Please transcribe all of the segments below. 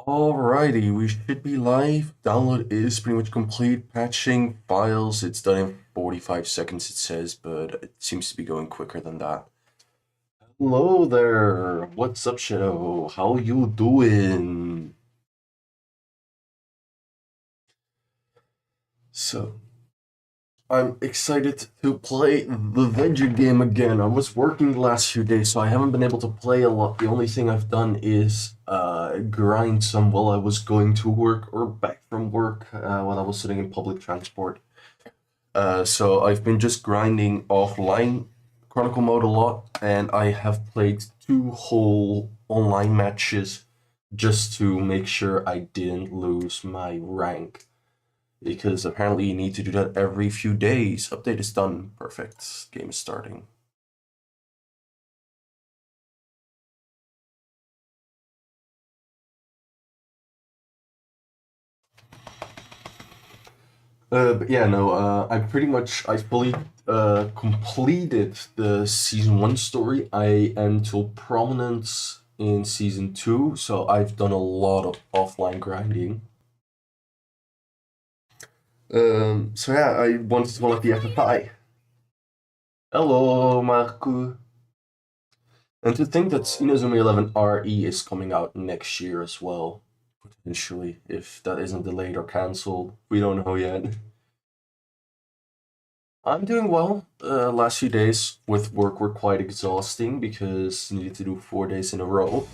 Alrighty, we should be live. Download is pretty much complete. Patching files, it's done in 45 seconds, it says, but it seems to be going quicker than that. Hello there. What's up, Shadow? How you doing? So, I'm excited to play the Veggie game again. I was working the last few days, so I haven't been able to play a lot. The only thing I've done is grind some while I was going to work or back from work while I was sitting in public transport. So I've been just grinding offline Chronicle mode a lot, and I have played 2 whole online matches just to make sure I didn't lose my rank. Because apparently you need to do that every few days. Update is done. Perfect. Game is starting. But yeah, no, I fully completed the season 1 story. I am till prominence in season 2, so I've done a lot of offline grinding. So yeah, I wanted to unlock the FFI. Hello, Marco. And to think that Inazuma 11 RE is coming out next year as well, potentially, if that isn't delayed or cancelled. We don't know yet. I'm doing well. Last few days with work were quite exhausting because needed to do 4 days in a row.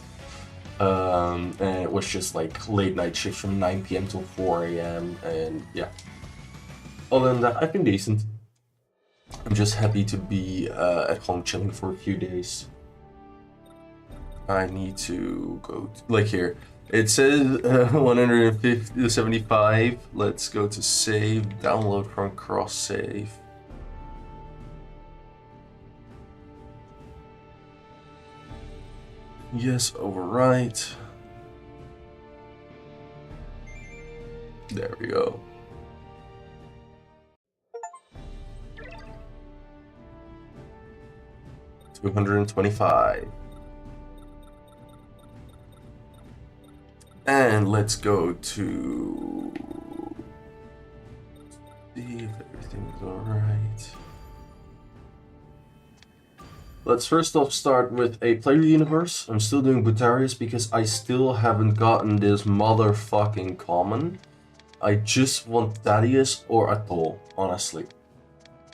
And it was just like late night shifts from 9 p.m. till 4 a.m. And yeah. Other than that, I've been decent. I'm just happy to be at home chilling for a few days. I need to go to, like here. It says 175. Let's go to save, download from cross save. Yes, overwrite. There we go. $225. And let's go to see if everything's alright. Let's first off start with a player universe. I'm still doing Butarius because I still haven't gotten this motherfucking common. I just want Thaddeus or Atoll, honestly.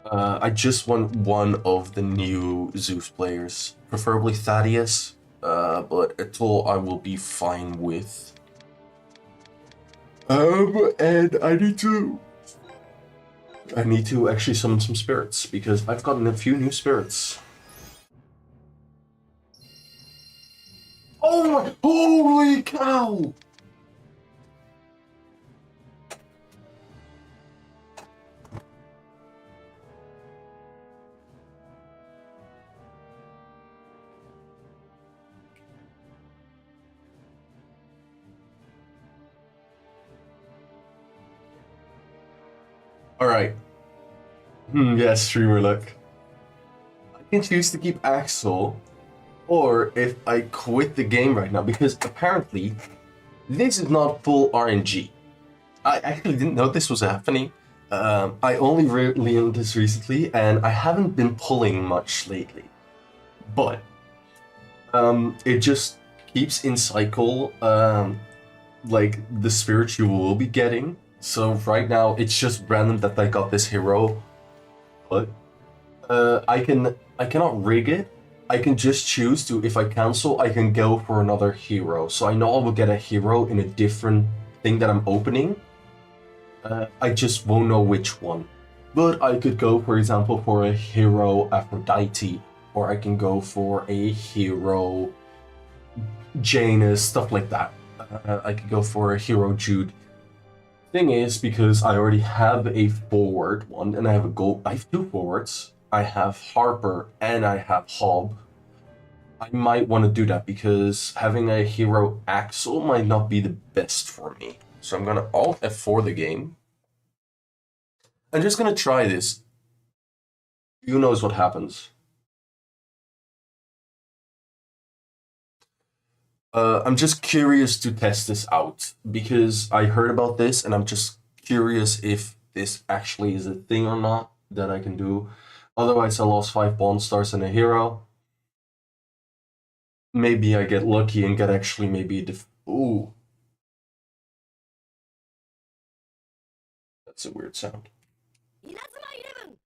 I just want one of the new Zeus players, preferably Thaddeus, but Atoll I will be fine with. And I need to actually summon some spirits because I've gotten a few new spirits. Oh my, holy cow! Alright. Yes, streamer luck. I can choose to keep Axel, or if I quit the game right now, because apparently this is not full RNG. I actually didn't know this was happening. I only learned this recently, and I haven't been pulling much lately. But it just keeps in cycle, like the spirits you will be getting. So right now it's just random that I got this hero, but I cannot rig it. I can just choose to, if I cancel, I can go for another hero. So I know I will get a hero in a different thing that I'm opening. I just won't know which one. But I could go, for example, for a hero Aphrodite, or I can go for a hero Janus, stuff like that. I could go for a hero Jude. Thing is, because I already have a forward one, and I have a gold, I have 2 forwards. I have Harper and I have Hob. I might want to do that because having a hero Axel might not be the best for me. So I'm gonna Alt F4 the game. I'm just gonna try this. Who knows what happens? I'm just curious to test this out because I heard about this and I'm just curious if this actually is a thing or not that I can do. Otherwise, I lost 5 bond stars and a hero. Maybe I get lucky and get actually maybe a ooh. That's a weird sound. Inazuma 11!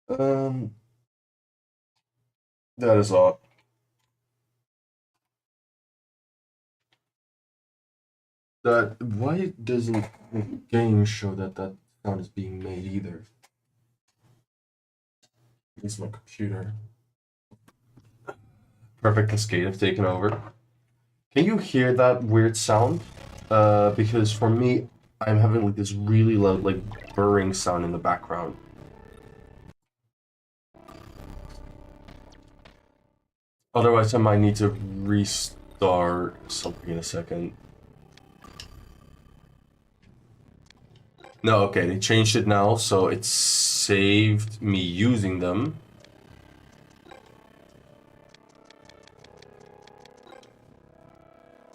Um, that is odd. That why doesn't the game show that that sound is being made either? It's my computer. Perfect Cascade have taken over. Can you hear that weird sound? Because for me, I'm having like this really loud, like burring sound in the background. Otherwise, I might need to restart something in a second. No, okay, they changed it now, so it saved me using them.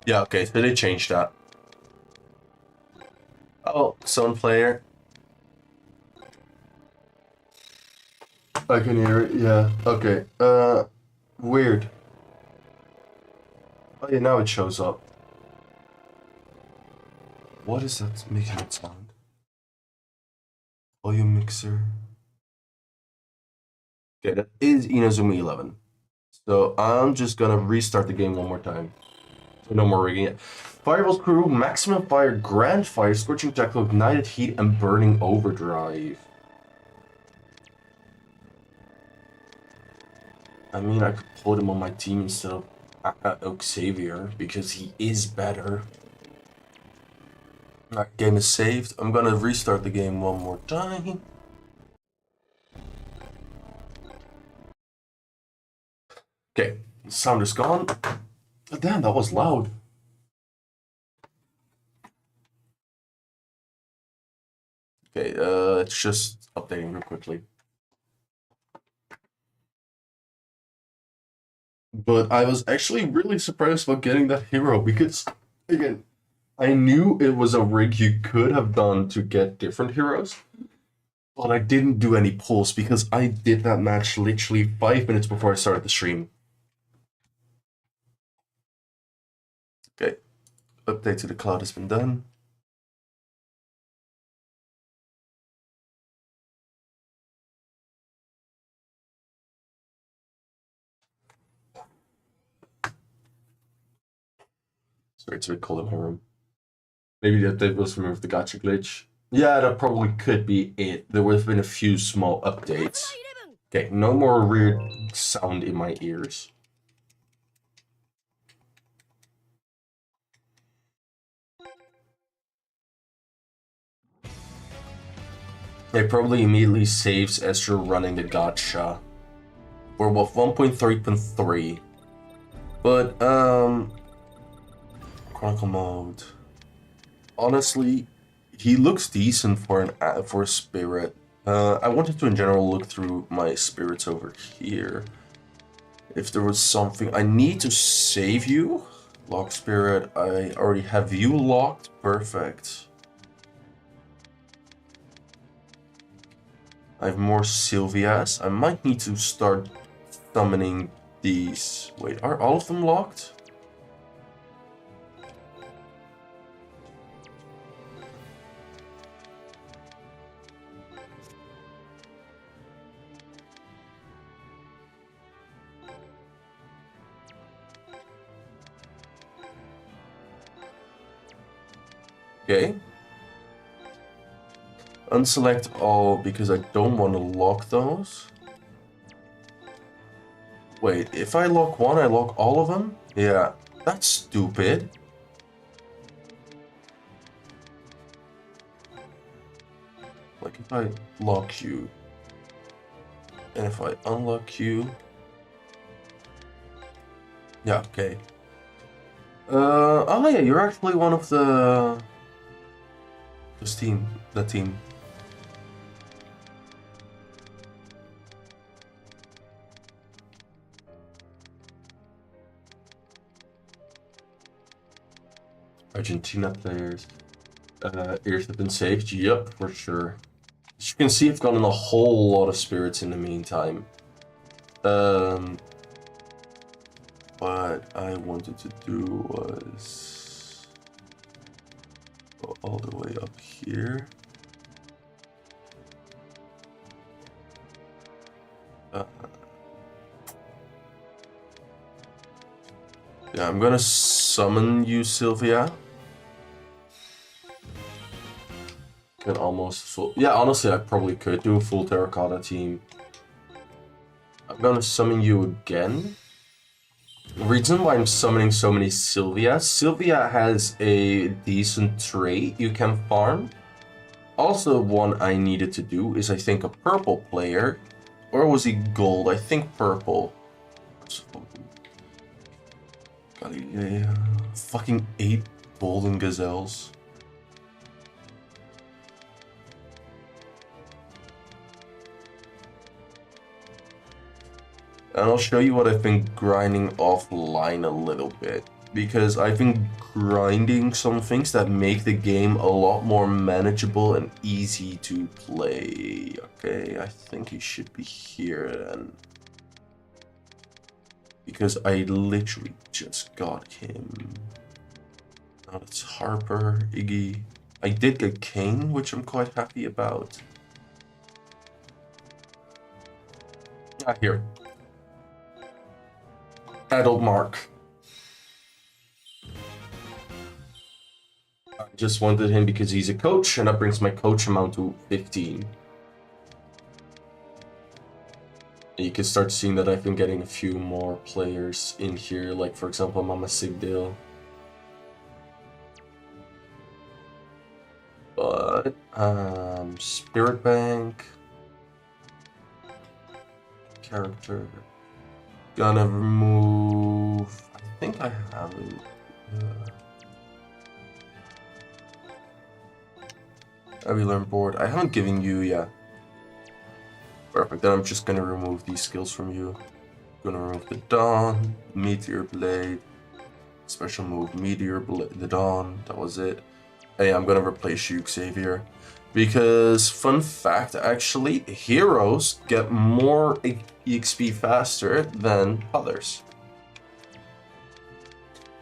Yeah, okay, so they changed that. Oh, Sun Player. I can hear it, yeah. Okay, weird. Oh yeah, now it shows up. What is that making it sound? Volume mixer. Okay, that is Inazuma 11. So I'm just gonna restart the game one more time. No more rigging it. Fireball Crew, Maximum Fire, Grand Fire, Scorching Jackal, Ignited Heat, and Burning Overdrive. I mean, I could put him on my team instead of Xavier, because he is better. Alright, game is saved. I'm gonna restart the game one more time. Okay, sound is gone. Oh, damn, that was loud. Okay, it's just updating real quickly. But I was actually really surprised about getting that hero because, again, I knew it was a rig you could have done to get different heroes, but I didn't do any pulls because I did that match literally 5 minutes before I started the stream. Okay, update to the cloud has been done. Sorry, it's a bit cold in my room. Maybe the update was removed the gacha glitch. Yeah, that probably could be it. There would have been a few small updates. Okay, no more weird sound in my ears. It probably immediately saves as you're running the gacha. We're with 1.3.3. But, Chronicle mode. Honestly, he looks decent for a spirit. I wanted to in general look through my spirits over here. If there was something I need to save you. Lock spirit, I already have you locked. Perfect. I have more Sylvias. I might need to start summoning these. Wait, are all of them locked? Okay. Unselect all because I don't want to lock those. Wait, if I lock one, I lock all of them? Yeah, that's stupid. Like if I lock you, and if I unlock you. Yeah, okay. Oh yeah, you're actually one of this team, that team. Argentina players. Ears have been saved. Yep, for sure. As you can see, I've gotten a whole lot of spirits in the meantime. What I wanted to do was go all the way up here. Yeah, I'm gonna summon you, Sylvia. Can almost full. Yeah, honestly, I probably could do a full terracotta team. I'm gonna summon you again. The reason why I'm summoning so many Sylvia has a decent trait you can farm. Also, one I needed to do is, I think, a purple player. Or was he gold? I think purple. Galileo. Fucking 8 golden gazelles. And I'll show you what I've been grinding offline a little bit. Because I've been grinding some things that make the game a lot more manageable and easy to play. Okay, I think he should be here then. Because I literally just got him. Now it's Harper, Iggy. I did get Kane, which I'm quite happy about. Ah, here. Adult Mark. I just wanted him because he's a coach, and that brings my coach amount to 15. And you can start seeing that I've been getting a few more players in here, like for example Mama Sigdale. But Spirit Bank character. Gonna remove. I think I have it. Have you learned board? I haven't given you yet. Perfect. Then I'm just gonna remove these skills from you. Gonna remove the Dawn, Meteor Blade, special move, Meteor Blade, the Dawn. That was it. Hey, I'm gonna replace you, Xavier. Because, fun fact, actually, heroes get more EXP faster than others.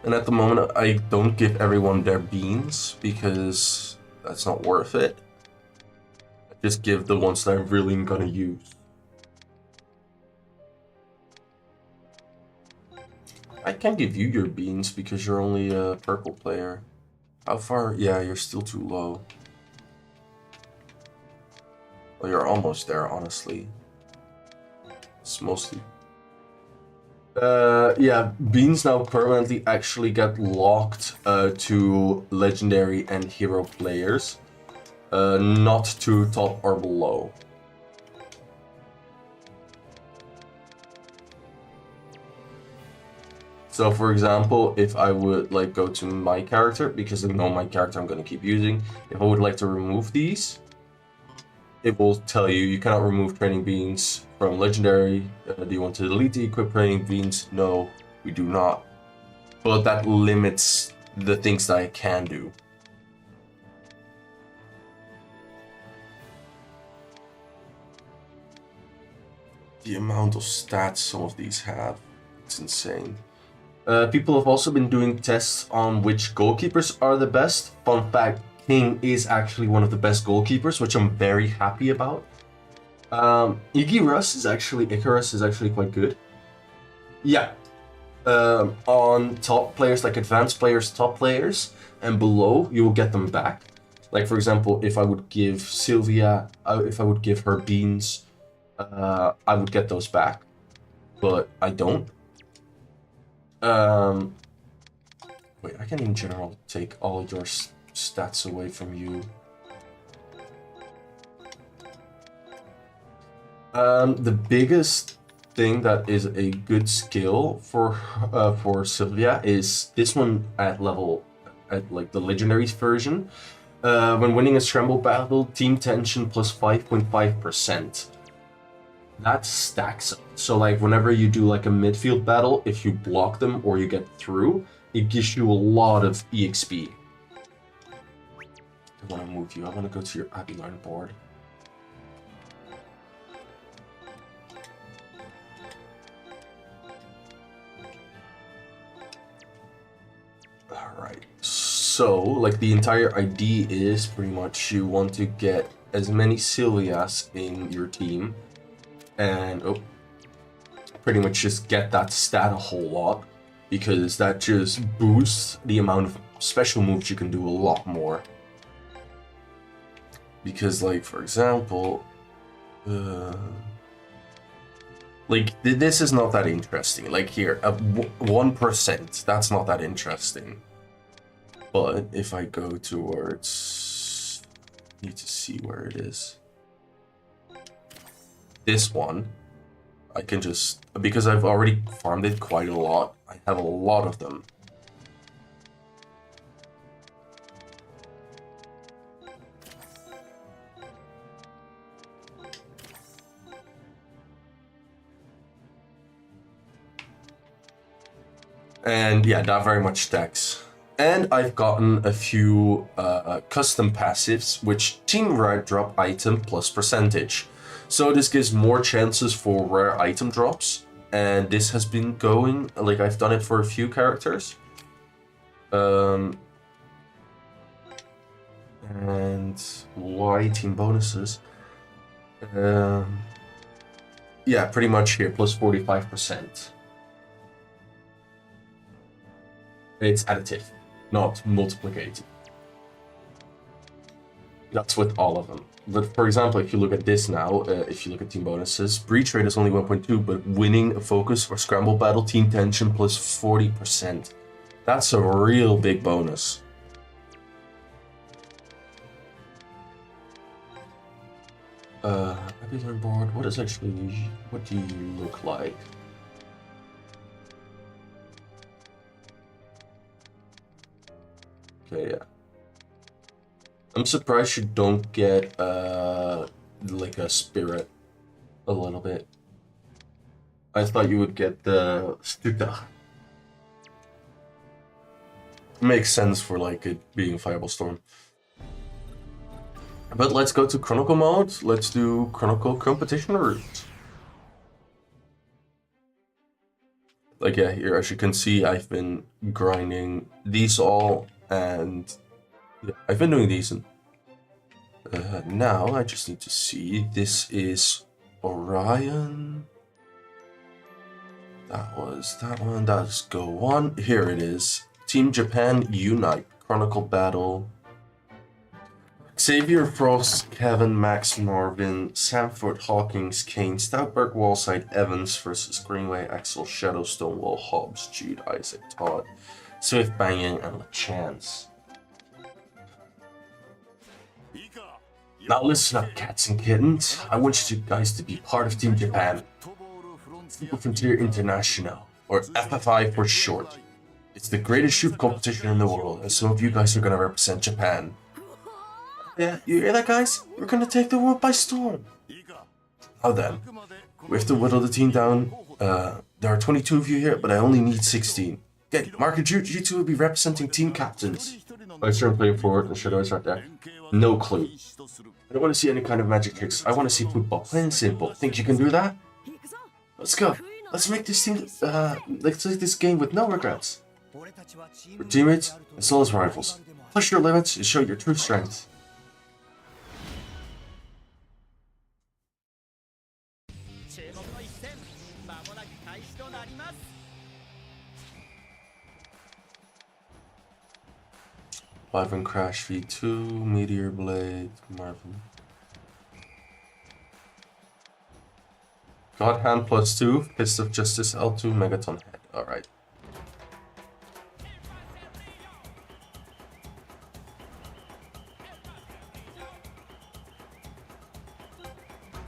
And at the moment, I don't give everyone their beans, because that's not worth it. I just give the ones that I'm really gonna use. I can give you your beans, because you're only a purple player. How far? Yeah, you're still too low. Well, you're almost there, honestly. It's mostly... yeah, beans now permanently actually get locked to legendary and hero players. Not to top or below. So for example, if I would like go to my character, because I know my character I'm going to keep using, if I would like to remove these, it will tell you cannot remove training beans from legendary. Do you want to delete the equip training beans? No, we do not. But that limits the things that I can do. The amount of stats some of these have, it's insane. People have also been doing tests on which goalkeepers are the best. Fun fact, King is actually one of the best goalkeepers, which I'm very happy about. Icarus is actually quite good. Yeah. On top players, like advanced players, top players, and below, you will get them back. Like for example, if I would give Sylvia, if I would give her beans, I would get those back. But I don't. Wait, I can in general take all your stats away from you. The biggest thing that is a good skill for Sylvia is this one at like the legendaries version. When winning a scramble battle, team tension plus 5.5%. That stacks up. So like whenever you do like a midfield battle, if you block them or you get through, it gives you a lot of EXP. I want to move you. I want to go to your Aguilar board. Alright, so like the entire idea is pretty much you want to get as many Sylvias in your team and pretty much just get that stat a whole lot, because that just boosts the amount of special moves you can do a lot more. Because like for example, like this is not that interesting. Like here, 1%, that's not that interesting. But if I go towards, need to see where it is. This one, I can just, because I've already farmed it quite a lot, I have a lot of them. And yeah, that very much stacks. And I've gotten a few custom passives, which team rare drop item plus percentage. So this gives more chances for rare item drops. And this has been going, like I've done it for a few characters. And why team bonuses? Yeah, pretty much here, plus 45%. It's additive, not multiplicative. That's with all of them. But for example, if you look at this now, if you look at team bonuses, breach rate is only 1.2, but winning a focus or scramble battle, team tension plus 40%. That's a real big bonus. Aguilar board, what do you look like? Okay, yeah. I'm surprised you don't get like a spirit a little bit. I thought you would get the Stuka. Makes sense for like it being Fireball Storm. But let's go to Chronicle mode. Let's do Chronicle Competition Route. Like yeah, here as you can see, I've been grinding these all, and yeah, I've been doing decent. Now I just need to see. This is Orion. That was that one. That is Go On. Here it is. Team Japan Unite. Chronicle Battle. Xavier, Frost, Kevin, Max, Marvin, Samford, Hawkins, Kane, Stoutberg, Wallside, Evans versus Greenway, Axel, Shadow, Stonewall, Hobbs, Jude, Isaac, Todd, Swift, Banging, and LeChance. Now listen up, cats and kittens. I want you guys to be part of Team Japan. Football Frontier International, or FFI for short. It's the greatest shoot competition in the world, and some of you guys are gonna represent Japan. Yeah, you hear that, guys? We're gonna take the world by storm. Now then, we have to whittle the team down. There are 22 of you here, but I only need 16. Okay, Mark and Jude, you two will be representing team captains. I start playing forward, and Shadow is right there. No clue. I don't want to see any kind of magic tricks. I want to see football, plain and simple. Think you can do that? Let's go. Let's make this team. Let's take this game with no regrets. We're teammates as well as rivals. Push your limits and show your true strength. Wyvern Crash V2, Meteor Blade, Marvin. God Hand +2, Fist of Justice L2, Megaton Head. Alright.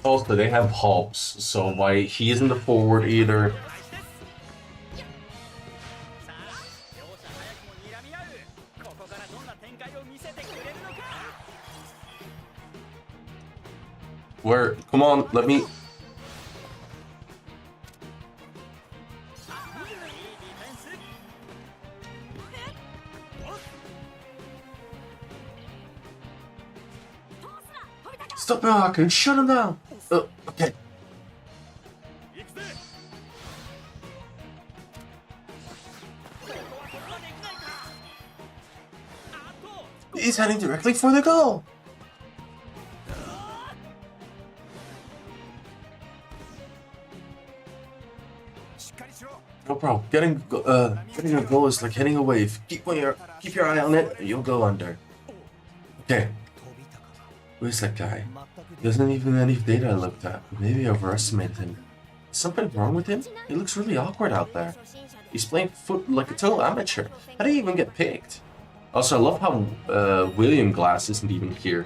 Also, they have Hobbs, so why he isn't the forward either. Where? Come on, let me. Stop blocking, shut him down. Okay. He's heading directly for the goal. No problem. Getting a goal is like hitting a wave. Keep your eye on it, and you'll go under. Okay. Who is that guy? He doesn't even have any data I looked at. Maybe I overestimated him. Is something wrong with him? He looks really awkward out there. He's playing foot like a total amateur. How did he even get picked? Also, I love how William Glass isn't even here.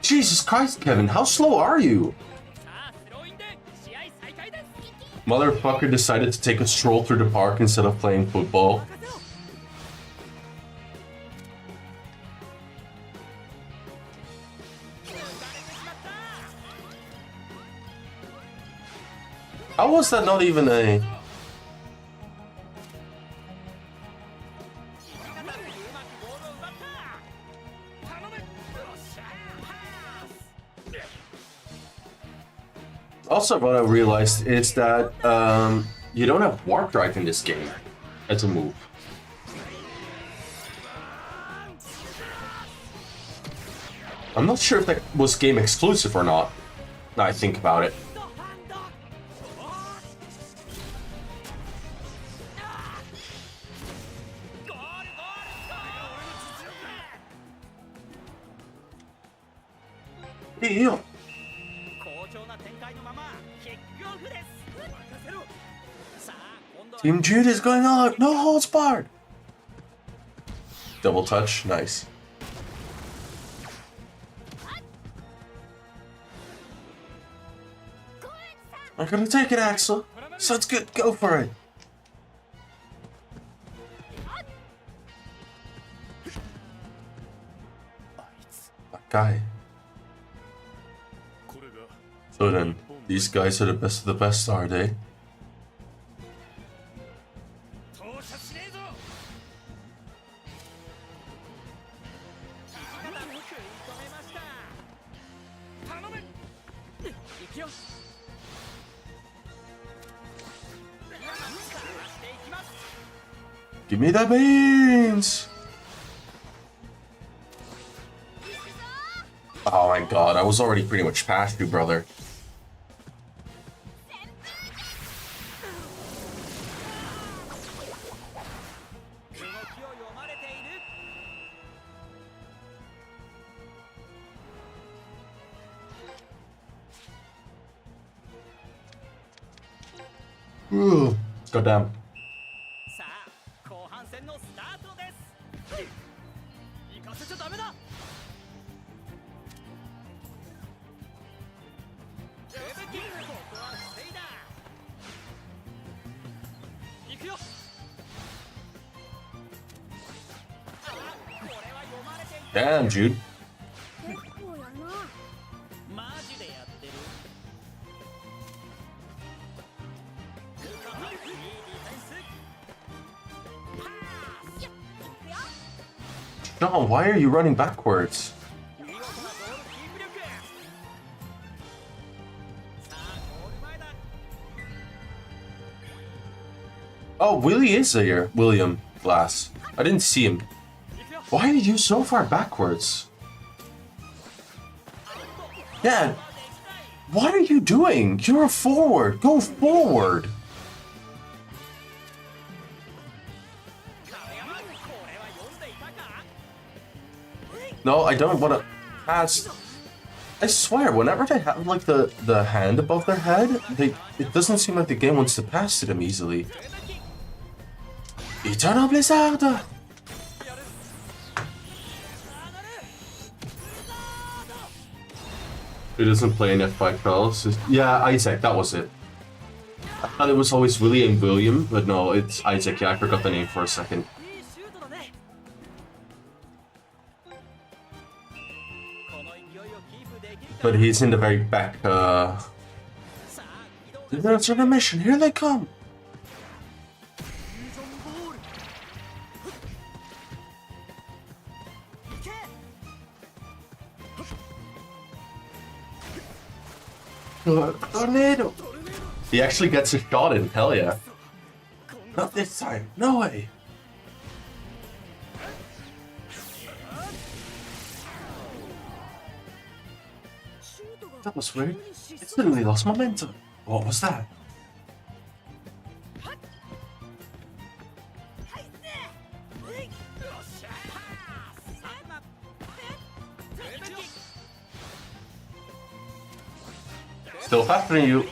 Jesus Christ, Kevin, how slow are you? Motherfucker decided to take a stroll through the park instead of playing football. How was that not even a... Also, what I realized is that you don't have warp drive in this game as a move. I'm not sure if that was game exclusive or not, now I think about it. Ew. Team Jude is going on, no holds barred. Double touch, nice. I'm gonna take it, Axel. Sounds good, go for it. That guy. So then, these guys are the best of the best, are they? Give me the beans! Oh my god, I was already pretty much past you, brother. Ooh, goddamn. Damn, Jude. John, why are you running backwards? Oh, Willie is here. William Glass. I didn't see him. Why are you so far backwards? Yeah. What are you doing? You're a forward. Go forward. No, I don't want to pass. I swear, whenever they have like the hand above their head, it doesn't seem like the game wants to pass to them easily. Eternal Blizzard! It doesn't play in F5 trials. Yeah, Isaac, that was it. I thought it was always Willie and William, but no, it's Isaac. Yeah, I forgot the name for a second. But he's in the very back, There's a mission, here they come! Tornado! He actually gets a shot in, hell yeah. Not this time, no way! That was weird. It suddenly lost momentum. What was that? Still faster than you.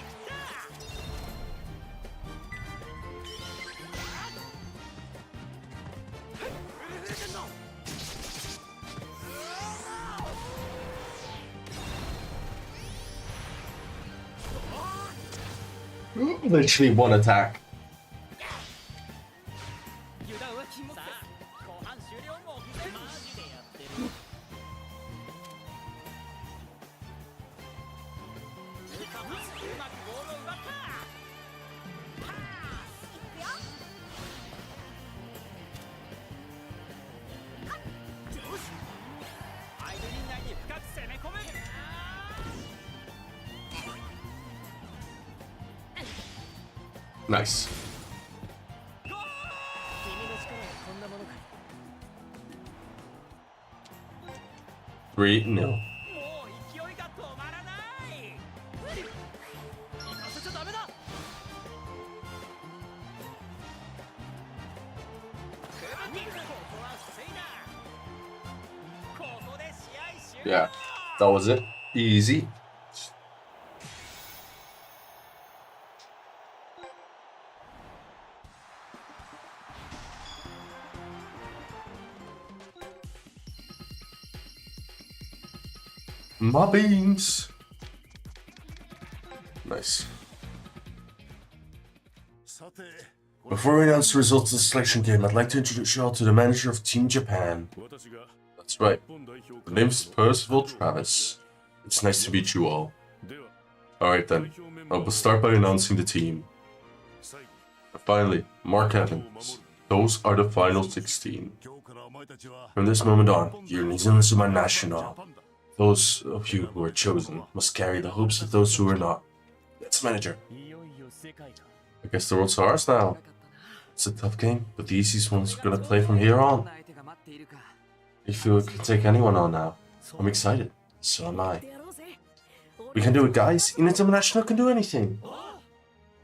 Literally one attack. Nice. Three, no. Yeah, that was it. Easy. My beans. Nice. Before we announce the results of the selection game, I'd like to introduce you all to the manager of Team Japan. That's right. The name's Percival Travis. It's nice to meet you all. Alright then, I will start by announcing the team. And finally, Mark Evans. Those are the final 16. From this moment on, you're Inazuma National. Those of you who are chosen must carry the hopes of those who are not. That's manager. I guess the world's ours now. It's a tough game, but the easiest ones we're gonna play from here on. I feel we can take anyone on now. I'm excited. So am I. We can do it, guys. Inazuma National can do anything.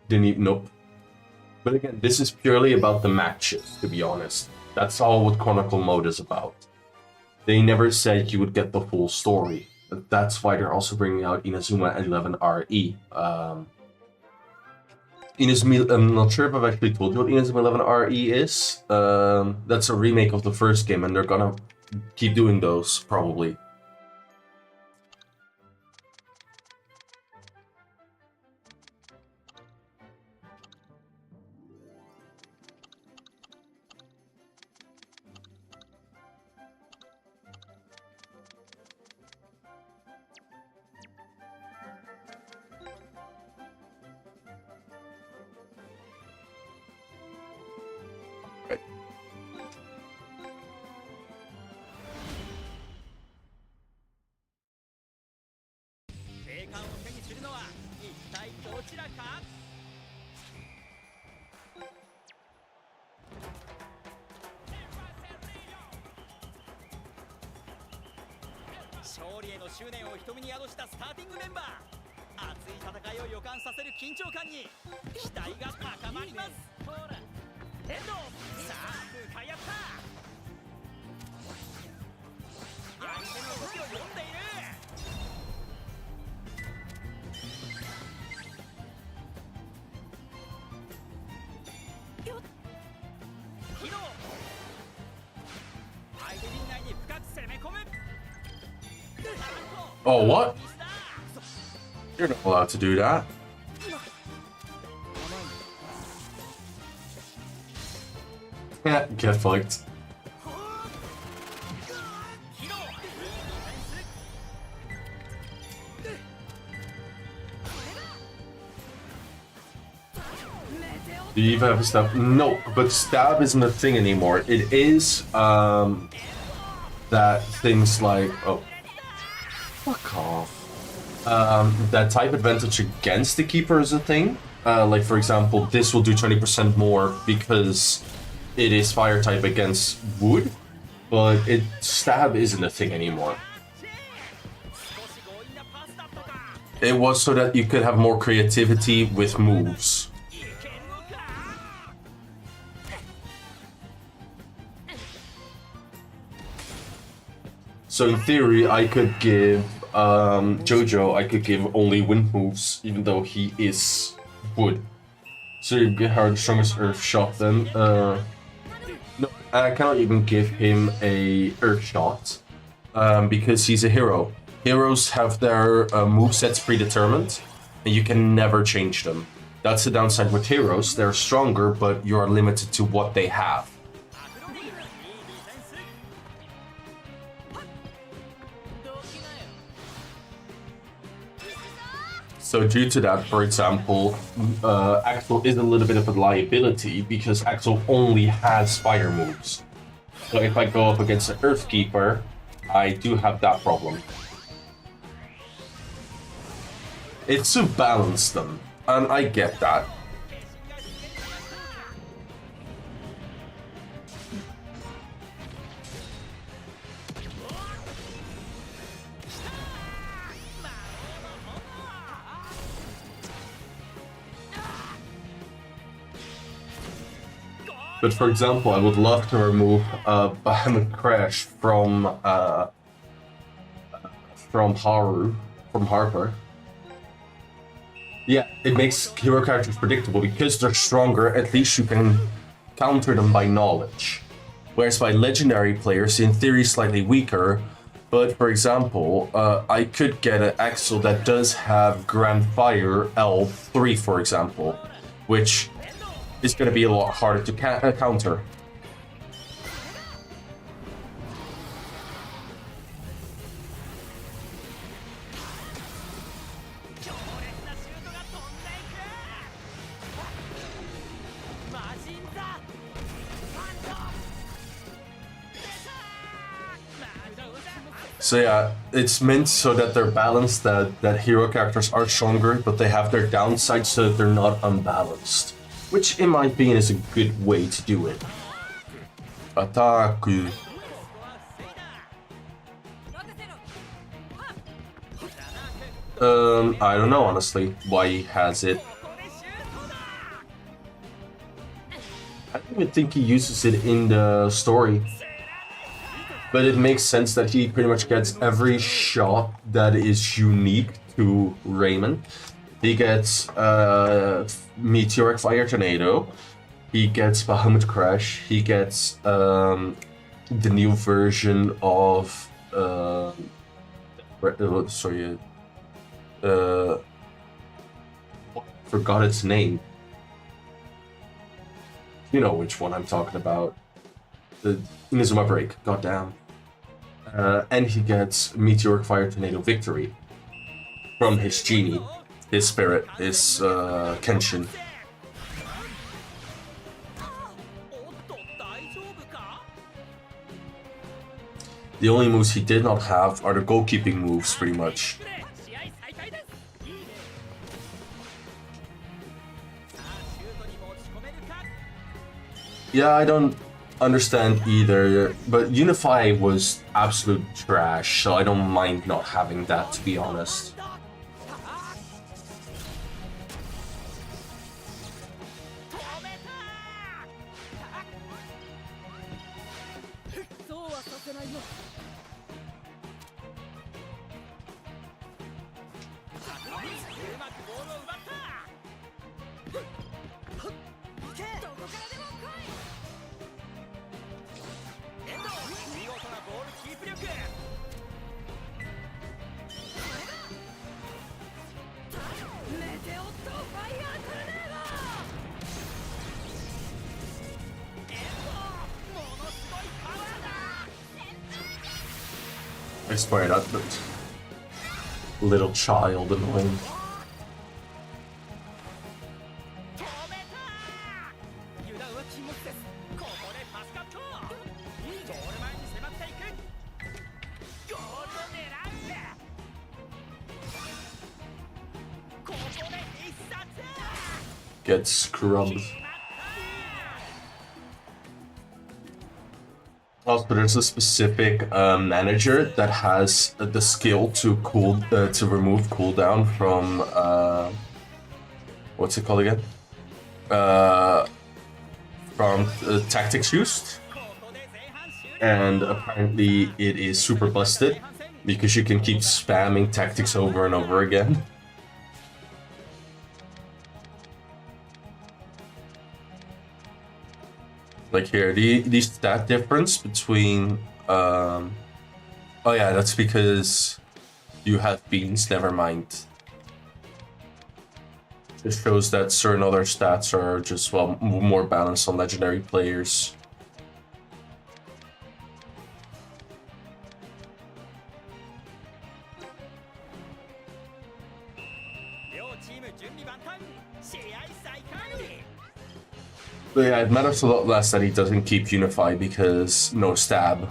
Didn't even nope. But again, this is purely about the matches, to be honest. That's all what Chronicle Mode is about. They never said you would get the full story. That's why they're also bringing out Inazuma 11 RE. I'm not sure if I've actually told you what Inazuma 11 RE is. That's a remake of the first game, and they're gonna keep doing those, probably. Oh, what? You're not allowed to do that. Yeah, get fucked. Do you even have a stab? No, but stab isn't a thing anymore. It is, that things like... Oh. Fuck off. That type advantage against the keeper is a thing. Like, for example, this will do 20% more because it is fire type against wood, but stab isn't a thing anymore. It was so that you could have more creativity with moves. So in theory, I could give Jojo, I could give only wind moves, even though he is wood. So you get her the strongest earth shot then. No, I cannot even give him a earth shot because he's a hero. Heroes have their movesets predetermined, and you can never change them. That's the downside with heroes. They're stronger, but you are limited to what they have. So due to that, for example, Axel is a little bit of a liability because Axel only has fire moves. So if I go up against an Earthkeeper, I do have that problem. It's to balance them, and I get that. But for example, I would love to remove Behemoth Crash from Harper. Yeah, it makes hero characters predictable because they're stronger. At least you can counter them by knowledge. Whereas by legendary players, in theory, slightly weaker. But for example, I could get an Axel that does have Grand Fire L3, for example, which is going to be a lot harder to counter. So yeah, it's meant so that they're balanced, that hero characters are stronger, but they have their downsides so that they're not unbalanced. Which, in my opinion, is a good way to do it. Attack. I don't know, honestly, why he has it. I don't even think he uses it in the story. But it makes sense that he pretty much gets every shot that is unique to Raymond. He gets Meteoric Fire Tornado. He gets Bahamut Crash. He gets the new version of forgot its name. You know which one I'm talking about. The Inazuma Break. Goddamn. And he gets Meteoric Fire Tornado Victory from his genie. His spirit is Kenshin. The only moves he did not have are the goalkeeping moves, pretty much. Yeah, I don't understand either, but Unify was absolute trash, so I don't mind not having that, to be honest. I swear that little child annoying. Get scrubbed. Also, there's a specific manager that has the skill to remove cooldown from what's it called again? From tactics used, and apparently it is super busted because you can keep spamming tactics over and over again. Like here, the stat difference between oh yeah, that's because you have beans, never mind. It shows that certain other stats are just, well, more balanced on legendary players. But yeah, it matters a lot less that he doesn't keep Unify because no stab.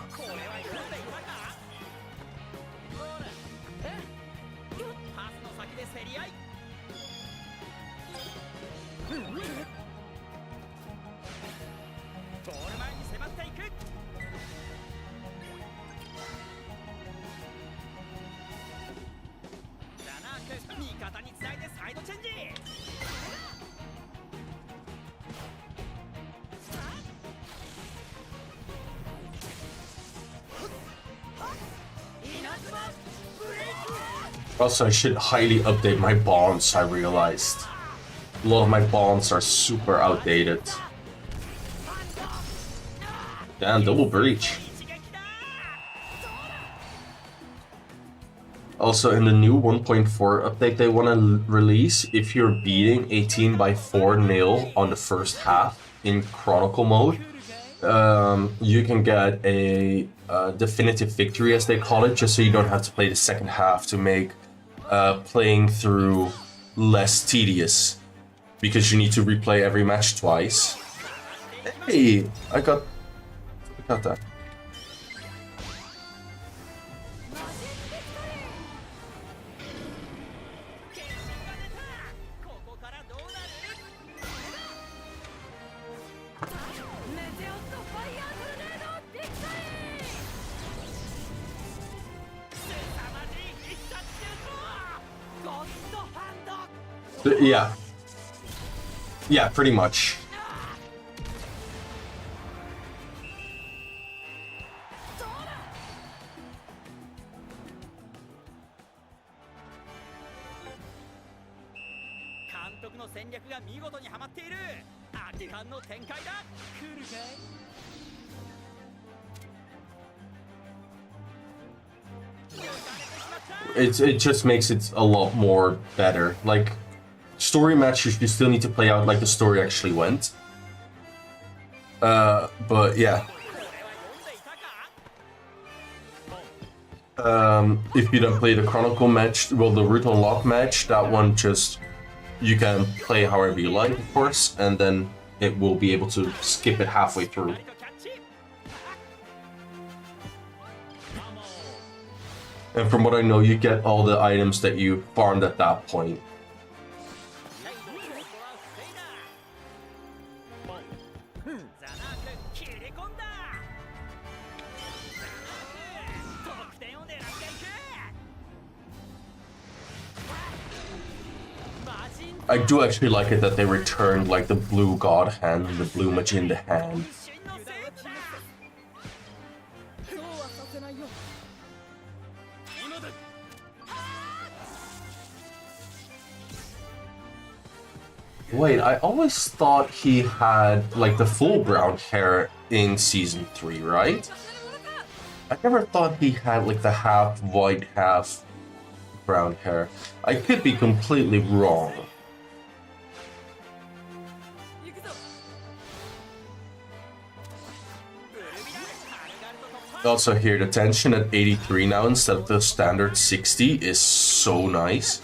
Also, I should highly update my bonds, I realized. A lot of my bonds are super outdated. Damn, double breach. Also, in the new 1.4 update they want to release, if you're beating a team by 4-0 on the first half in Chronicle mode, you can get a definitive victory, as they call it, just so you don't have to play the second half to make playing through less tedious, because you need to replay every match twice. Hey, I got that. Yeah. Yeah, pretty much. It just makes it a lot more better. Like, story matches, you still need to play out like the story actually went. But yeah. If you don't play the Chronicle match, well, the Root Unlock match, that one just, you can play however you like, of course, and then it will be able to skip it halfway through. And from what I know, you get all the items that you farmed at that point. I do actually like it that they returned like the blue god hand and the blue magenta hand. Wait, I always thought he had like the full brown hair in season 3, right? I never thought he had like the half white, half brown hair. I could be completely wrong. Also here, the tension at 83 now instead of the standard 60 is so nice.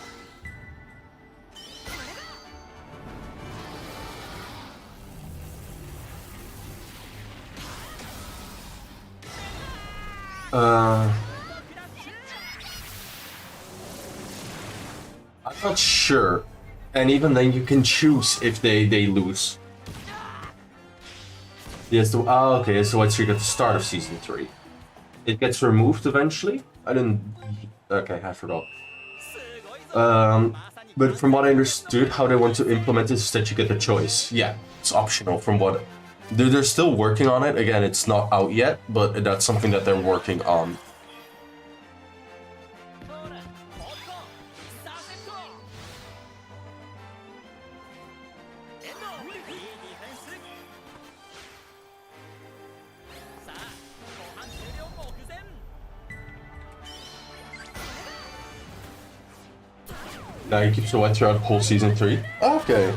I'm not sure. And even then you can choose if they lose. Yes, okay, so white streak at the start of Season 3. It gets removed eventually? I didn't... Okay, I forgot. But from what I understood, how they want to implement this is that you get the choice. Yeah, it's optional from what... They're still working on it. Again, it's not out yet, but that's something that they're working on. Now he keeps away throughout whole Season 3. Okay.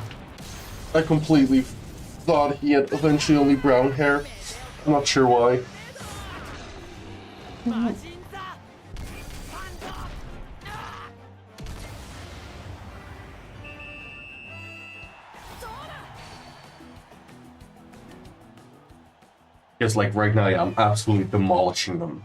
I completely thought he had eventually only brown hair. I'm not sure why. Because like right now, yeah, I'm absolutely demolishing them.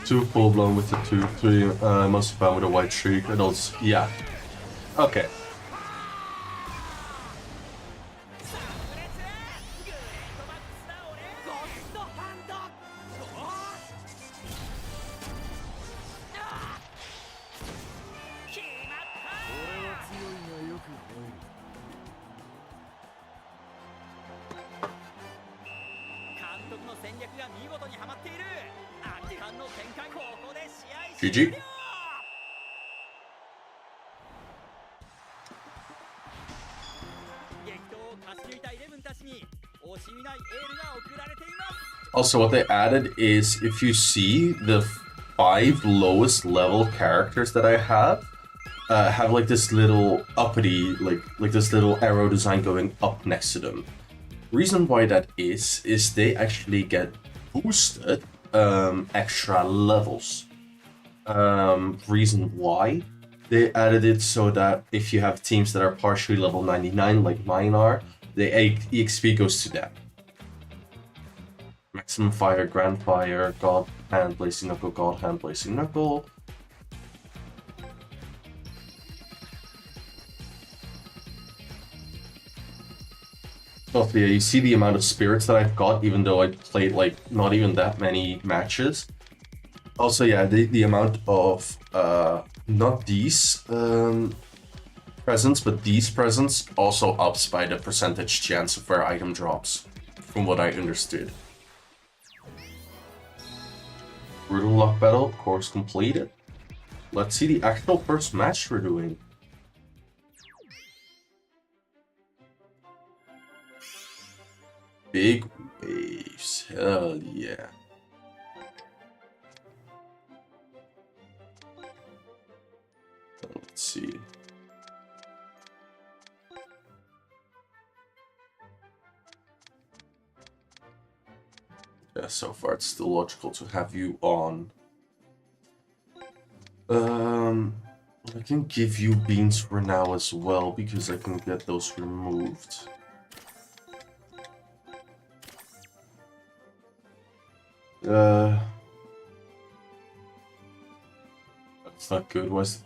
Two full blown with the 2-3, most found with a white streak, and also, yeah. Okay. GG. Also, what they added is if you see the 5 lowest level characters that I have like this little uppity, like this little arrow design going up next to them. Reason why that is they actually get boosted extra levels. Reason why they added it so that if you have teams that are partially level 99 like mine are, the EXP goes to them. Maximum Fire, Grand Fire, God Hand Blazing Knuckle, God Hand Blazing Knuckle. Also, yeah, you see the amount of spirits that I've got, even though I played like not even that many matches. Also, yeah, the amount of not these presents, but these presents also ups by the percentage chance of where item drops, from what I understood. Brutal Luck Battle, course completed. Let's see the actual first match we're doing. Big waves, hell yeah. Let's see. Yeah, so far it's still logical to have you on. I can give you beans for now as well, because I can get those removed. That's not good, was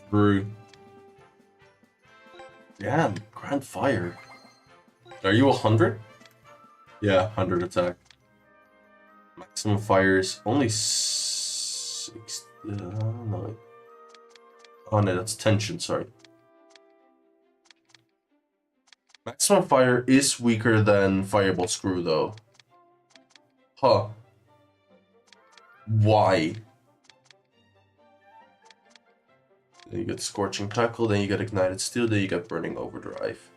true. Damn, Grand Fire. Are you 100? Yeah, 100 attack. Maximum fire is only 6. No. Oh no, that's tension, sorry. Maximum Fire is weaker than Fireball Screw, though. Huh. Why? Then you get Scorching Tackle, then you get Ignited Steel, then you get Burning Overdrive.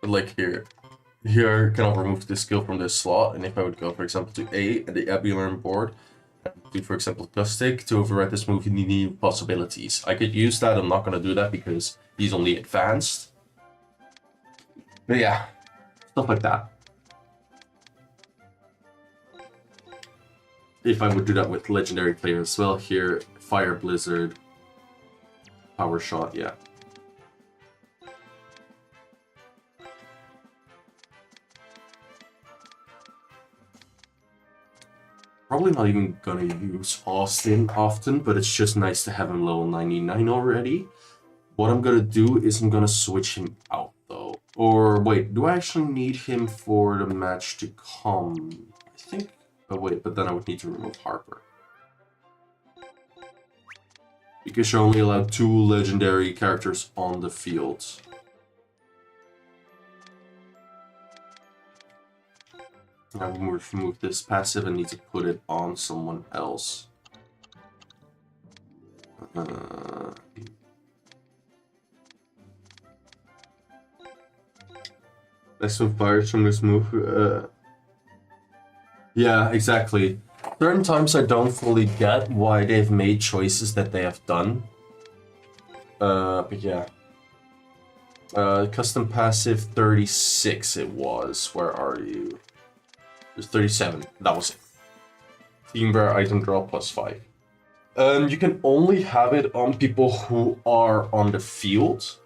But like here I cannot remove this skill from this slot, and if I would go, for example, to A and the Abbey Learn board, and do, for example, Gustic to override this move, you need possibilities. I could use that, I'm not going to do that because he's only advanced. But yeah, stuff like that. If I would do that with legendary players as well, here, Fire Blizzard, Power Shot, yeah. Probably not even gonna use Austin often, but it's just nice to have him level 99 already. What I'm gonna do is I'm gonna switch him out though. Or wait, do I actually need him for the match to come? I think. Oh wait, but then I would need to remove Harper. Because you're only allowed 2 legendary characters on the field. I will remove this passive and need to put it on someone else. That's some fires from this move. Yeah, exactly. Certain times I don't fully get why they've made choices that they have done. But yeah. Custom passive 36 it was. Where are you? It was 37. That was it. Team Bear item draw +5. You can only have it on people who are on the field,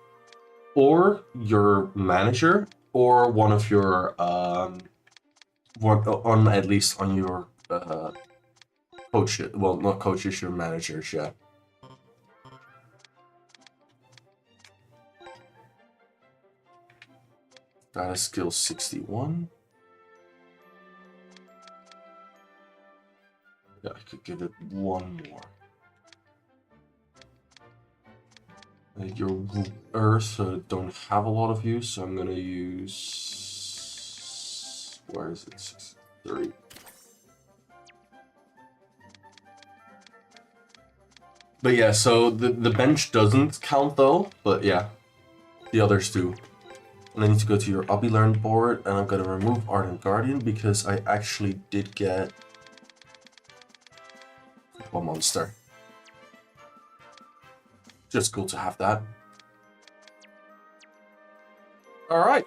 or your manager, or one of your at least on your coach. Well, not coaches, your managers. Yeah. That is skill 61. Yeah, I could give it one more. Your Earth don't have a lot of use, so I'm gonna use. Where is it? 63. But yeah, so the bench doesn't count though, but yeah, the others do. And I need to go to your Obby Learn board, and I'm gonna remove Ardent Guardian because I actually did get a monster. Just cool to have that. Alright.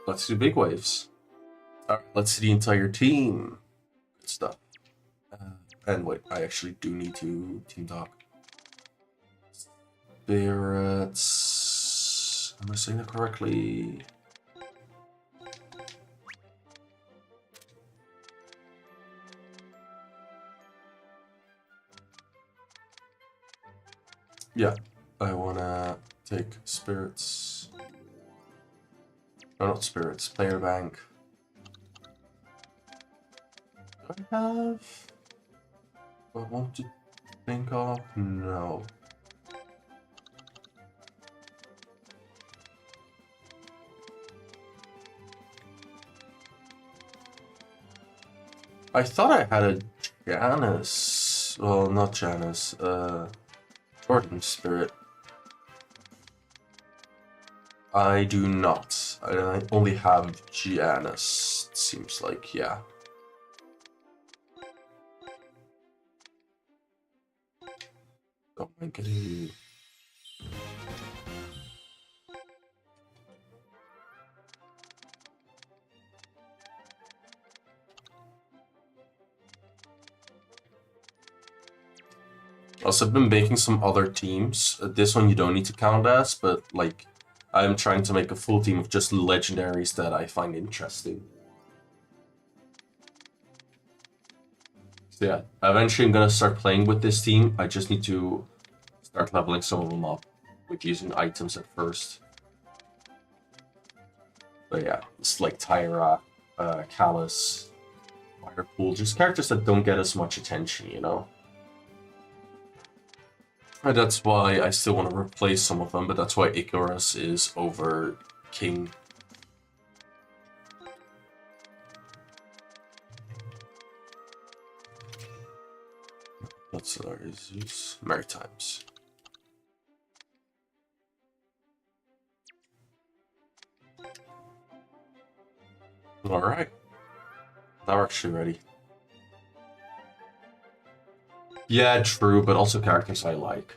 Let's do big waves. Alright, let's see the entire team. Good stuff. And wait, I actually do need to team talk. Spirits. Am I saying that correctly? Yeah, I wanna take spirits. No, not spirits, player bank. Do I have what I want to think of? No. I thought I had a Janus. Well, not Janus. Jordan Spirit. I do not. I only have Janus. It seems like, yeah. Oh my god. Also, I've been making some other teams. This one you don't need to count as, but like, I'm trying to make a full team of just legendaries that I find interesting. So yeah, eventually I'm gonna start playing with this team. I just need to start leveling some of them up with using items at first. But yeah, it's like Tyra, Callus, Firepool, just characters that don't get as much attention, you know? And that's why I still want to replace some of them, but that's why Icarus is over King. That's Zeus Maritimes. Alright. Now we're actually ready. Yeah, true, but also characters I like.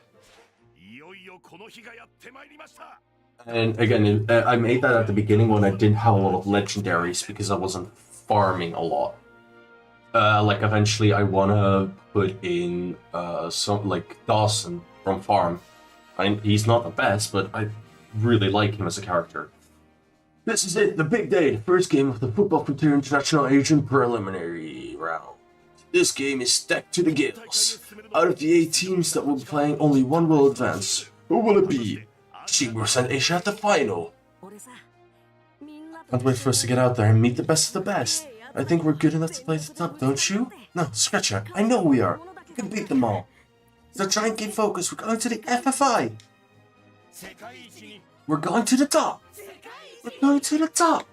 And again, I made that at the beginning when I didn't have a lot of legendaries because I wasn't farming a lot. Like eventually I wanna put in some like Dawson from Farm. He's not the best, but I really like him as a character. This is it, the big day, the first game of the Football Frontier International Asian Preliminary Round. This game is stacked to the gills. Out of the 8 teams that will be playing, only one will advance. Who will it be? Team will send Asia at the final. Can't wait for us to get out there and meet the best of the best. I think we're good enough to play at the top, don't you? No, scratch that. I know we are. We can beat them all. So try and keep focused. We're going to the FFI. We're going to the top. We're going to the top.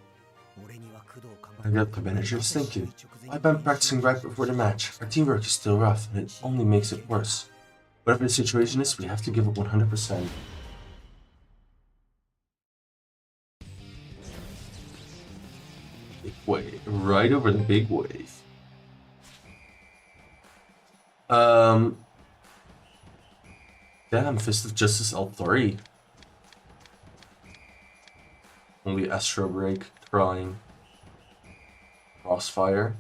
I got the manager's thinking. I've been practicing right before the match. Our teamwork is still rough, and it only makes it worse. Whatever the situation is, we have to give it 100%. Big wave. Right over the big wave. Damn, Fist of Justice L3. Only Astro Break, Crying. Crossfire.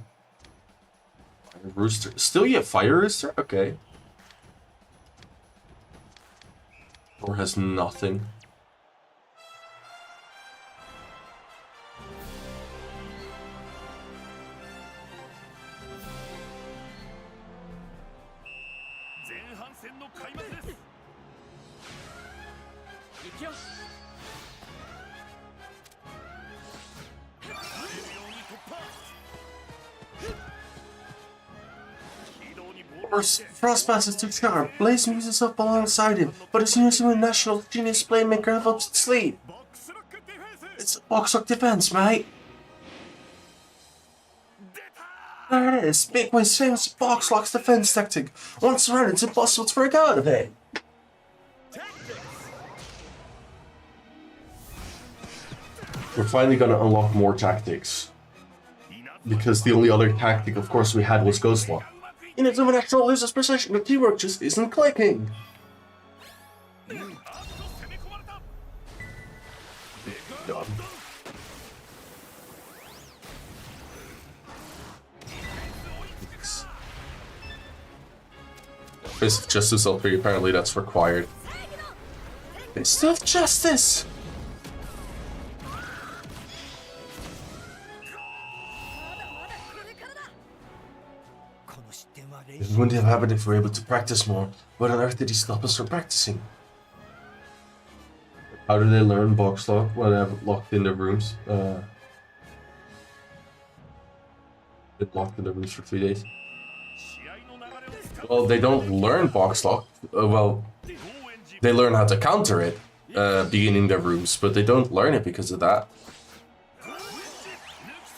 Fire Rooster. Still yet Fire Rooster? Okay. Or has nothing. Frost passes to Char. Blaze moves up alongside him, but his Inazuma National Genius Playmaker have up its sleeve. It's a box lock defense, mate. There it is. Big Way's famous box lock's defense tactic. Once surrounded, it's impossible to break out of it. We're finally gonna unlock more tactics. Because the only other tactic, of course, we had was Ghost Lock. Inazuma National loses precision, the teamwork just isn't clicking. Done. Fist of Justice L3, apparently that's required. Fist of Justice! It wouldn't have happened if we were able to practice more. What on earth did he stop us from practicing? How did they learn box lock when they have locked in their rooms? Been locked in their rooms for 3 days. Well, they don't learn box lock. Well, they learn how to counter it, being in their rooms, but they don't learn it because of that.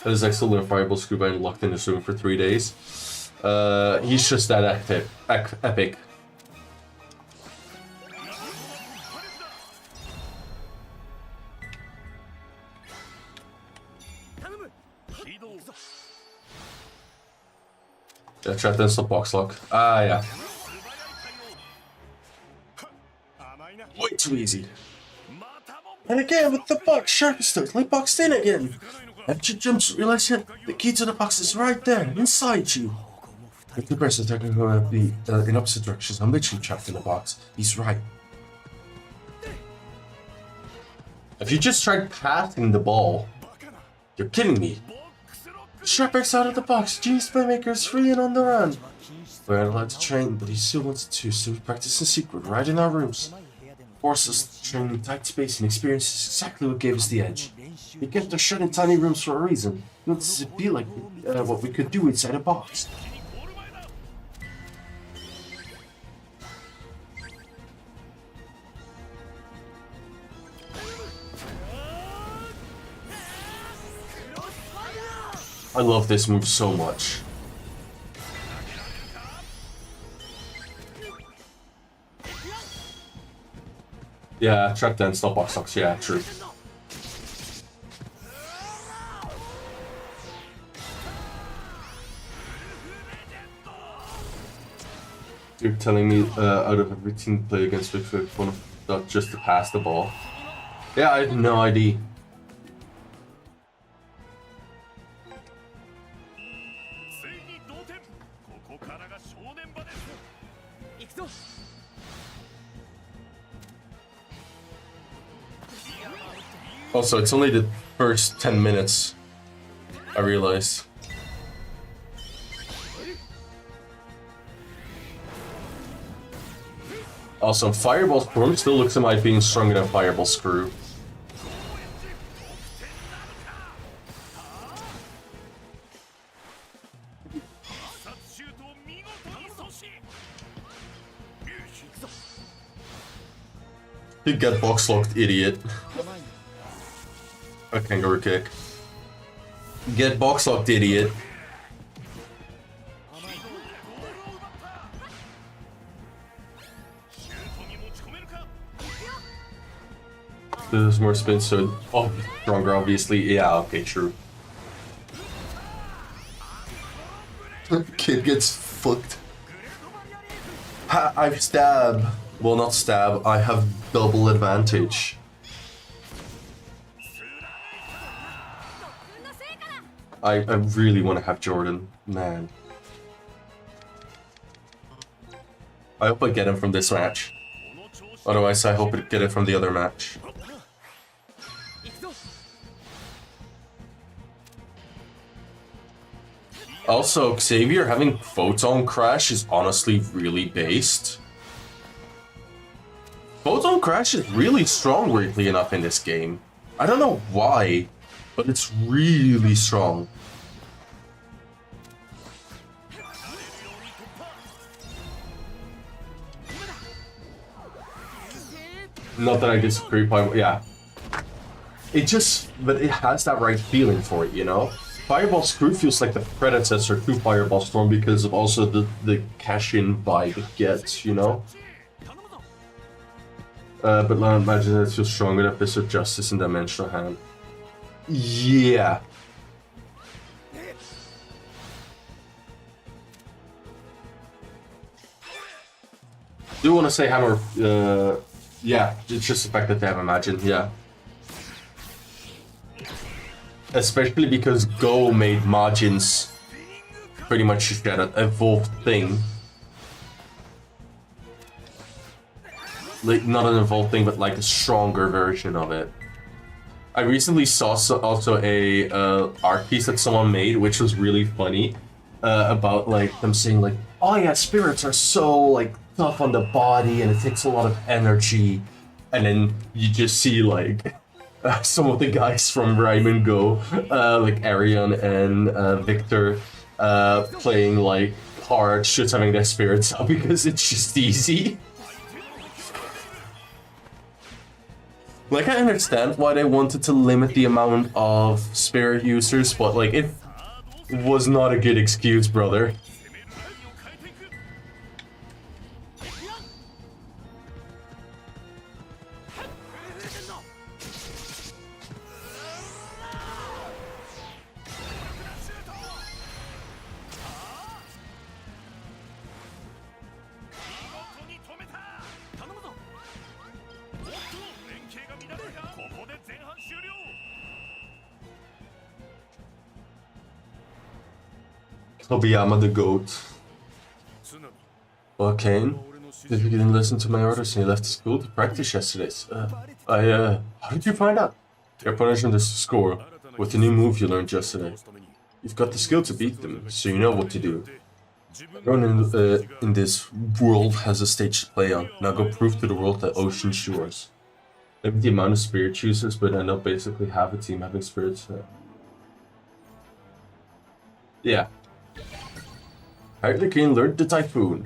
His X learned Fireball Scuba and locked in his room for 3 days. He's just that epic. Yeah, try to install box lock. Ah, yeah. Way too easy. And again, with the box, Shark is totally boxed in again. After jumps, realize yet the key to the box is right there, inside you. If the person technically will be in opposite directions, I'm literally trapped in the box. He's right. If you just tried passing the ball, you're kidding me. Shark breaks out of the box. Genius Playmaker is free and on the run. We're not allowed to train, but he still wants to, so we practice in secret right in our rooms. Force us to train in tight space and experience is exactly what gave us the edge. We kept us shut in tiny rooms for a reason. We wanted to be like what we could do inside a box. I love this move so much. Yeah, track then, stop box stocks, yeah, true. You're telling me out of every team play against Victory Road, not just to pass the ball? Yeah, I had no idea. Also, it's only the first 10 minutes, I realized. Also, Fireball Storm still looks at my being stronger than Fireball Screw. You get box locked, idiot. A kangaroo kick. Get box locked, idiot. There's more spin, so stronger, obviously. Yeah, okay, true. Kid gets fucked. I stab. Well, not stab. I have double advantage. I really want to have Jordan, man. I hope I get him from this match. Otherwise, I hope I get it from the other match. Also, Xavier having Photon Crash is honestly really based. Photon Crash is really strong, weirdly enough, in this game. I don't know why, but it's really strong. Not that I disagree, but yeah. But it has that right feeling for it, you know? Fireball Screw feels like the predecessor to Fireball Storm because of also the cash-in vibe it gets, you know? But I imagine it feels stronger than Fist of Justice in Dimensional Hand. Yeah. Do want to say Hammer, yeah, it's just the fact that they have Imagine, yeah. Especially because Go made Majin's pretty much that evolved thing. Like, not an evolved thing, but like a stronger version of it. I recently saw also a art piece that someone made, which was really funny, about like them saying like, oh yeah, spirits are so like tough on the body and it takes a lot of energy, and then you just see like some of the guys from Rhyme Go, like Arion and Victor, playing like hard, just having their spirits up because it's just easy. Like, I understand why they wanted to limit the amount of spirit users, but like, it was not a good excuse, brother. Tobiyama the goat. Well, Kane, did you didn't listen to my orders and you left school to practice yesterday? How did you find out? Your punishment is to score with the new move you learned yesterday. You've got the skill to beat them, so you know what to do. Everyone in this world has a stage to play on. Now go prove to the world that Ocean's yours. Maybe the amount of spirit users, but end up basically half a team having spirits. Yeah. Harley Quinn learned the Typhoon.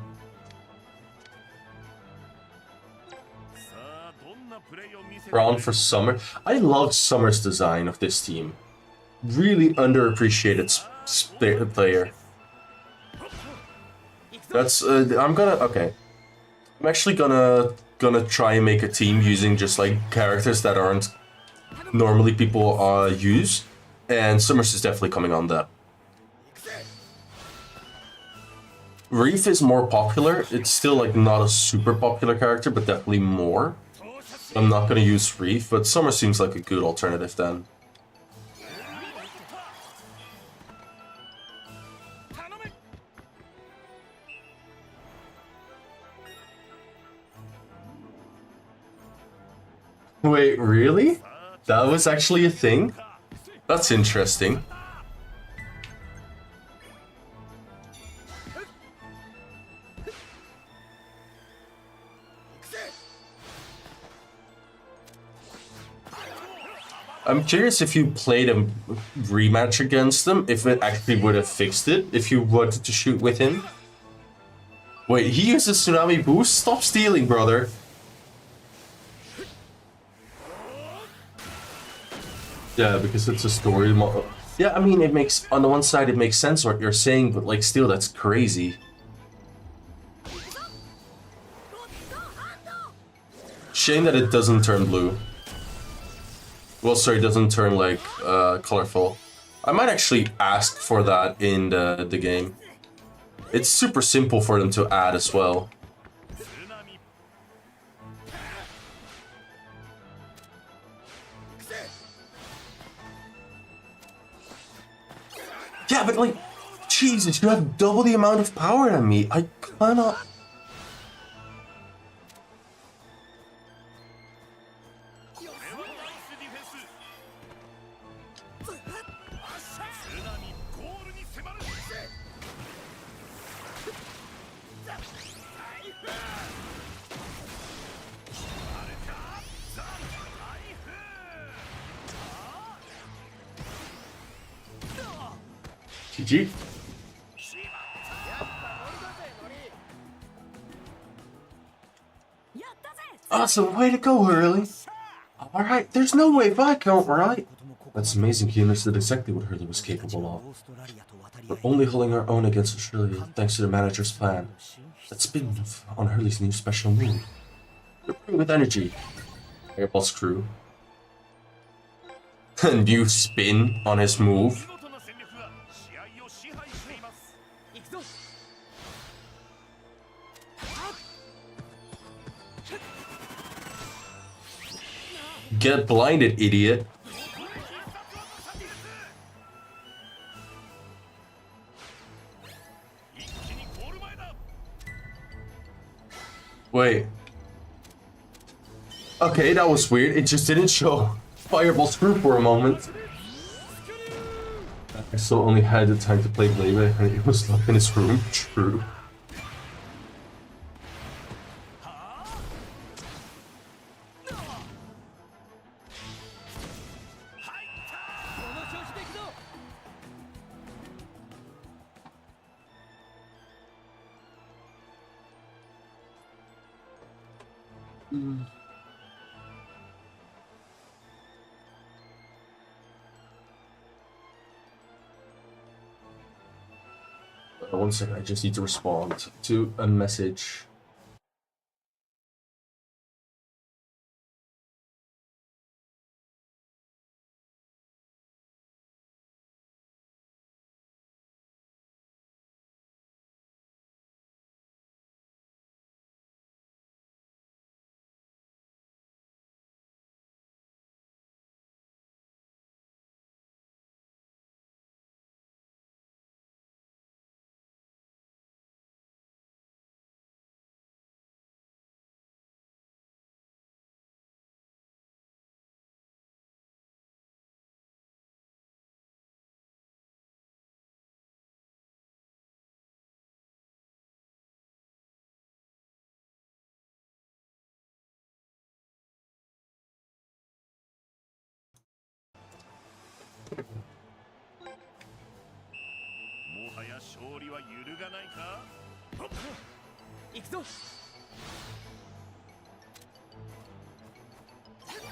Brown for Summer. I love Summer's design of this team. really underappreciated player. That's okay. I'm actually gonna try and make a team using just like characters that aren't normally people use, and Summers is definitely coming on that. Reef is more popular. It's still like not a super popular character, but definitely more. I'm not gonna use Reef, but Summer seems like a good alternative then. Wait, really? That was actually a thing? That's interesting. I'm curious if you played a rematch against them, if it actually would have fixed it, if you wanted to shoot with him. Wait, he uses Tsunami Boost? Stop stealing, brother. Yeah, because it's a story model. Yeah, I mean, it makes, on the one side, it makes sense what you're saying, but like, still, that's crazy. Shame that it doesn't turn blue. Well, sorry, it doesn't turn, like, colorful. I might actually ask for that in the game. It's super simple for them to add as well. Yeah, but like, Jesus, you have double the amount of power than me. I cannot... GG. Awesome, way to go, Hurley. Alright, there's no way back out, right? That's amazing, he understood exactly what Hurley was capable of. We're only holding our own against Australia, thanks to the manager's plan. Let's spin on Hurley's new special move. You're with energy. Airball's crew. New spin on his move. Get blinded, idiot. Wait. Okay, that was weird. It just didn't show Fireball's through for a moment. I still only had the time to play Blade and it was locked in his room. True. One second, I just need to respond to a message.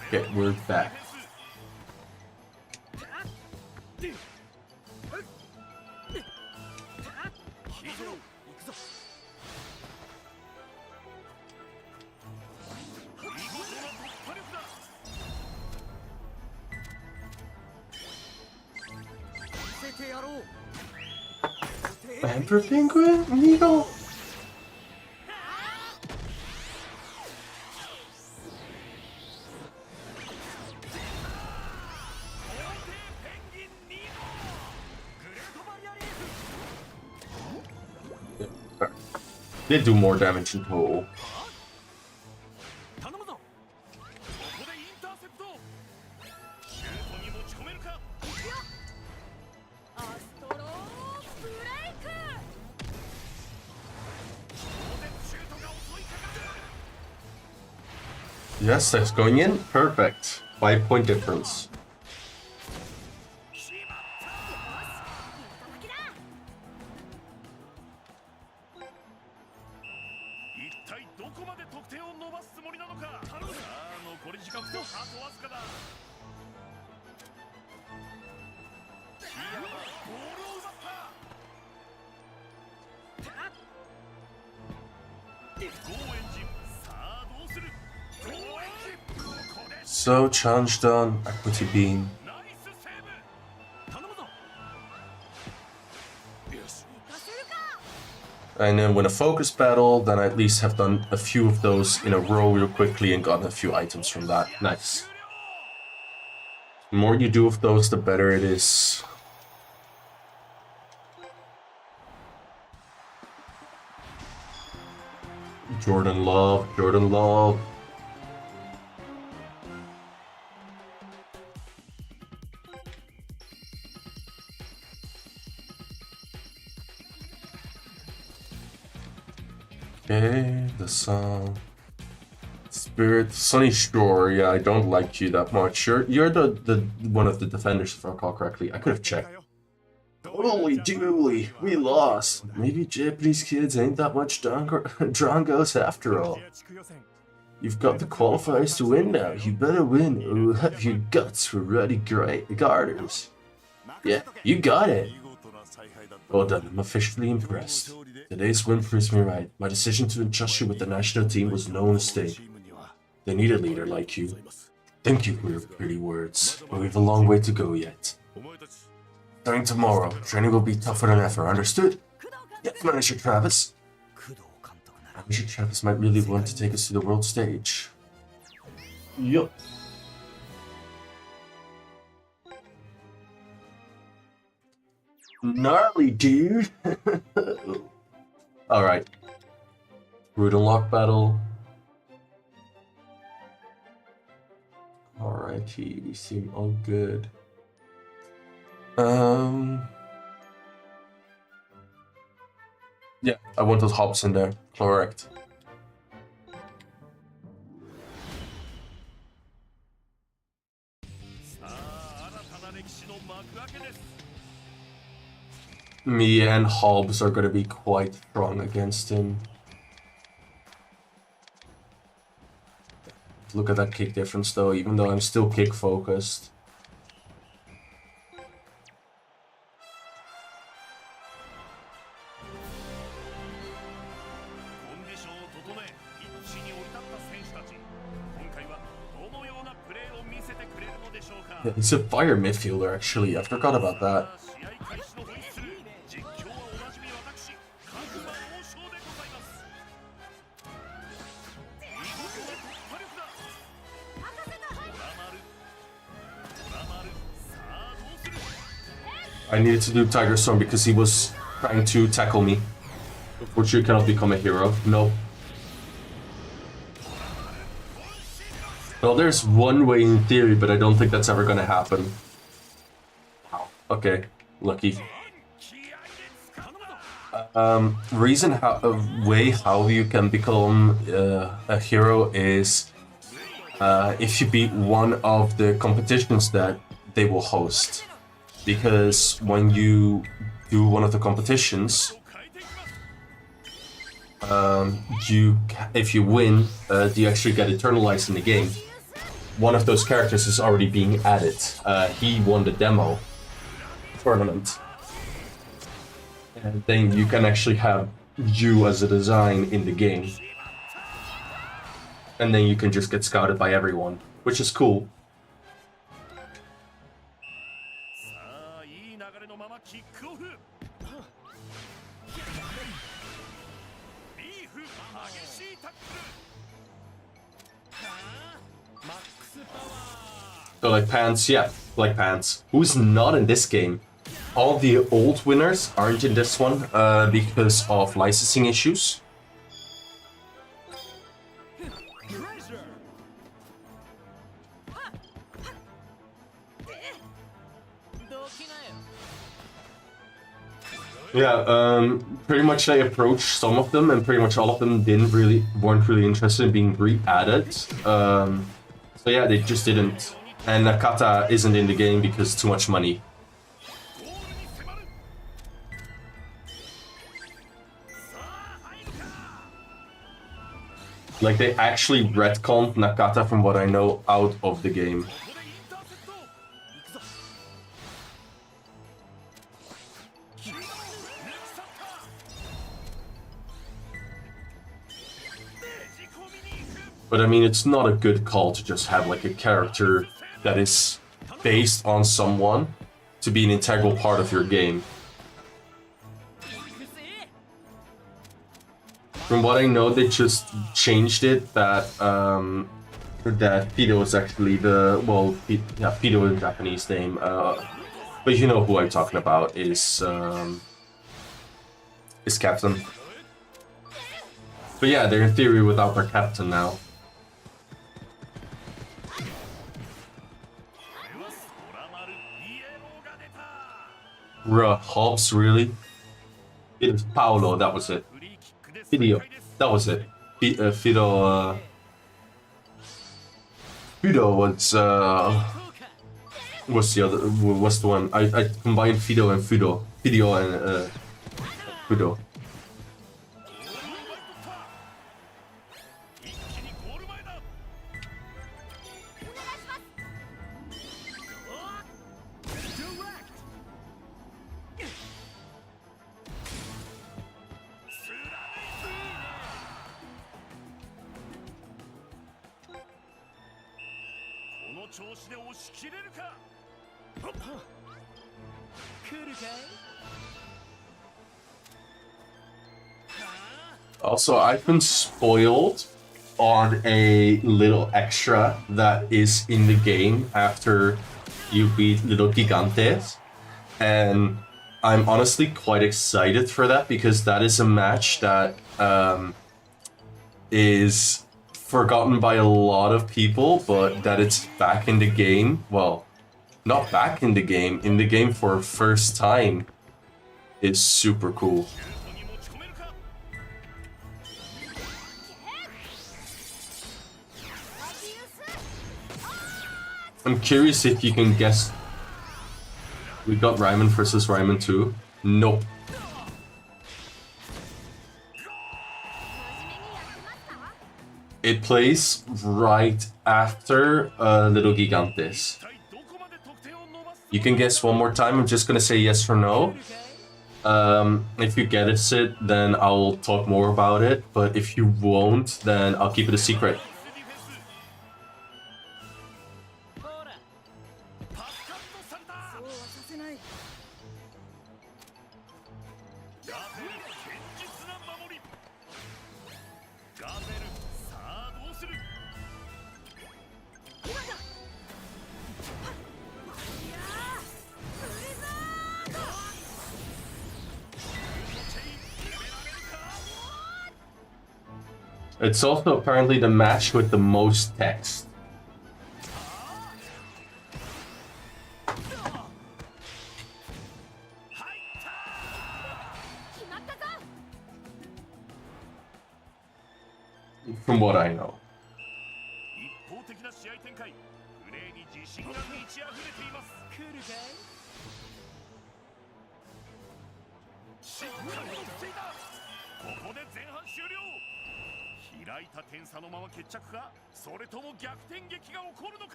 Okay, we're back. Emperor Penguin? Needle? They do more damage in total. Yes, that's going in. Perfect. 5-point difference. So, challenge done. Equity beam. And then when a focus battle, then I at least have done a few of those in a row real quickly and gotten a few items from that. Nice. The more you do of those, the better it is. Jordan Love, Jordan Love. Okay, the song. Spirit, Sunny Shore. Yeah, I don't like you that much. You're the one of the defenders, if I recall correctly. I could have checked. Holy dooly, we lost. Maybe Japanese kids ain't that much drongos after all. You've got the qualifiers to win now. You better win or we'll have your guts for ruddy garters. Yeah, you got it. Well done, I'm officially impressed. Today's win proves me right. My decision to entrust you with the national team was no mistake. They need a leader like you. Thank you for your pretty words, but we have a long way to go yet. Starting tomorrow, training will be tougher than ever, understood? Yes, Manager Travis. Manager Travis might really want to take us to the world stage. Yup. Gnarly, dude! Alright. Root and lock battle. Alrighty, we seem all good. Yeah, I want those hops in there. Correct. Me and Hobbs are gonna be quite strong against him. Look at that kick difference though, even though I'm still kick focused. Yeah, he's a fire midfielder actually, I forgot about that. I needed to do Tiger Storm because he was trying to tackle me. Unfortunately, cannot become a hero. No. Well, there's one way in theory, but I don't think that's ever gonna happen. Okay, lucky. Way how you can become a hero is if you beat one of the competitions that they will host. Because when you do one of the competitions, if you win, you actually get eternalized in the game. One of those characters is already being added. He won the demo. tournament. And then you can actually have you as a design in the game. And then you can just get scouted by everyone, which is cool. So like Pants, yeah, like Pants. Who's not in this game? All the old winners aren't in this one because of licensing issues. Yeah, pretty much I approached some of them, and pretty much all of them weren't really interested in being re-added. So yeah, they just didn't. And Nakata isn't in the game because too much money. Like, they actually retconned Nakata, from what I know, out of the game. But I mean, it's not a good call to just have like a character that is based on someone to be an integral part of your game. From what I know, they just changed it that that Fido is actually the, well, yeah, Fido is a Japanese name, but you know who I'm talking about is Captain. But yeah, they're in theory without their captain now. Bruh, Hobbs, really? It was Paolo, that was it. Fido, that was it. Fido was the other, was the one. I combined Fido and Fido and Fido. Also, I've been spoiled on a little extra that is in the game after you beat Little Gigantes, and I'm honestly quite excited for that because that is a match that is forgotten by a lot of people, but that it's back in the game. Well, not back in the game for first time is super cool. I'm curious if you can guess. We got Ryman versus Ryman 2. Nope. It plays right after Little Gigantes. You can guess one more time. I'm just gonna say yes or no. If you guess it, then I'll talk more about it. But if you won't, then I'll keep it a secret. It's also apparently the match with the most text. From what I know.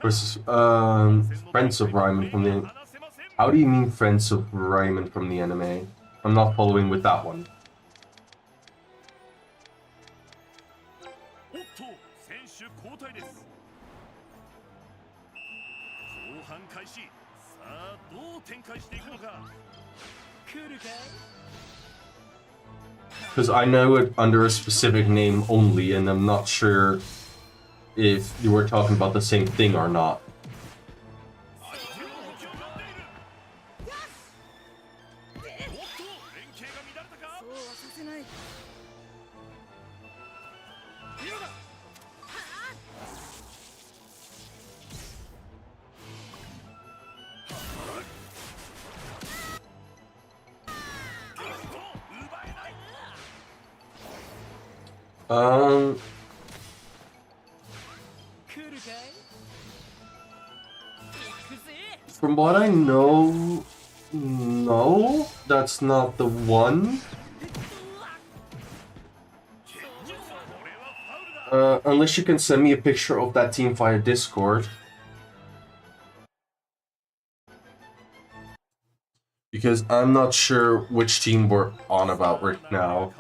Versus friends of Ryman from the. How do you mean friends of Ryman from the anime? I'm not following with that one. Because I know it under a specific name only, and I'm not sure if you were talking about the same thing or not. From what I know, no, that's not the one. Unless you can send me a picture of that team via Discord. Because I'm not sure which team we're on about right now.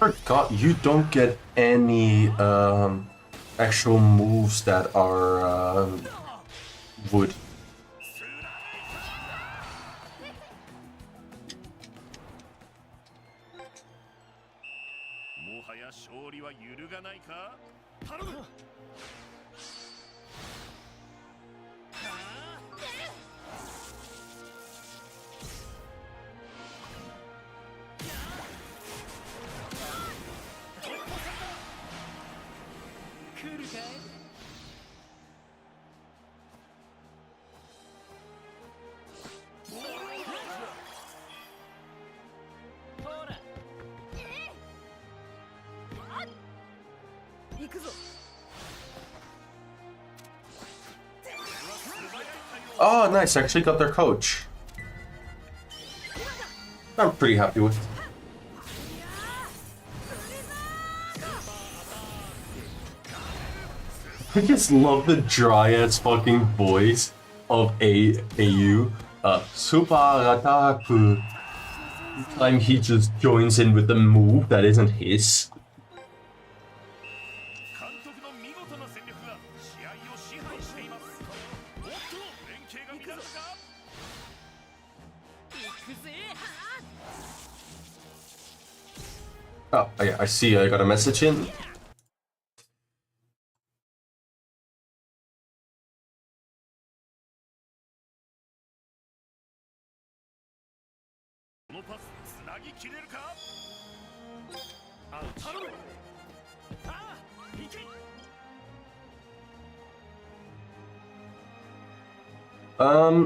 I forgot you don't get any actual moves that are wood. Oh, nice. I actually got their coach. I'm pretty happy with it. I just love the dry-ass fucking voice of AU. Super attack. Time he just joins in with the move that isn't his. Oh, yeah, I see. I got a message in.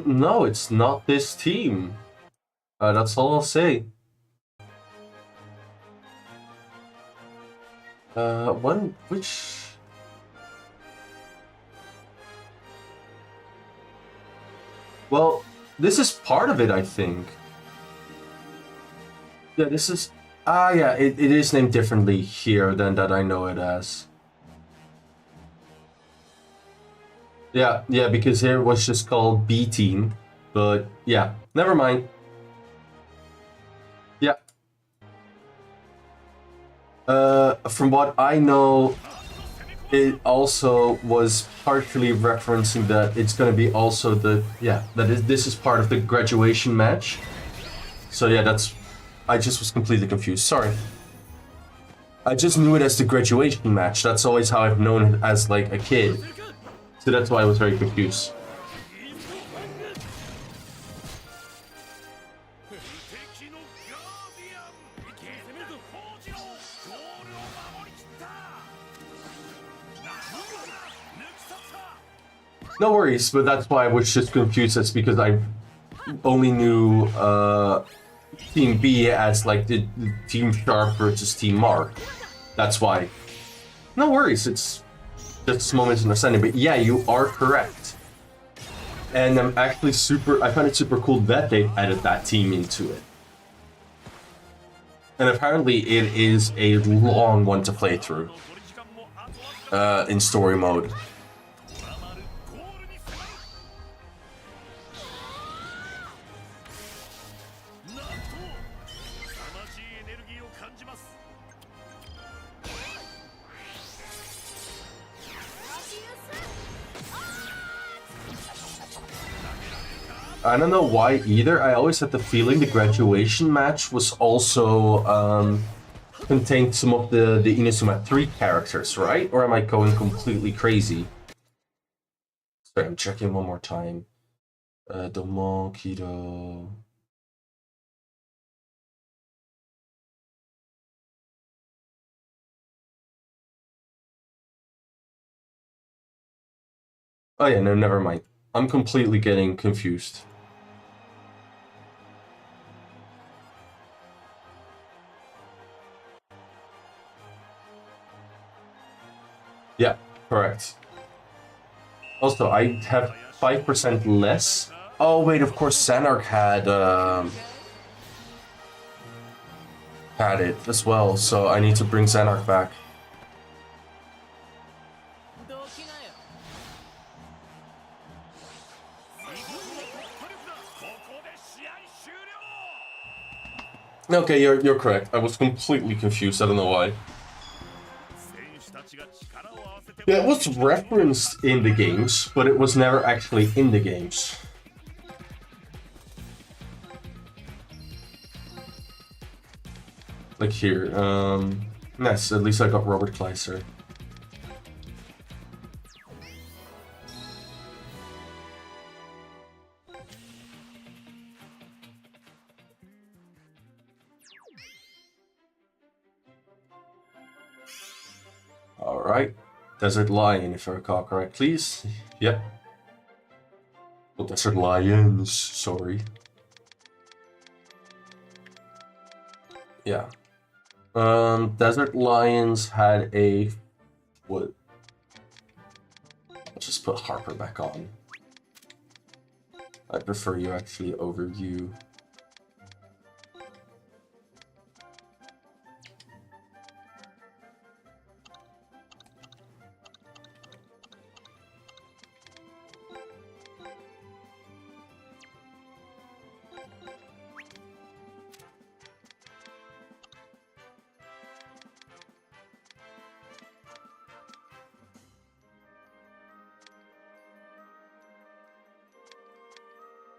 No, it's not this team. That's all I'll say. Which... Well, this is part of it, I think. Yeah, this is... Ah, yeah, it is named differently here than that I know it as. Yeah, because here it was just called B Team. But, yeah, never mind. Yeah. From what I know, it also was partially referencing that it's gonna be also the... Yeah, this is part of the graduation match. So yeah, that's... I just was completely confused, sorry. I just knew it as the graduation match. That's always how I've known it as like a kid. So that's why I was very confused. No worries, but that's why I was just confused. It's because I only knew Team B as like the Team Sharp versus Team Mark. That's why. No worries, it's just moments in understanding. But yeah, you are correct. And I'm actually I find it super cool that they've added that team into it. And apparently it is a long one to play through in story mode. I don't know why either. I always had the feeling the graduation match was also contained some of the Inazuma 3 characters, right? Or am I going completely crazy? Sorry, I'm checking one more time. Domo, Kido. Oh yeah, no, never mind. I'm completely getting confused. Yeah, correct. Also, I have 5% less. Oh wait, of course, Sanark had it as well, so I need to bring Sanark back. Okay, you're correct. I was completely confused. I don't know why. Yeah, it was referenced in the games, but it was never actually in the games. Like here, nice. At least I got Robert Kleiser. All right, Desert Lion, if I recall correctly. Yep. Well, Desert Lions. Sorry. Yeah. Desert Lions had a what? Let's just put Harper back on. I prefer you actually over you.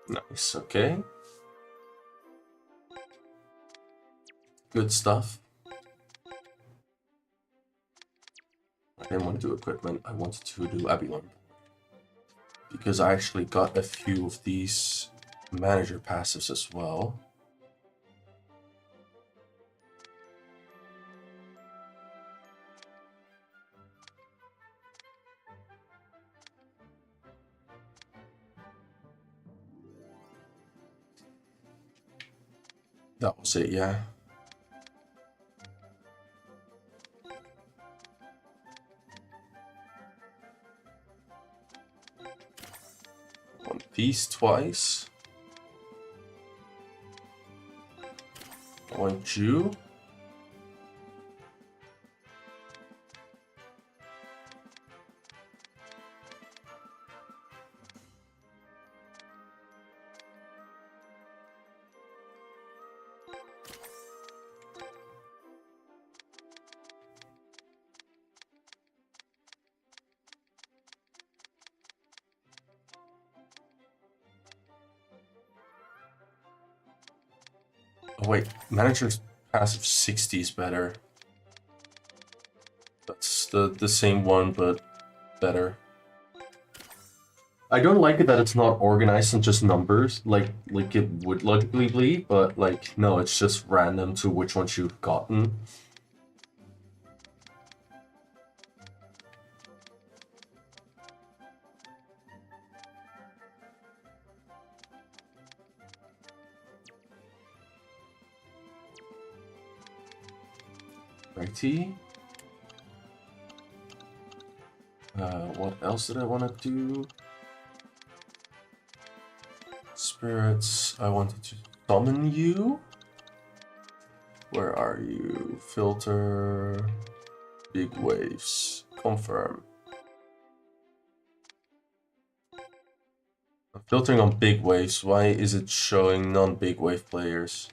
Nice, okay. Good stuff. I didn't want to do equipment, I wanted to do Abelon. Because I actually got a few of these manager passives as well. That was it, yeah. One piece twice. I want you. Oh wait, manager's passive 60 is better. the same one, but better. I don't like it that it's not organized in just numbers, like it would logically be, but like no, it's just random to which ones you've gotten. Righty. What else did I want to do? Spirits, I wanted to summon you. Where are you? Filter, big waves, confirm. I'm filtering on big waves. Why is it showing non-big wave players?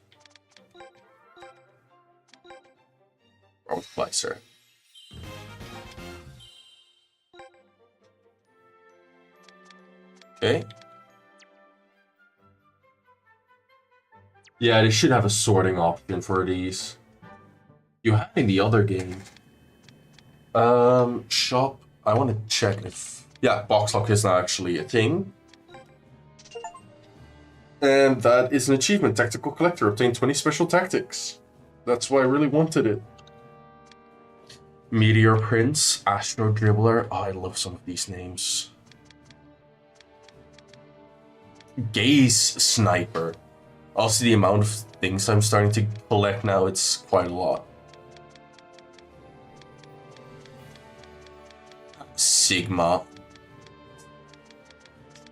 Wrong splicer. Okay. Yeah, they should have a sorting option for these. You had in the other game. Shop. I want to check if... Yeah, box lock is now actually a thing. And that is an achievement. Tactical Collector. Obtain 20 special tactics. That's why I really wanted it. Meteor Prince. Astro Dribbler. Oh, I love some of these names. Gaze Sniper. Also, the amount of things I'm starting to collect now, it's quite a lot. Sigma.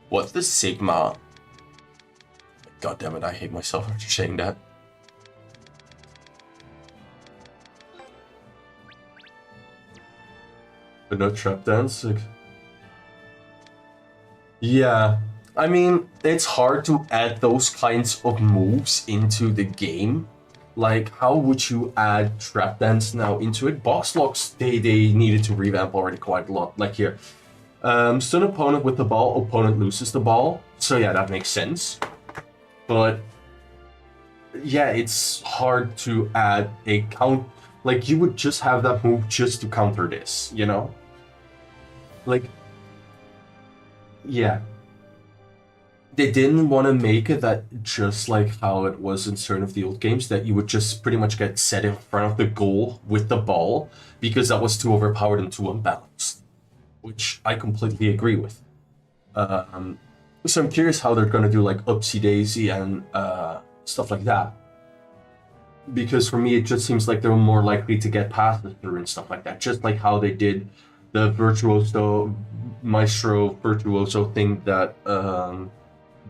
What's the Sigma? God damn it, I hate myself after saying that. But no trap dance? Yeah. I mean, it's hard to add those kinds of moves into the game. Like, how would you add trap dance now into it? Box locks, they needed to revamp already quite a lot. Like here, stun opponent with the ball, opponent loses the ball. So yeah, that makes sense. But yeah, it's hard to add a count. Like, you would just have that move just to counter this, you know? Like, yeah. They didn't want to make it that just like how it was in certain of the old games, that you would just pretty much get set in front of the goal with the ball, because that was too overpowered and too unbalanced, which I completely agree with. So I'm curious how they're going to do like Upsy Daisy and stuff like that. Because for me, it just seems like they're more likely to get passes through and stuff like that, just like how they did the Virtuoso, Maestro Virtuoso thing that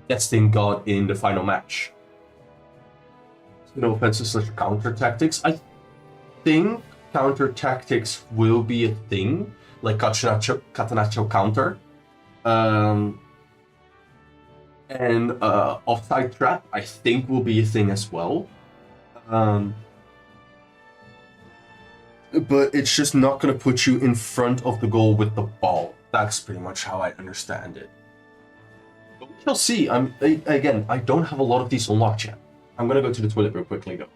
Destin got in the final match. No offensive slash counter tactics. I think counter tactics will be a thing, like Catenaccio counter. And offside trap, I think, will be a thing as well. But it's just not going to put you in front of the goal with the ball. That's pretty much how I understand it. But we shall see. Again, I don't have a lot of these unlocked yet. I'm going to go to the toilet real quickly, though.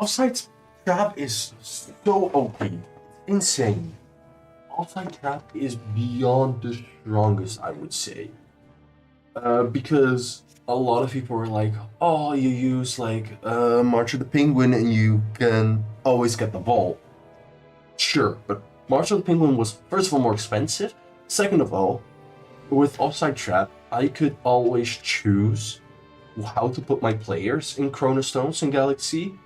Offside trap is so OP. It's insane. Offside trap is beyond the strongest, I would say. Because a lot of people are like, oh, you use like March of the Penguin and you can always get the ball. Sure, but March of the Penguin was first of all more expensive. Second of all, with Offside Trap, I could always choose how to put my players in Chronostones and Galaxy.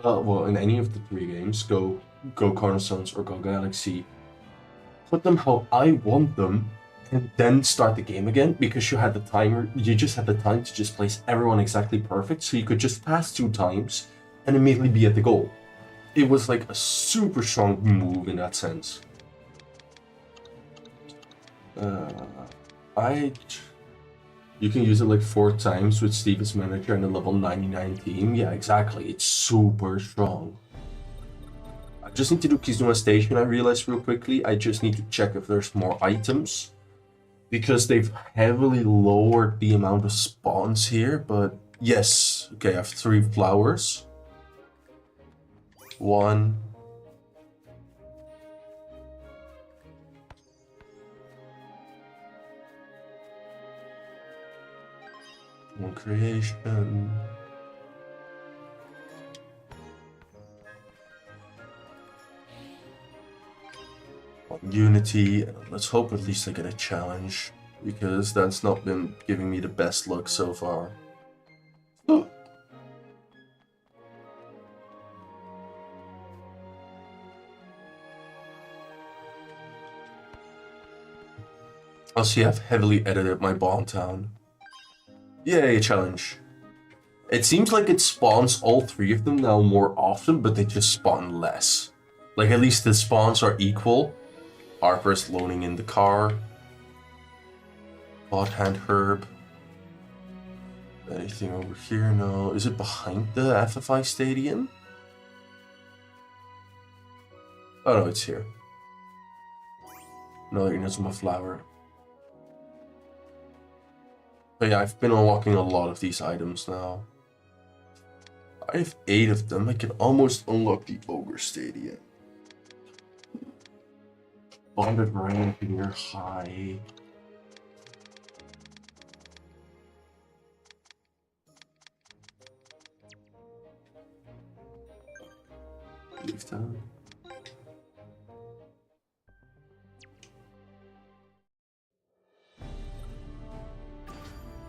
Well, in any of the 3 games, go Chronostones or go Galaxy. Put them how I want them, and then start the game again, because you had the timer. You just had the time to just place everyone exactly perfect, so you could just pass 2 times and immediately be at the goal. It was like a super strong move in that sense. You can use it like 4 times with Steve as manager and a level 99 team. Yeah, exactly. It's super strong. I just need to do Kizuna Station, I realized real quickly. I just need to check if there's more items, because they've heavily lowered the amount of spawns here, but yes. Okay, I have 3 flowers. 1. One creation. One unity. And let's hope at least I get a challenge, because that's not been giving me the best luck so far. Oh. I'll see, I've heavily edited my bomb town. Yay, a challenge. It seems like it spawns all 3 of them now more often, but they just spawn less. Like, at least the spawns are equal. Harper's loaning in the car. Bot hand herb. Anything over here? No. Is it behind the FFI stadium? Oh no, it's here. Another Inazuma flower. But yeah, I've been unlocking a lot of these items now. I have 8 of them. I can almost unlock the Ogre Stadium. Bonded rank near high. Leave town.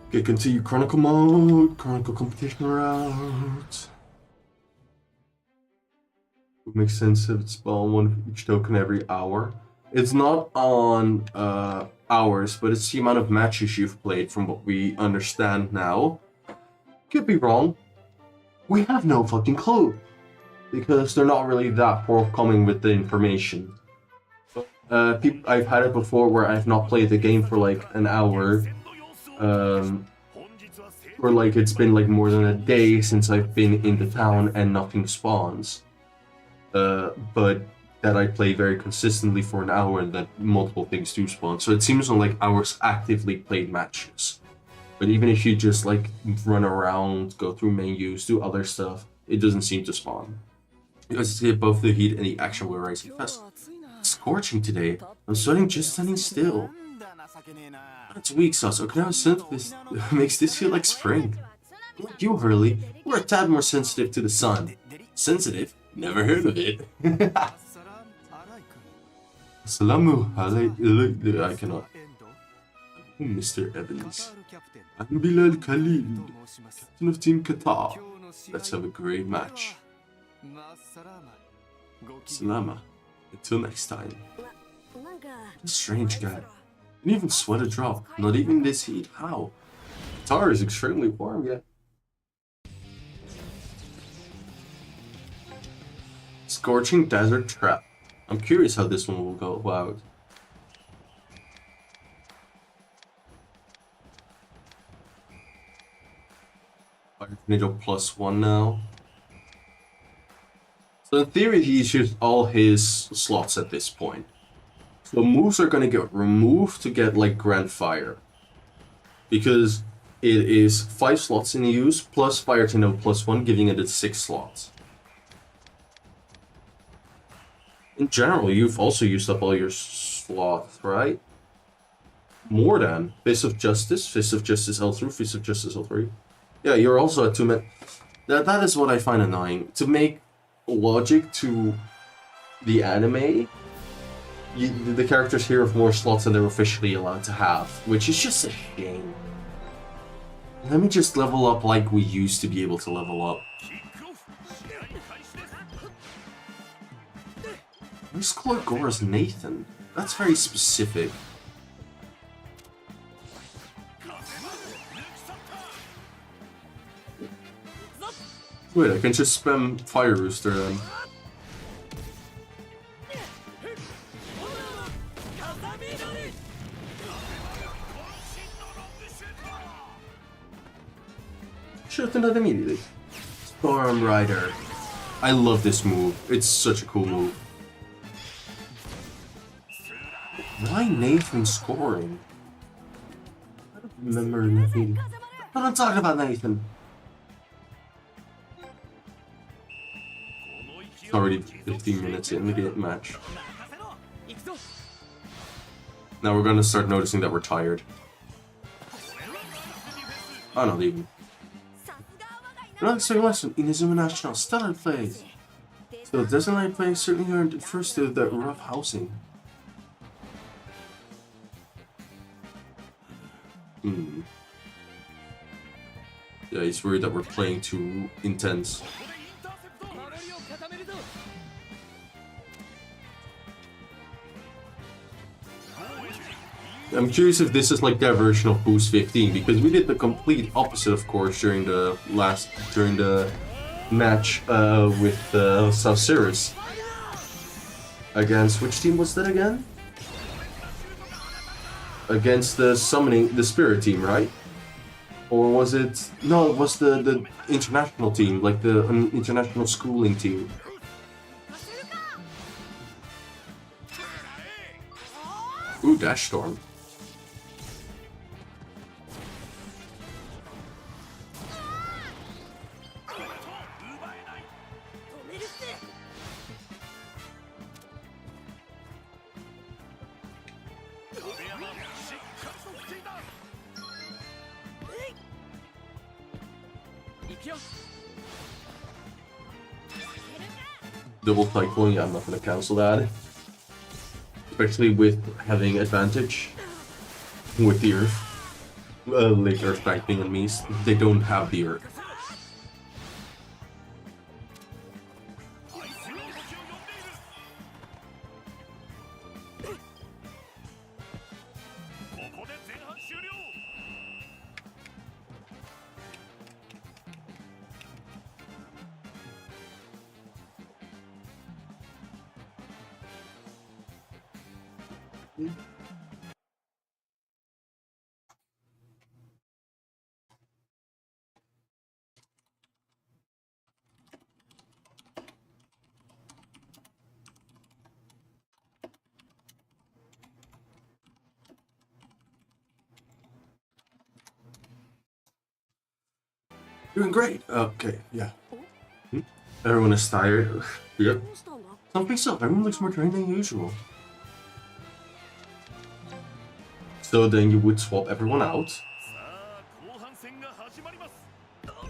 Okay, continue Chronicle mode, Chronicle competition route. It makes sense if it's spawn 1 for each token every hour. It's not on hours, but it's the amount of matches you've played from what we understand now. Could be wrong. We have no fucking clue, because they're not really that forthcoming with the information. I've had it before where I've not played the game for like an hour. Or like it's been like more than a day since I've been in the town and nothing spawns. But that I play very consistently for an hour and that multiple things do spawn. So it seems like hours actively played matches. But even if you just like run around, go through menus, do other stuff, it doesn't seem to spawn. Because it's both the heat and the action were rising fast. It's scorching today. I'm sweating just standing still. It's weak sauce. Okinawa synthesis makes this feel like spring. Like you, Hurley, we're a tad more sensitive to the sun. Sensitive? Never heard of it. Salamu alaikum. I cannot. Mr. Evans. I'm Bilal Khalil, captain of Team Qatar. Let's have a great match. Salama. Until next time. A strange guy. Didn't even sweat a drop. Not even this heat. How? Qatar is extremely warm, yeah. Scorching Desert Trap. I'm curious how this one will go out. Fire Tornado +1 now. So in theory, he's used all his slots at this point. So moves are gonna get removed to get like Grand Fire. Because it is 5 slots in use plus Fire Tornado +1, giving it 6 slots. In general, you've also used up all your slots, right? More than Fist of Justice L2, Fist of Justice L3. Yeah, you're also at 2 minutes. That is what I find annoying. To make logic to the anime, the characters here have more slots than they're officially allowed to have, which is just a shame. Let me just level up like we used to be able to level up. Where's Gora's Nathan? That's very specific. Wait, I can just spam Fire Rooster then. Should have done that immediately. Storm Rider. I love this move. It's such a cool move. Why Nathan scoring? I don't remember Nathan. I'm not talking about Nathan. It's already 15 minutes in the match. Now we're gonna start noticing that we're tired. Oh, not even. Not so lesson. Inazuma National stellar plays. So doesn't like play certainly earned first to the rough housing. Yeah, he's worried that we're playing too intense. I'm curious if this is like their version of Boost 15, because we did the complete opposite, of course, during the match with South Sirius. Against which team was that again? Against the Spirit team, right? Or was it? No, it was the international team, like the international schooling team. Ooh, Dash Storm. Double cycling, yeah, I'm not gonna cancel that. Especially with having advantage with the Earth. Like Earth typing enemies, they don't have the Earth. Doing great. Okay, yeah. Everyone is tired. Yep. Don't be so. Everyone looks more drained than usual. So then you would swap everyone out.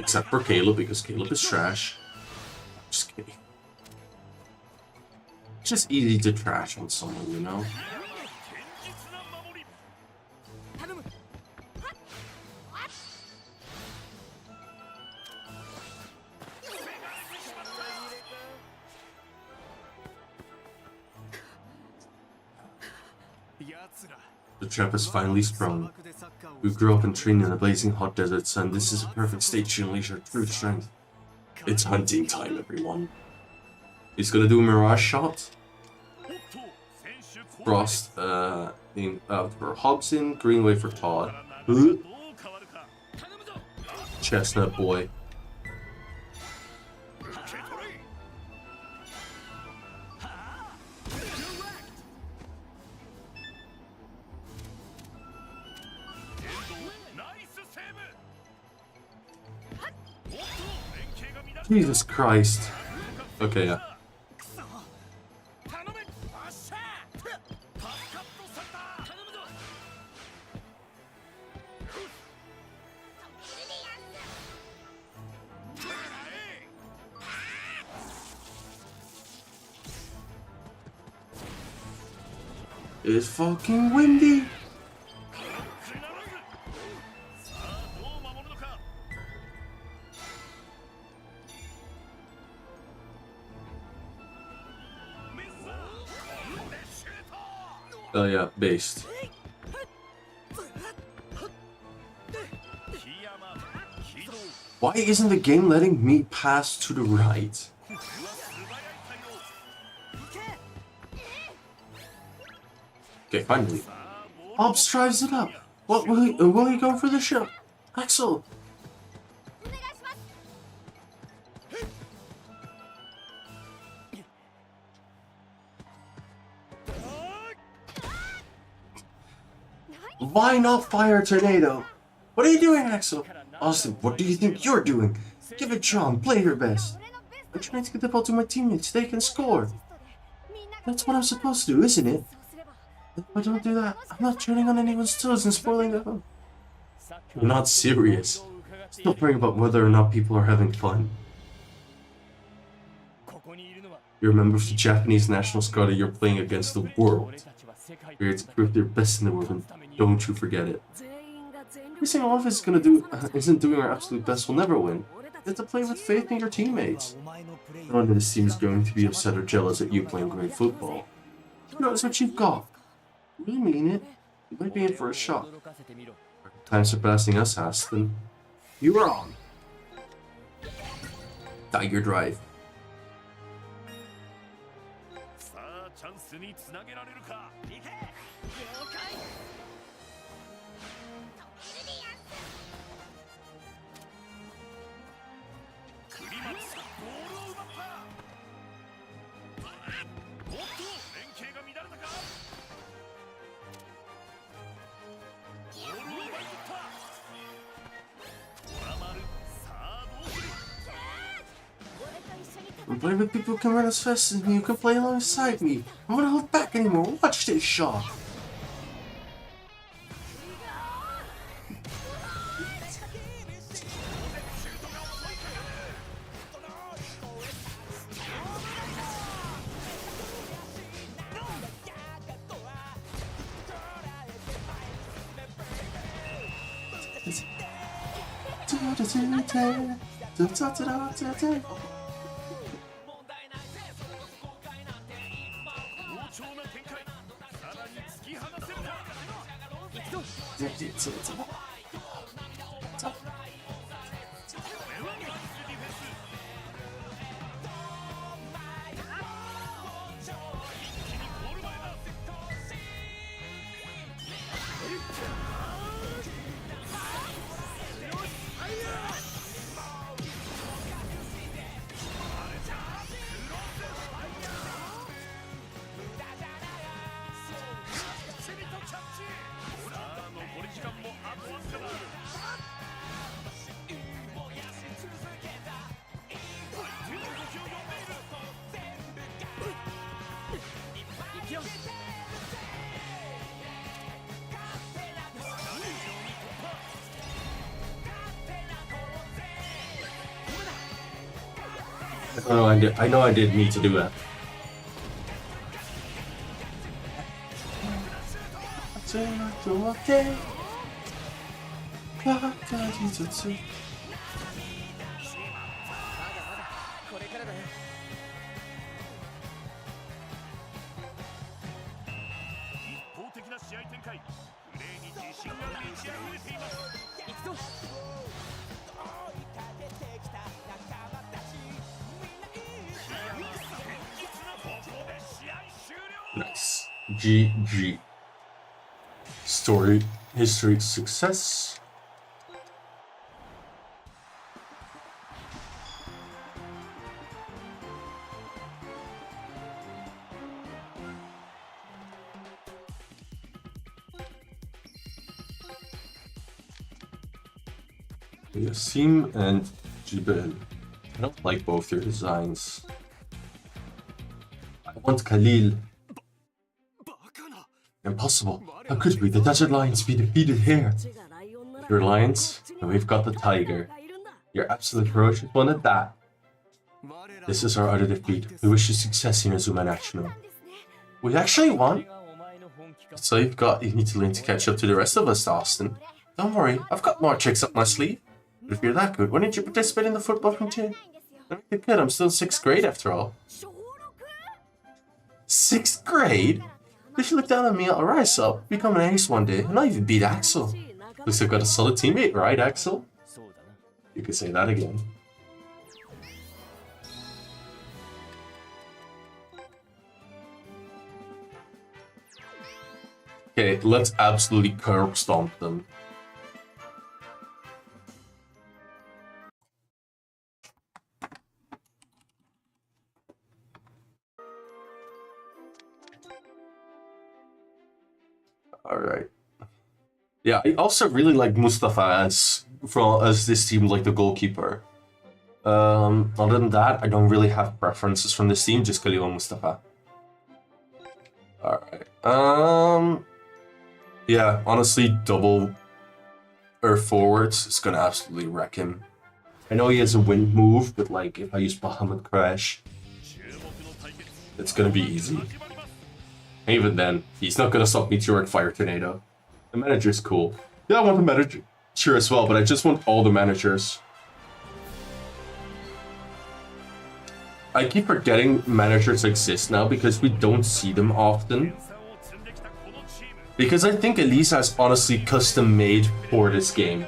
Except for Caleb, because Caleb is trash. Just kidding. It's just easy to trash on someone, you know? The trap is finally sprung. We grew up and trained in a blazing hot desert sun. This is a perfect stage to unleash our true strength. It's hunting time, everyone. He's gonna do a Mirage Shot. Frost, for Hobson, Greenway for Todd. Chestnut Boy. Jesus Christ. Okay, yeah. It's fucking windy. Oh yeah, based. Why isn't the game letting me pass to the right? Okay, finally. Hobbs drives it up. What will he go for the shot? Axel! Why not fire a tornado? What are you doing, Axel? Austin, what do you think you're doing? Give it John, play your best. I'm trying to get the ball to my teammates so they can score. That's what I'm supposed to do, isn't it? If I don't do that, I'm not turning on anyone's toes and spoiling the fun. You're not serious. Stop worrying about whether or not people are having fun. You're a member of the Japanese national squad and you're playing against the world. You're here to prove they're best in the world, and don't you forget it. Every single one of us isn't doing our absolute best will never win. You have to play with faith in your teammates. No one in this team is going to be upset or jealous at you playing great football. You know, it's what you've got. You really mean it. You might be in for a shock. Time surpassing us, Aston. You are on. Tiger Drive. I'm playing with people who can run as fast as me, who can play alongside me. I'm gonna hold back anymore. Watch this shot. Oh, I know I did need to do that. Nice. GG. Story, history, success. Yasim and Jibel. I don't like both your designs. I want Khalil. Impossible. How could we? The desert lions be defeated here. Your lions, and we've got the tiger. You're absolutely ferocious one at that. This is our utter defeat. We wish you success in Inazuma National. We actually won? So you need to learn to catch up to the rest of us, Austin. Don't worry, I've got more tricks up my sleeve. But if you're that good, why didn't you participate in the football team? Don't be good, I'm still in 6th grade after all. 6th grade? You should look down on me, I'll rise up, become an ace one day, and I'll even beat Axel. Looks like I've got a solid teammate, right, Axel? You could say that again. Okay, let's absolutely curb stomp them. Alright. Yeah, I also really like Mustafa as this team, like the goalkeeper. Other than that, I don't really have preferences from this team, just Khalil and Mustafa. Alright. Yeah, honestly, double Earth forwards is gonna absolutely wreck him. I know he has a wind move, but like if I use Bahamut Crash, it's gonna be easy. And even then, he's not gonna stop Meteoric Fire Tornado. The manager's cool. Yeah, I want the manager as well, but I just want all the managers. I keep forgetting managers exist now because we don't see them often. Because I think Elisa is honestly custom made for this game.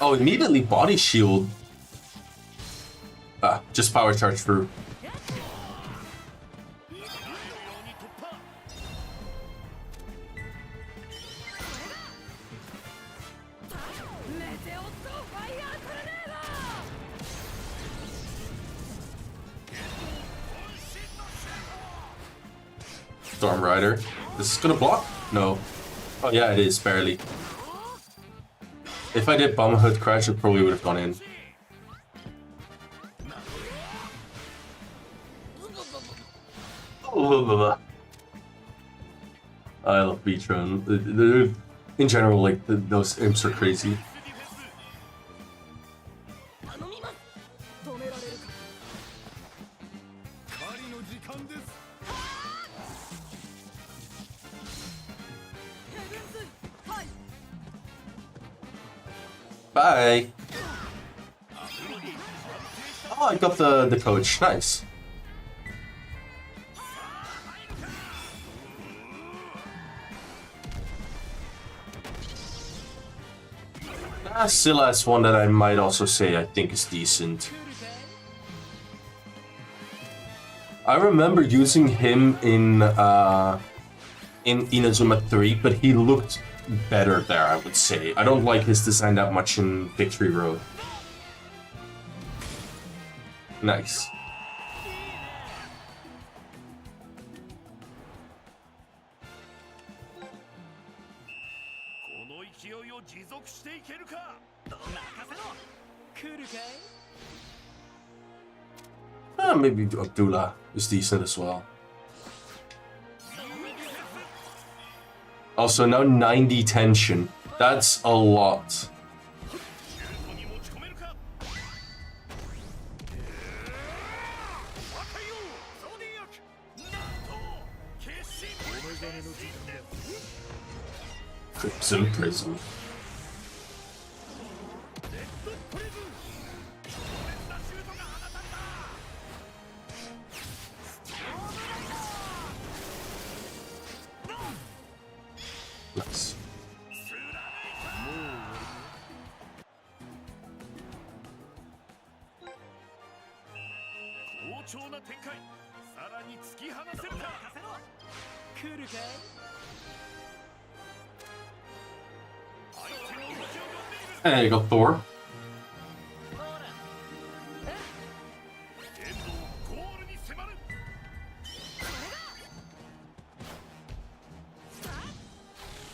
Oh, immediately body shield. Just power charge through. Storm Rider. This is gonna block? No. Oh yeah, it is, barely. If I did Bomb Hood Crash, it probably would have gone in. I love Beatron. In general, like, those imps are crazy. Bye! Oh, I got the coach. Nice. Silas one that I might also say I think is decent. I remember using him in Inazuma 3, but he looked better there, I would say. I don't like his design that much in Victory Road. Nice. Maybe Abdullah is decent as well. Also, now 90 tension. That's a lot. Crimson Prison. Nice. Hey, you got Thor.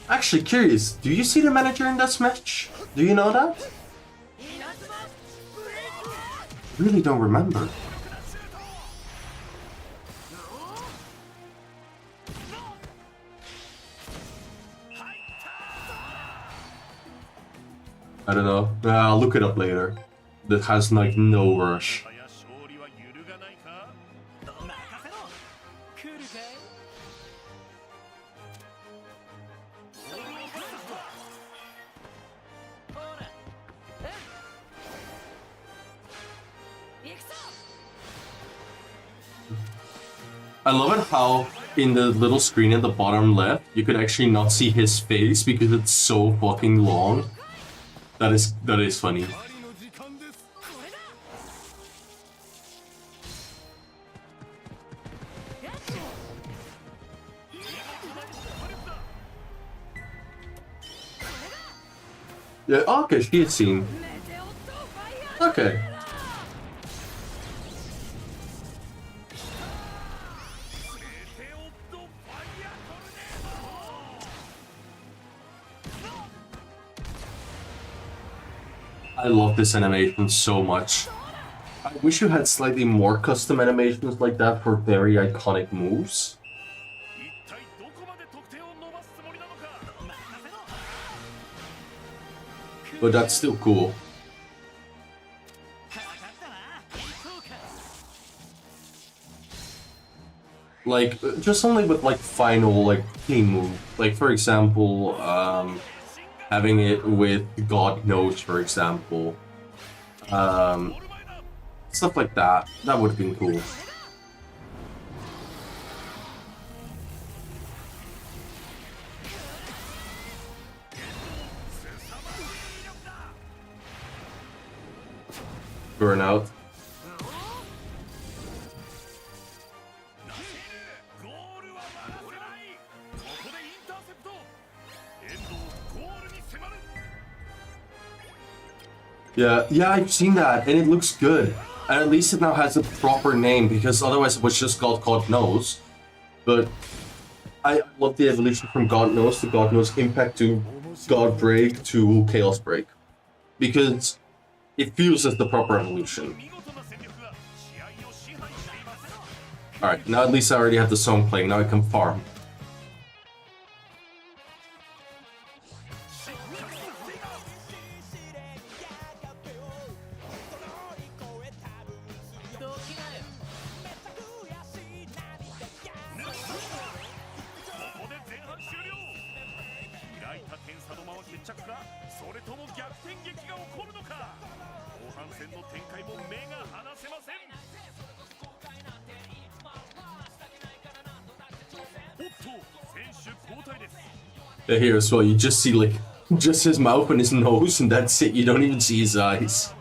Actually curious, do you see the manager in that match? Do you know that? Really don't remember. I don't know. I'll look it up later. That has like no rush. I love it how in the little screen at the bottom left, you could actually not see his face because it's so fucking long. That is funny. Yeah, okay, she had seen. Okay. I love this animation so much. I wish you had slightly more custom animations like that for very iconic moves. But that's still cool. Like, just something with like final like key move. Like for example, having it with God Knows, for example. Stuff like that. That would have been cool. Burnout. Yeah, I've seen that, and it looks good. And at least it now has a proper name, because otherwise it was just called God Knows. But I love the evolution from God Knows to God Knows Impact to God Break to Chaos Break. Because it feels as the proper evolution. Alright, now at least I already have the song playing, now I can farm. Here as well, you just see like just his mouth and his nose, and that's it. You don't even see his eyes.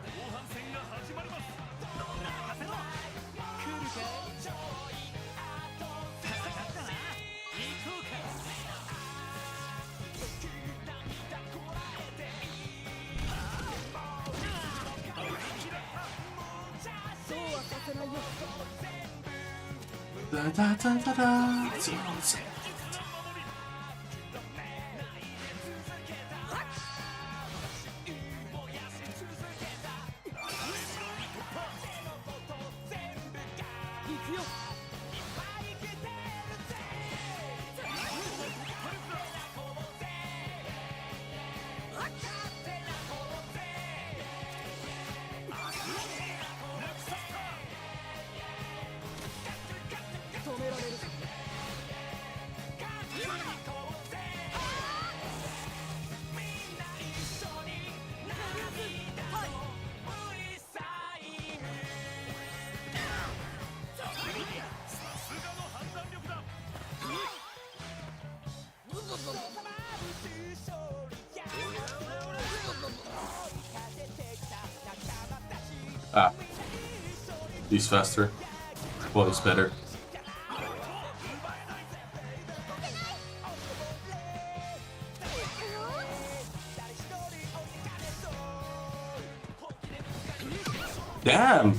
Ah. He's faster. Well, he's better. Damn!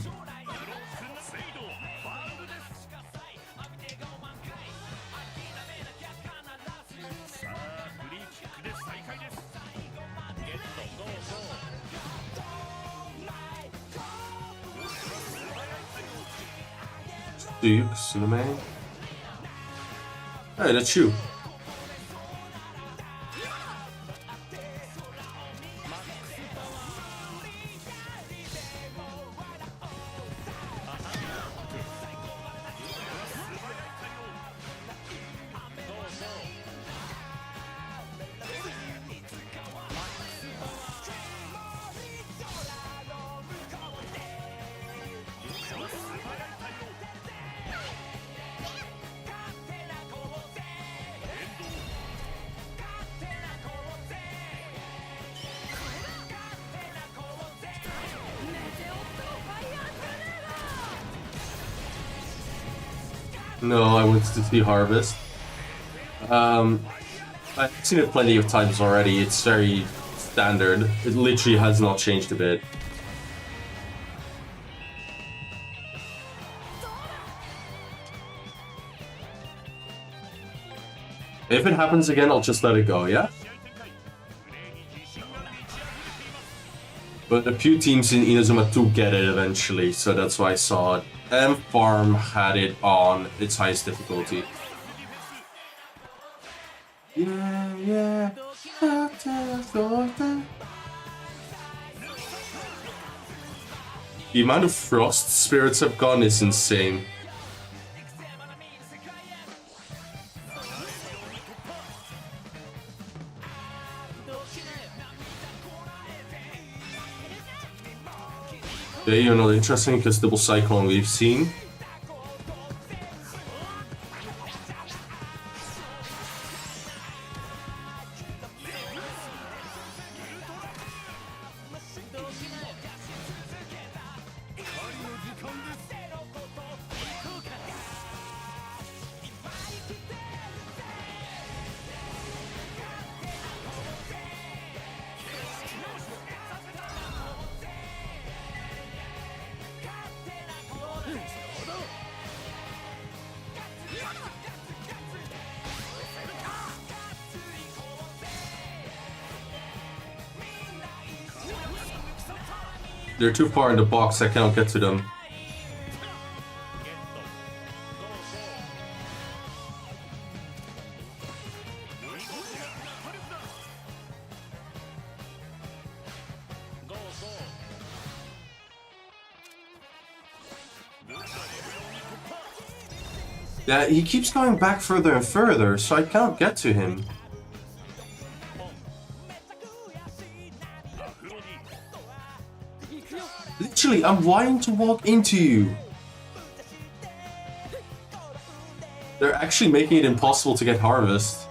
Dukes in the main. Hey, that's you. No, I wanted to see Harvest. I've seen it plenty of times already. It's very standard. It literally has not changed a bit. If it happens again, I'll just let it go, yeah? But a few teams in Inazuma do get it eventually, so that's why I saw it. And Farm had it on its highest difficulty. Yeah, yeah. The amount of Frost spirits have gone is insane. Okay, you're not interesting because double cyclone we've seen. They're too far in the box, I cannot get to them. Yeah, he keeps going back further and further, so I can't get to him. Literally, I'm wanting to walk into you. They're actually making it impossible to get Harvest.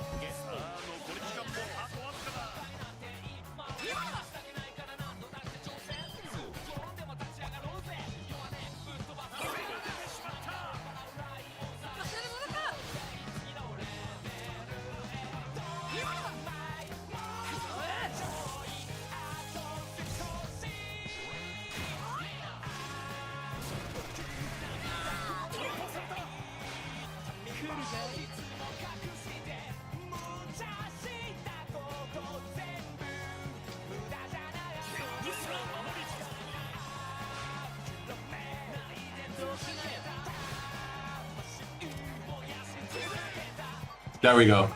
There we go.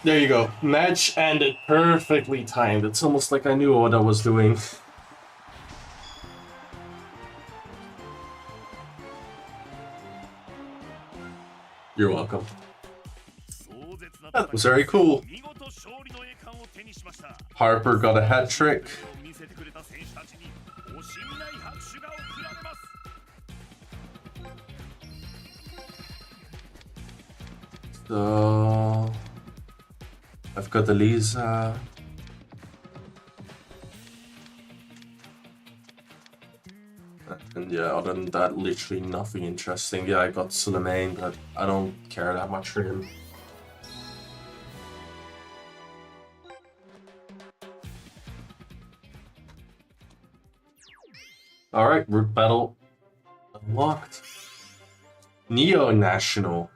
There you go. Match ended perfectly timed. It's almost like I knew what I was doing. You're welcome. That was very cool. Harper got a hat trick. So I've got Elisa. And yeah, other than that, literally nothing interesting. Yeah, I got Suleiman, but I don't care that much for him. Alright, route battle unlocked. Neo National.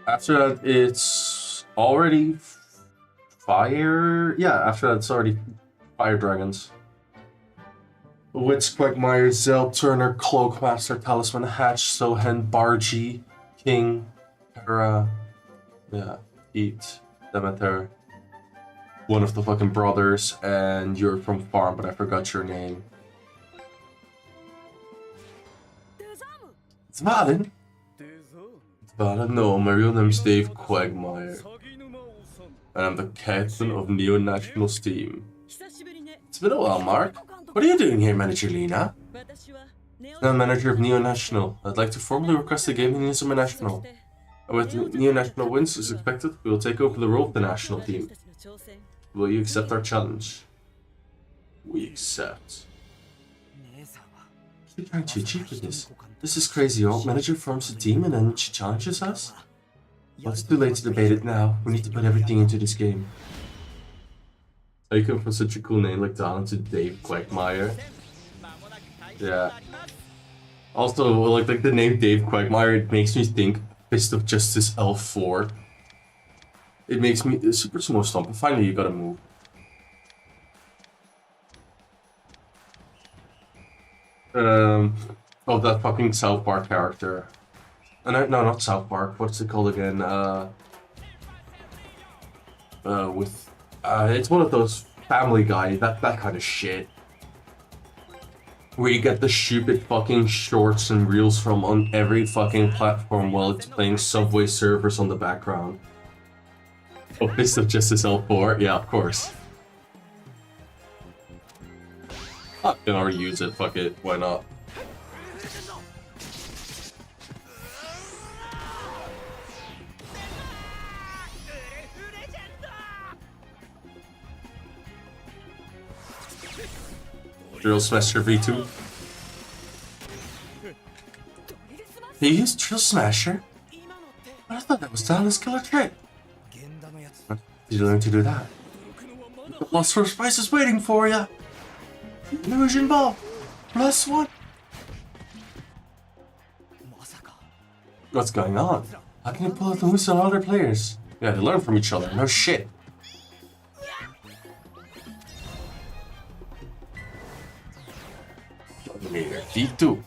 After that, it's already fire. Yeah, after that, it's already fire dragons. Witz, Quagmire, Zell, Turner, Cloakmaster, Talisman, Hatch, Sohen, Bargy, King, Hera, yeah, Heat, Demeter, one of the fucking brothers, and you're from Farm, but I forgot your name. It's Valin. No, my real name's Dave Quagmire, and I'm the captain of Neo National's team. It's been a while, Mark. What are you doing here, Manager Lena? I'm manager of Neo National. I'd like to formally request a game in Inazuma National. With new national wins is expected, we will take over the role of the national team. Will you accept our challenge? We accept. She's trying to achieve with this. This is crazy. Our manager forms a team and then she challenges us? Well, it's too late to debate it now. We need to put everything into this game. How you come from such a cool name like talented Dave Quagmire? Yeah. Also, like the name Dave Quagmire, it makes me think Fist of Justice L4. It makes me super sumo stomp. Finally, you gotta move. Of that fucking South Park character. No, not South Park. What's it called again? It's one of those Family Guy, that kind of shit. Where you get the stupid fucking shorts and reels from on every fucking platform while it's playing Subway Surfers on the background. Oh, Fist of Justice L4? Yeah, of course. I can already use it, fuck it, why not? Drill Smasher V2. He used Drill Smasher? I thought that was Talon's killer trick. Did you learn to do that? The plus first prize is waiting for you. Illusion Ball. +1. What's going on? How can you pull out the moves on other players? Yeah, they learn from each other. No shit. Dominator D2.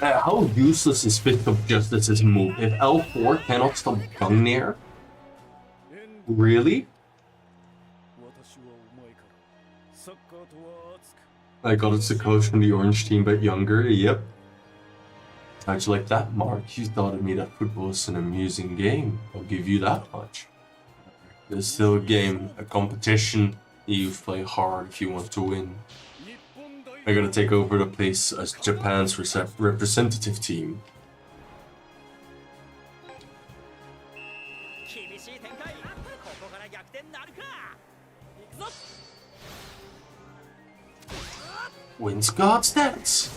How useless is Fist of Justice's move if L4 cannot stop Gungnir? Really? I got it's a coach from the orange team but younger, yep. How'd you like that, Mark? You thought of me that football is an amusing game. I'll give you that much. There's still a game, a competition. You play hard if you want to win. I gotta take over the place as Japan's representative team. Wins God's dance.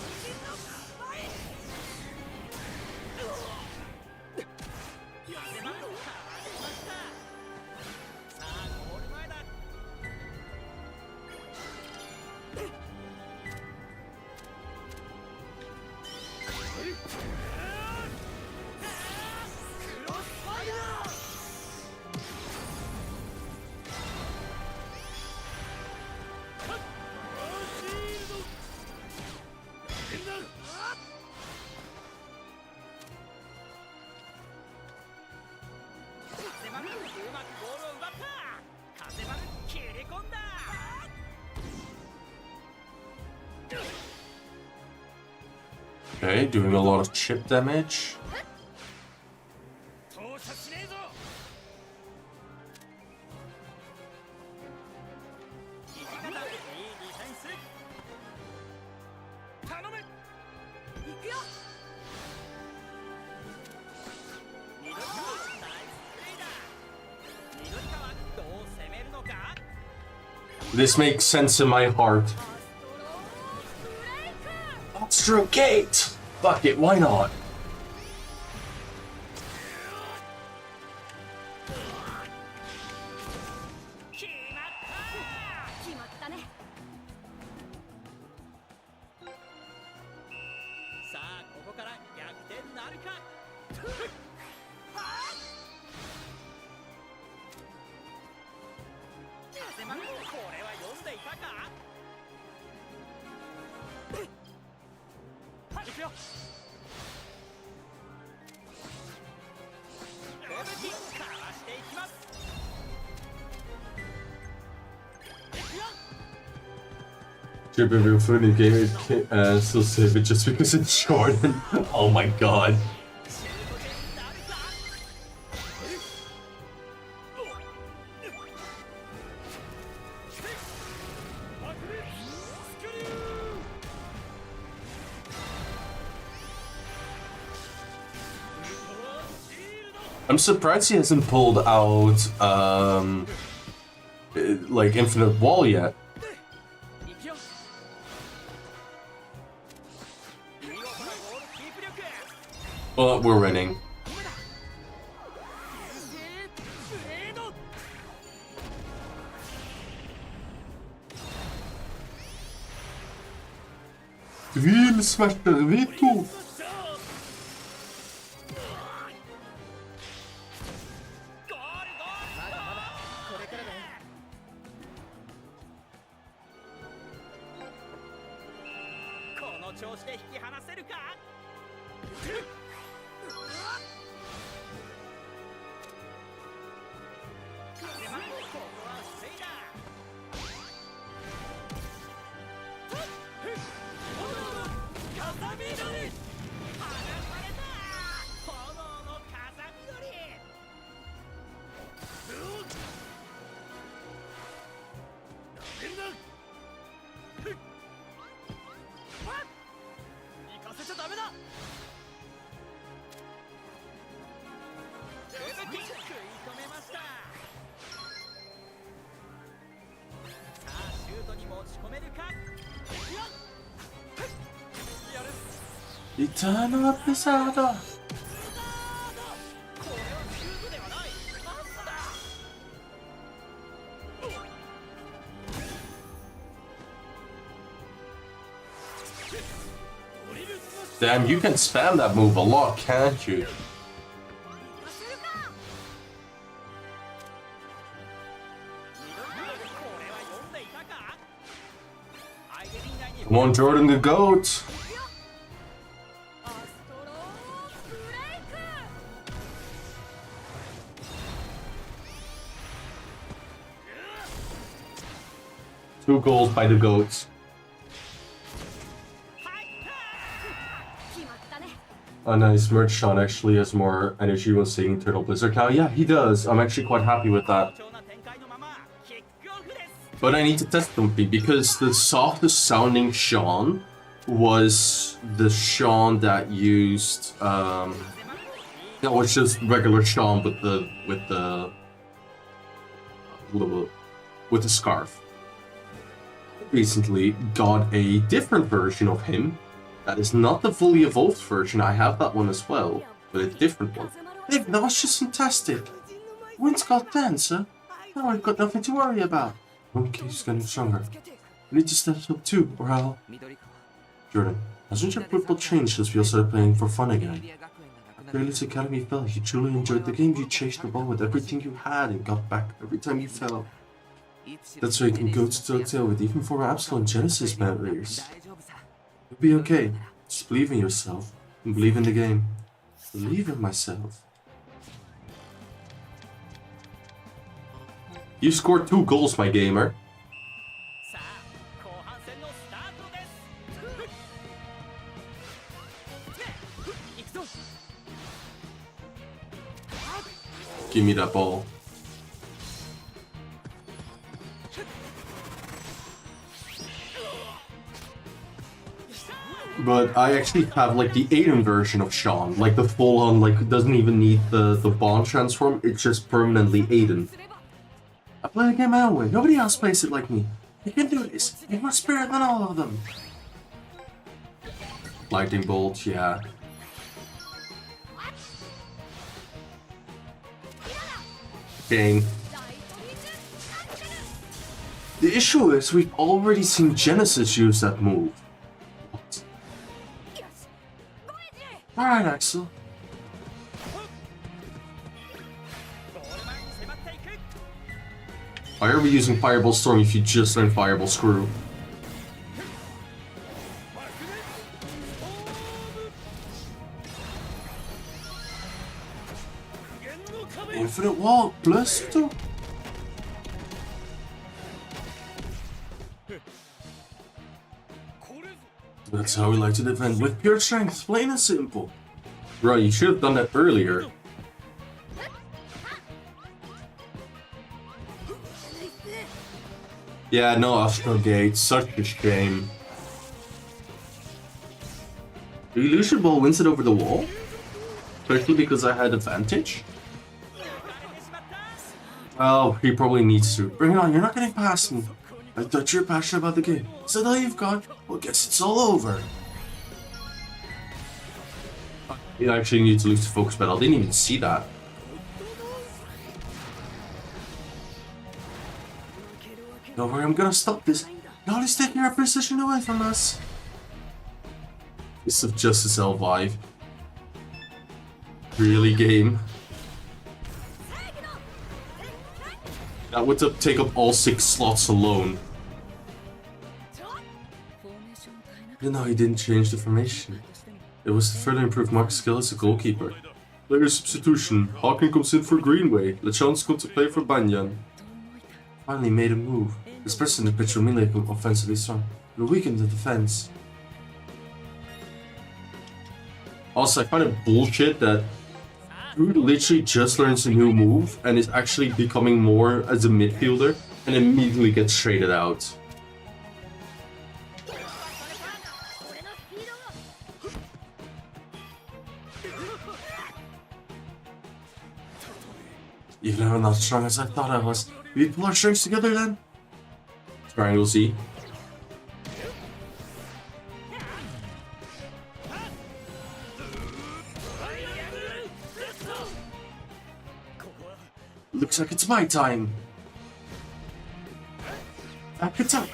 Okay, doing a lot of chip damage. This makes sense in my heart. Monster Gate! Fuck it, why not? Should be real funny game and still save it just because it's Jordan. Oh my god. I'm surprised he hasn't pulled out like Infinite Wall yet. But we're winning. Vill smärta, vet du? Eternal pesada. Damn, you can spam that move a lot, can't you? Come on, Jordan the GOAT. Two goals by the GOATs. Oh nice, Merch Sean actually has more energy when singing Turtle Blizzard now. Yeah, he does. I'm actually quite happy with that. But I need to test something because the softest sounding Sean was the Sean that used that was just regular Sean with the scarf. Recently got a different version of him. That is not the fully evolved version. I have that one as well, but a different one. Dave, that was just fantastic. Wind's got dancer. Now I've got nothing to worry about. Monkey's getting stronger. We need to step up too, or I'll... Jordan, hasn't your purple changed since we all started playing for fun again? At Fearless Academy felt you truly enjoyed the game. You chased the ball with everything you had and got back every time you fell. That's why you can go to toe with even for Absol Genesis memories. You'll be okay. Just believe in yourself and believe in the game. Believe in myself. You scored 2 goals, my gamer. Give me that ball. But I actually have like the Aiden version of Sean, like the full-on, like it doesn't even need the bond transform, it's just permanently Aiden. I play the game my own way, nobody else plays it like me. You can do this, you have more spirit than all of them. Lightning bolt, yeah. Game. The issue is we've already seen Genesis use that move. Alright, Axel. Why are we using Fireball Storm if you just learned Fireball Screw? Infinite Wall, bless you. That's how we like to defend, with pure strength, plain and simple. Bro, you should have done that earlier. Yeah, no Astral Gate, such a shame. The Illusion Ball wins it over the wall? Especially because I had advantage? Well, he probably needs to. Bring it on, you're not getting past me. I thought you were passionate about the game. Is that all you've got? Well, guess it's all over. You actually need to lose the focus battle. I didn't even see that. Don't worry, I'm gonna stop this. God is taking our precision away from us. Fist of Justice L5. Really, game? That would take up all 6 slots alone. You know, he didn't change the formation. It was to further improve Mark's skill as a goalkeeper. Player substitution. Hawking comes in for Greenway. LeChan's comes to play for Banyan. Finally made a move. This person in the pitch will melee become offensively strong. It'll weaken the defense. Also, I find it bullshit that dude literally just learns a new move and is actually becoming more as a midfielder and immediately gets traded out. Even though I'm not as strong as I thought I was, we pull our strengths together then? Triangle Z. Looks like it's my time. Back attack.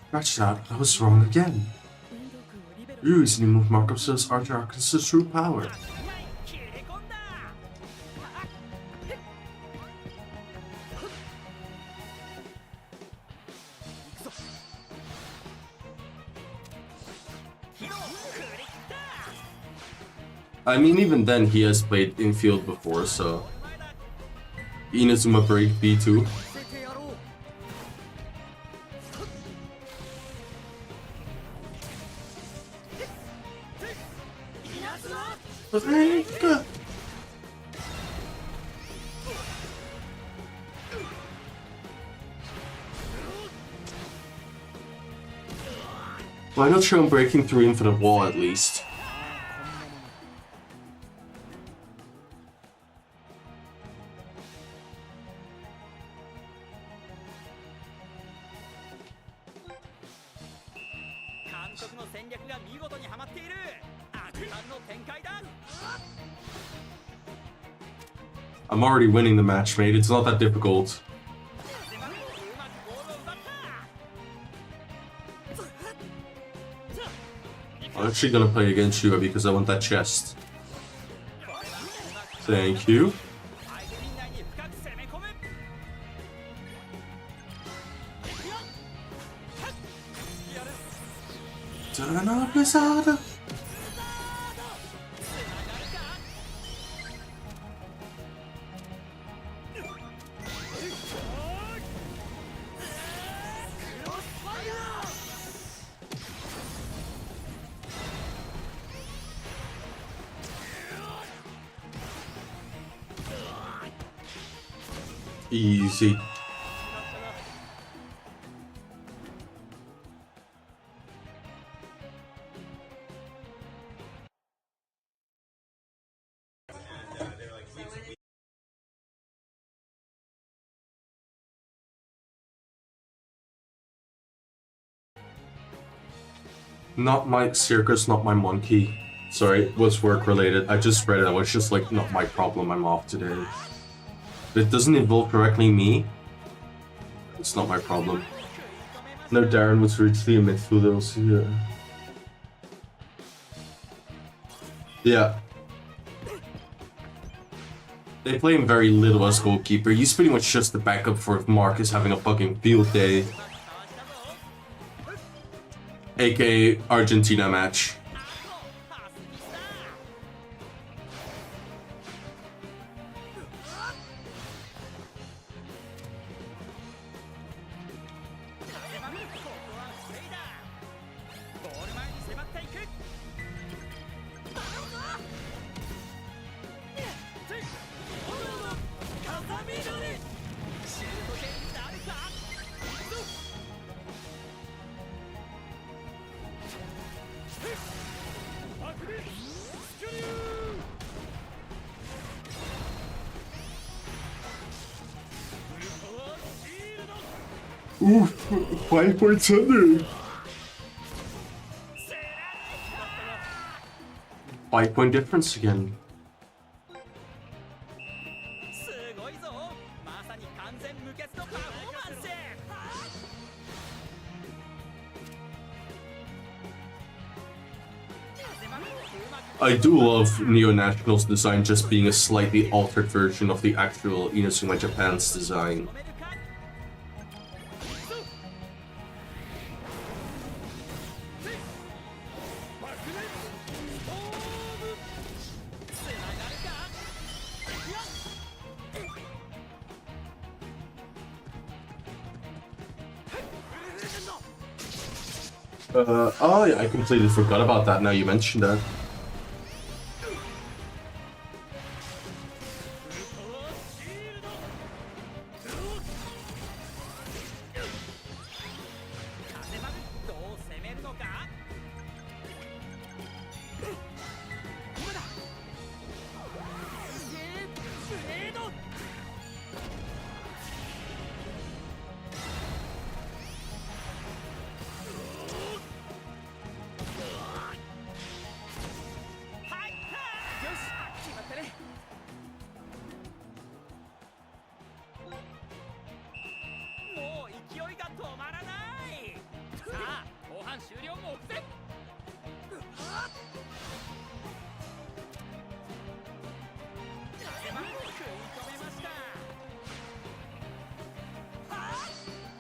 Scratch that, I was wrong again. YAROUZE new move markup says Archer Arkansas' true power. I mean, even then he has played infield before, so Inazuma break B2. SAKKA! Why not show him breaking through infinite wall at least? I'm already winning the match, mate. It's not that difficult. I'm actually gonna play against you because I want that chest. Thank you. Turn up this order. Easy. Not my circus, not my monkey. Sorry, it was work related. I just read it. I was just like, not my problem. I'm off today. If it doesn't involve directly me, it's not my problem. No, Darren was originally a midfielder. So yeah. They play him very little as goalkeeper. He's pretty much just the backup for if Mark is having a fucking field day. AKA Argentina match. Ooh, 5 points under. 5-point difference again. すごいぞ。まさに完全無欠のパフォーマンス。 I do love Neo National's design just being a slightly altered version of the actual Inazuma Japan's design. Oh yeah, I completely forgot about that now you mentioned that.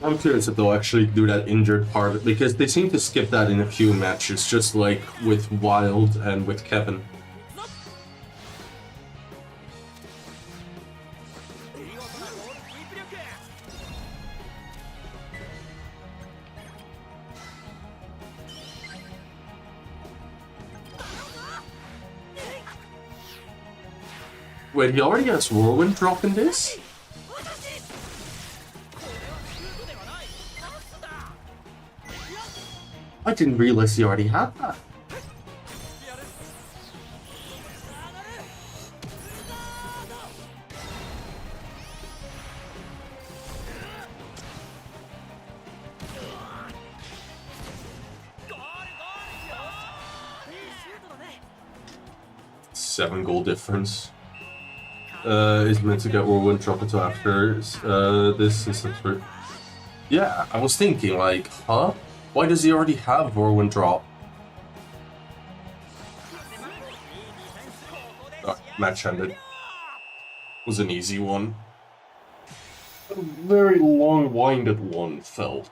I'm curious if they'll actually do that injured part, because they seem to skip that in a few matches, just like with Wild and with Kevin. Wait, he already has Whirlwind drop in this? I didn't realize he already had that. Seven goal difference. Is meant to get Whirlwind drop until after this is for. Yeah, I was thinking like, huh? Why does he already have Whirlwind drop? Oh, match ended. Was an easy one. A very long-winded one felt.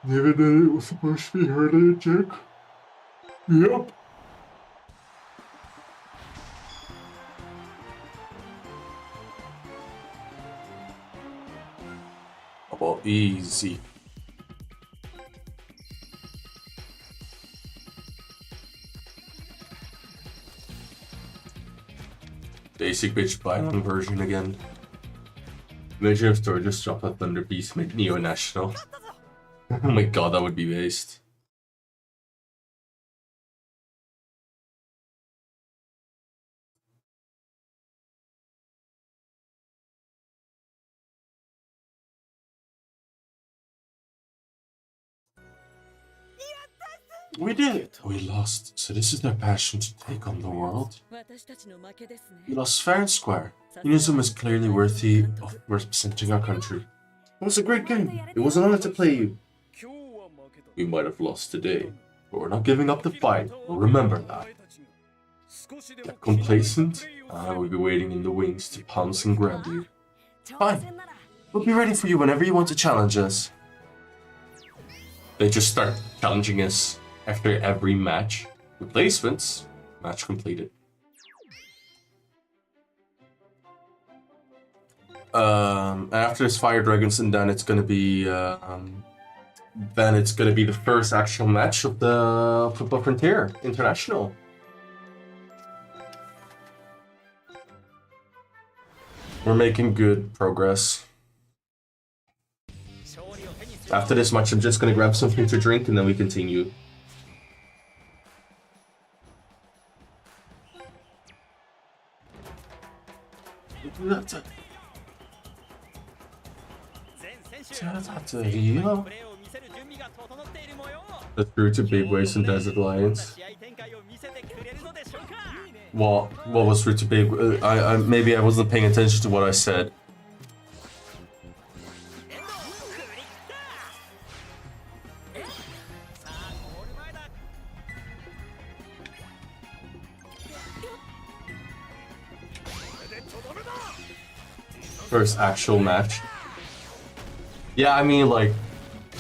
Never that it was supposed to be harder, Jack. Yep. Oh, easy. Basic bitch Byron version again. Imagine if Thor just dropped a Thunder Beast mid Neo National. Oh my god, that would be based. We did it! We lost, so this is their passion to take on the world. We lost fair and square. Inazuma is clearly worthy of representing our country. It was a great game. It was an honor to play you. We might have lost today, but we're not giving up the fight. We'll remember that. Get complacent? I will be waiting in the wings to pounce and grab you. Fine. We'll be ready for you whenever you want to challenge us. They just start challenging us after every match. Replacements. Match completed. After this Fire Dragons, and then it's gonna be the first actual match of the Football Frontier International. We're making good progress. After this match, I'm just gonna grab something to drink and then we continue. that's real. That's true to Big Waves and Desert Lions. What was rude to Big? Maybe I wasn't paying attention to what I said. First actual match. Yeah, I mean, like,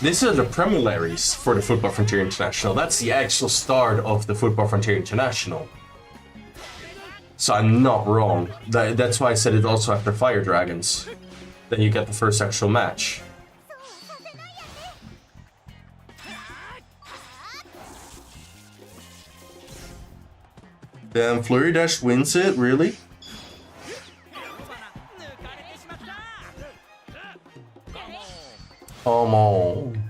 these are the preliminaries for the Football Frontier International. That's the actual start of the Football Frontier International. So I'm not wrong. That's why I said it also after Fire Dragons. Then you get the first actual match. Damn, Flurry Dash wins it? Really? Come on.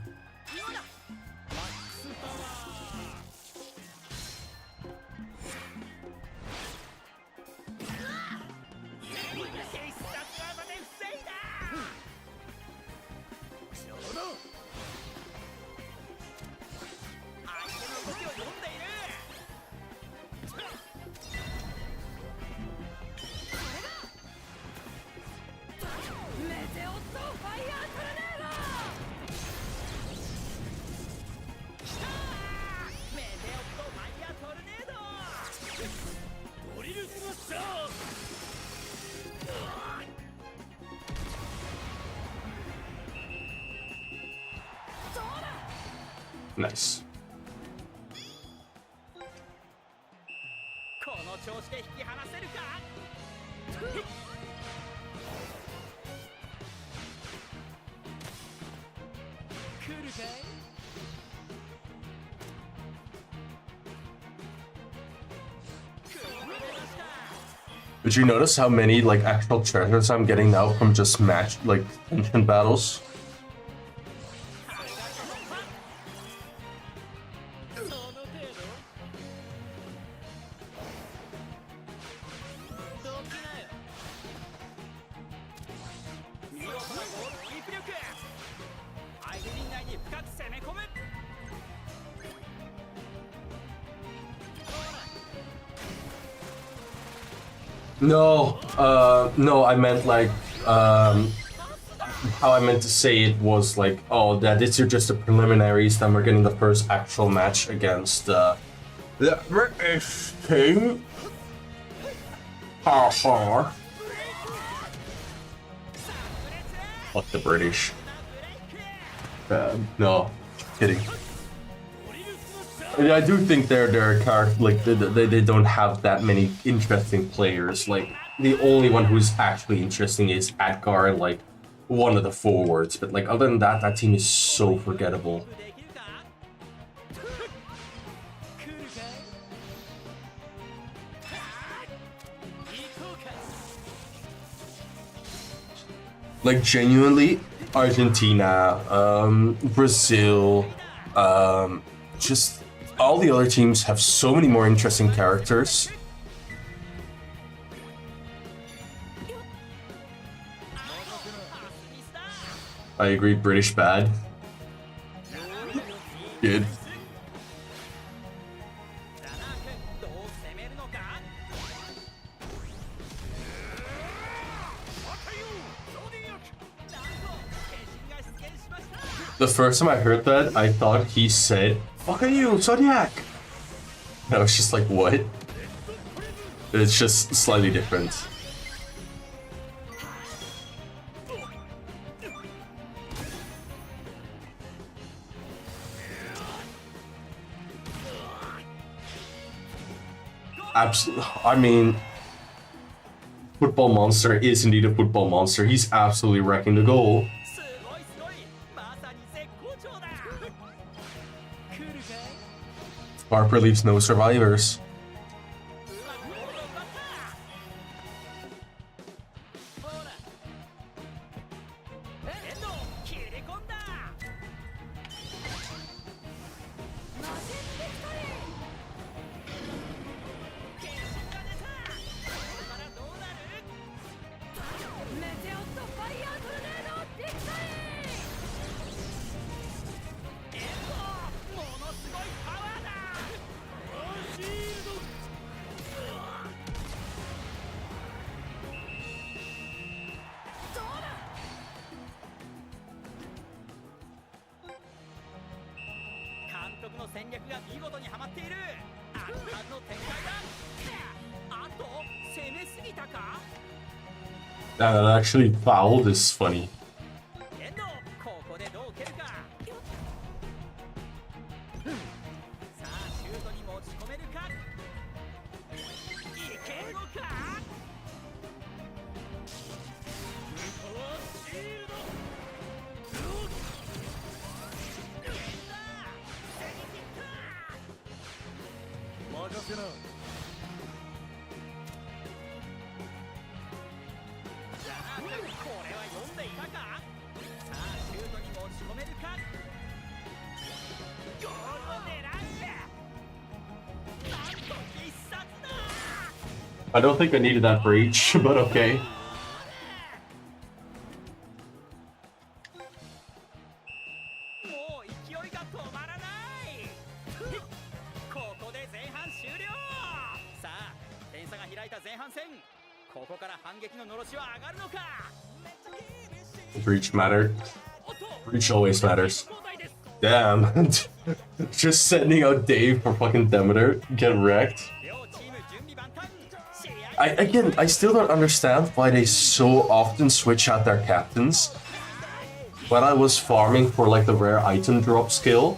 Nice. Did you notice how many like actual treasures I'm getting now from just match like tension battles? No, no, I meant like, how I meant to say it was like, oh, that these are just the preliminaries, then we're getting the first actual match against, the British team. Ha ha. Fuck the British. No, kidding. I do think they're character like they don't have that many interesting players. Like the only one who's actually interesting is Adgar, like one of the forwards. But like other than that, that team is so forgettable. Like genuinely, Argentina, Brazil, just. All the other teams have so many more interesting characters. I agree, British bad. Good. The first time I heard that, I thought he said, "Fuck are you, Zodiac?" I was just like, what? It's just slightly different. Absolutely. I mean, Football Monster is indeed a football monster. He's absolutely wrecking the goal. Harper leaves no survivors. 督の戦略が見事にはまっている。圧巻の展開だ。あと攻めすぎたか。 That actually fouled is funny. エンドここでどう蹴るか。さあシュートに持ち込めるか。いけるのか。シールド。任せな。これは読んでいたか。さあシュートに持ち込めるか。ゴールを狙う。なんと必殺だ。 I don't think I needed that breach, but okay. もう勢いが止まらない。ここで前半終了。さあ点差が開いた前半戦。ここから反撃ののろしは上がるのか。 Breach mattered. おっと Breach always matters. 交代です。 Damn. Just sending out Dave for fucking Demeter. Get wrecked. 両チーム準備万端。試合 I still don't understand why they so often switch out their captains. When I was farming for like the rare item drop skill,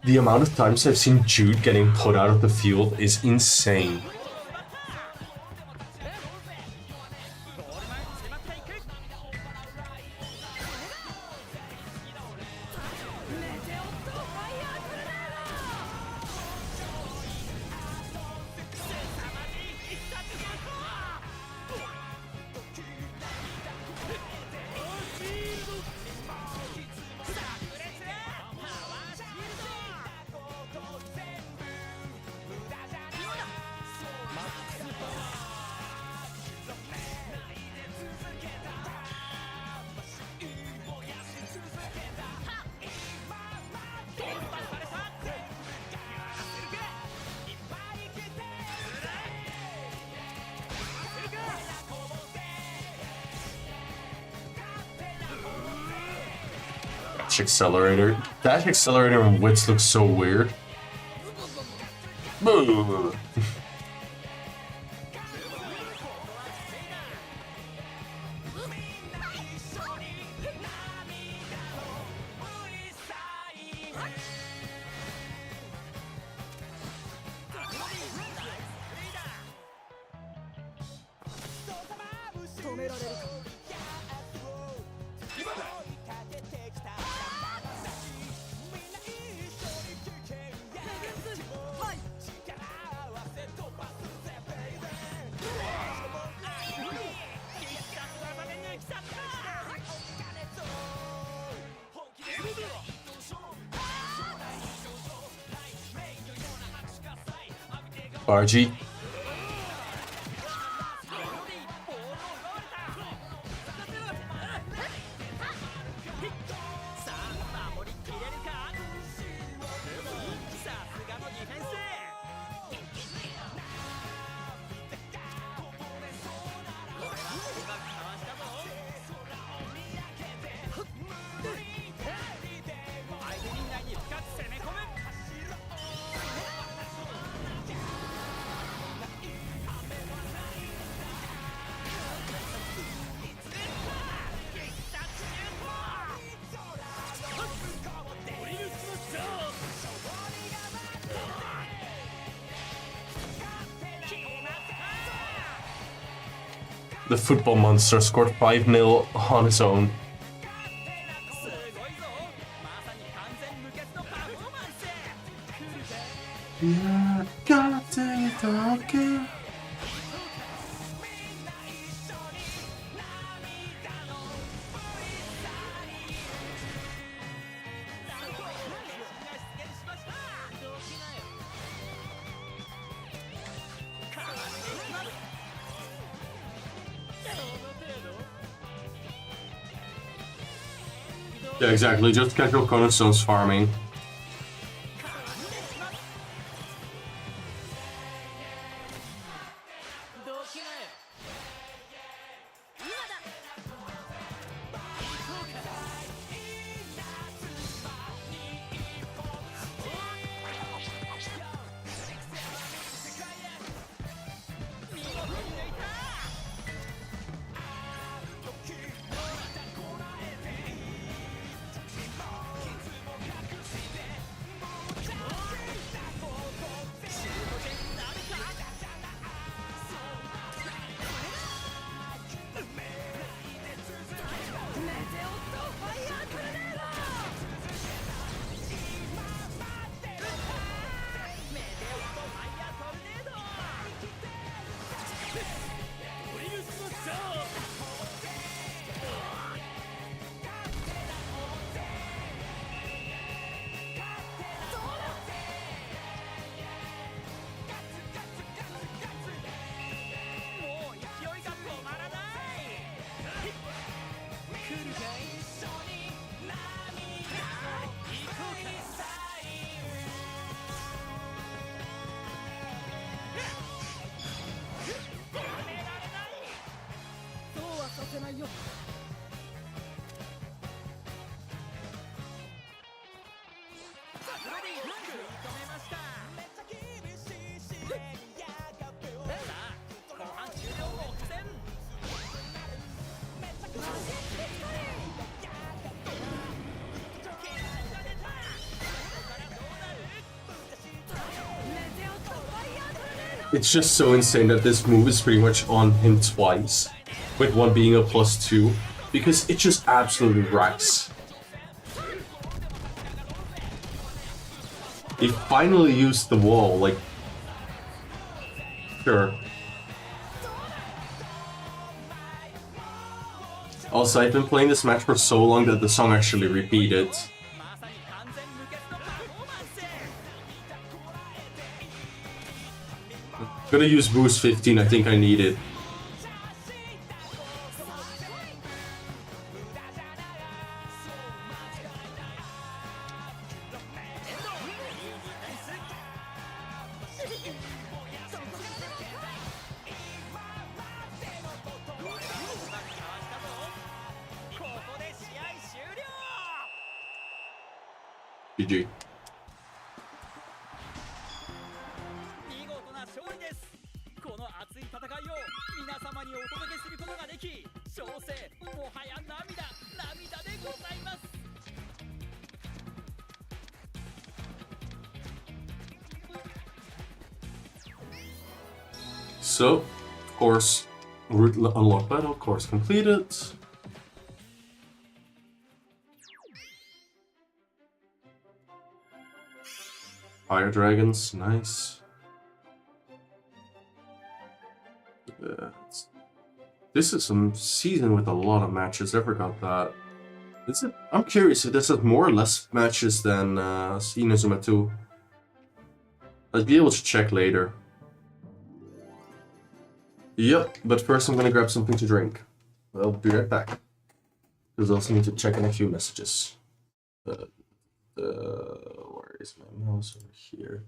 the amount of times I've seen Jude getting put out of the field is insane. ゴール前に迫っていく。 Dash accelerator. Dash accelerator and wits look so weird. Boo. RG. 相手陣内に深く攻め込む。 The football monster scored 5-0 on his own. すごいぞ。まさに完全無欠のパフォーマンス。 Yeah, got it, okay. Yeah, exactly. Just casual cornerstones farming. It's just so insane that this move is pretty much on him twice, with one being a +2, because it just absolutely racks. He finally used the wall, like, sure. Also, I've been playing this match for so long that the song actually repeated. Gonna use boost 15, I think I need it. GG. 見事な勝利です。この熱い戦いを皆様にお届けすることができ、勝勢もはや涙でございます。So, of course, route unlock battle, course completed. Fire dragons, nice. This is some season with a lot of matches. I forgot that. Is it? I'm curious if this has more or less matches than Inazuma 2. I'll be able to check later. Yep, but first I'm gonna grab something to drink. I'll be right back. Because I also need to check in a few messages. Where is my mouse over here?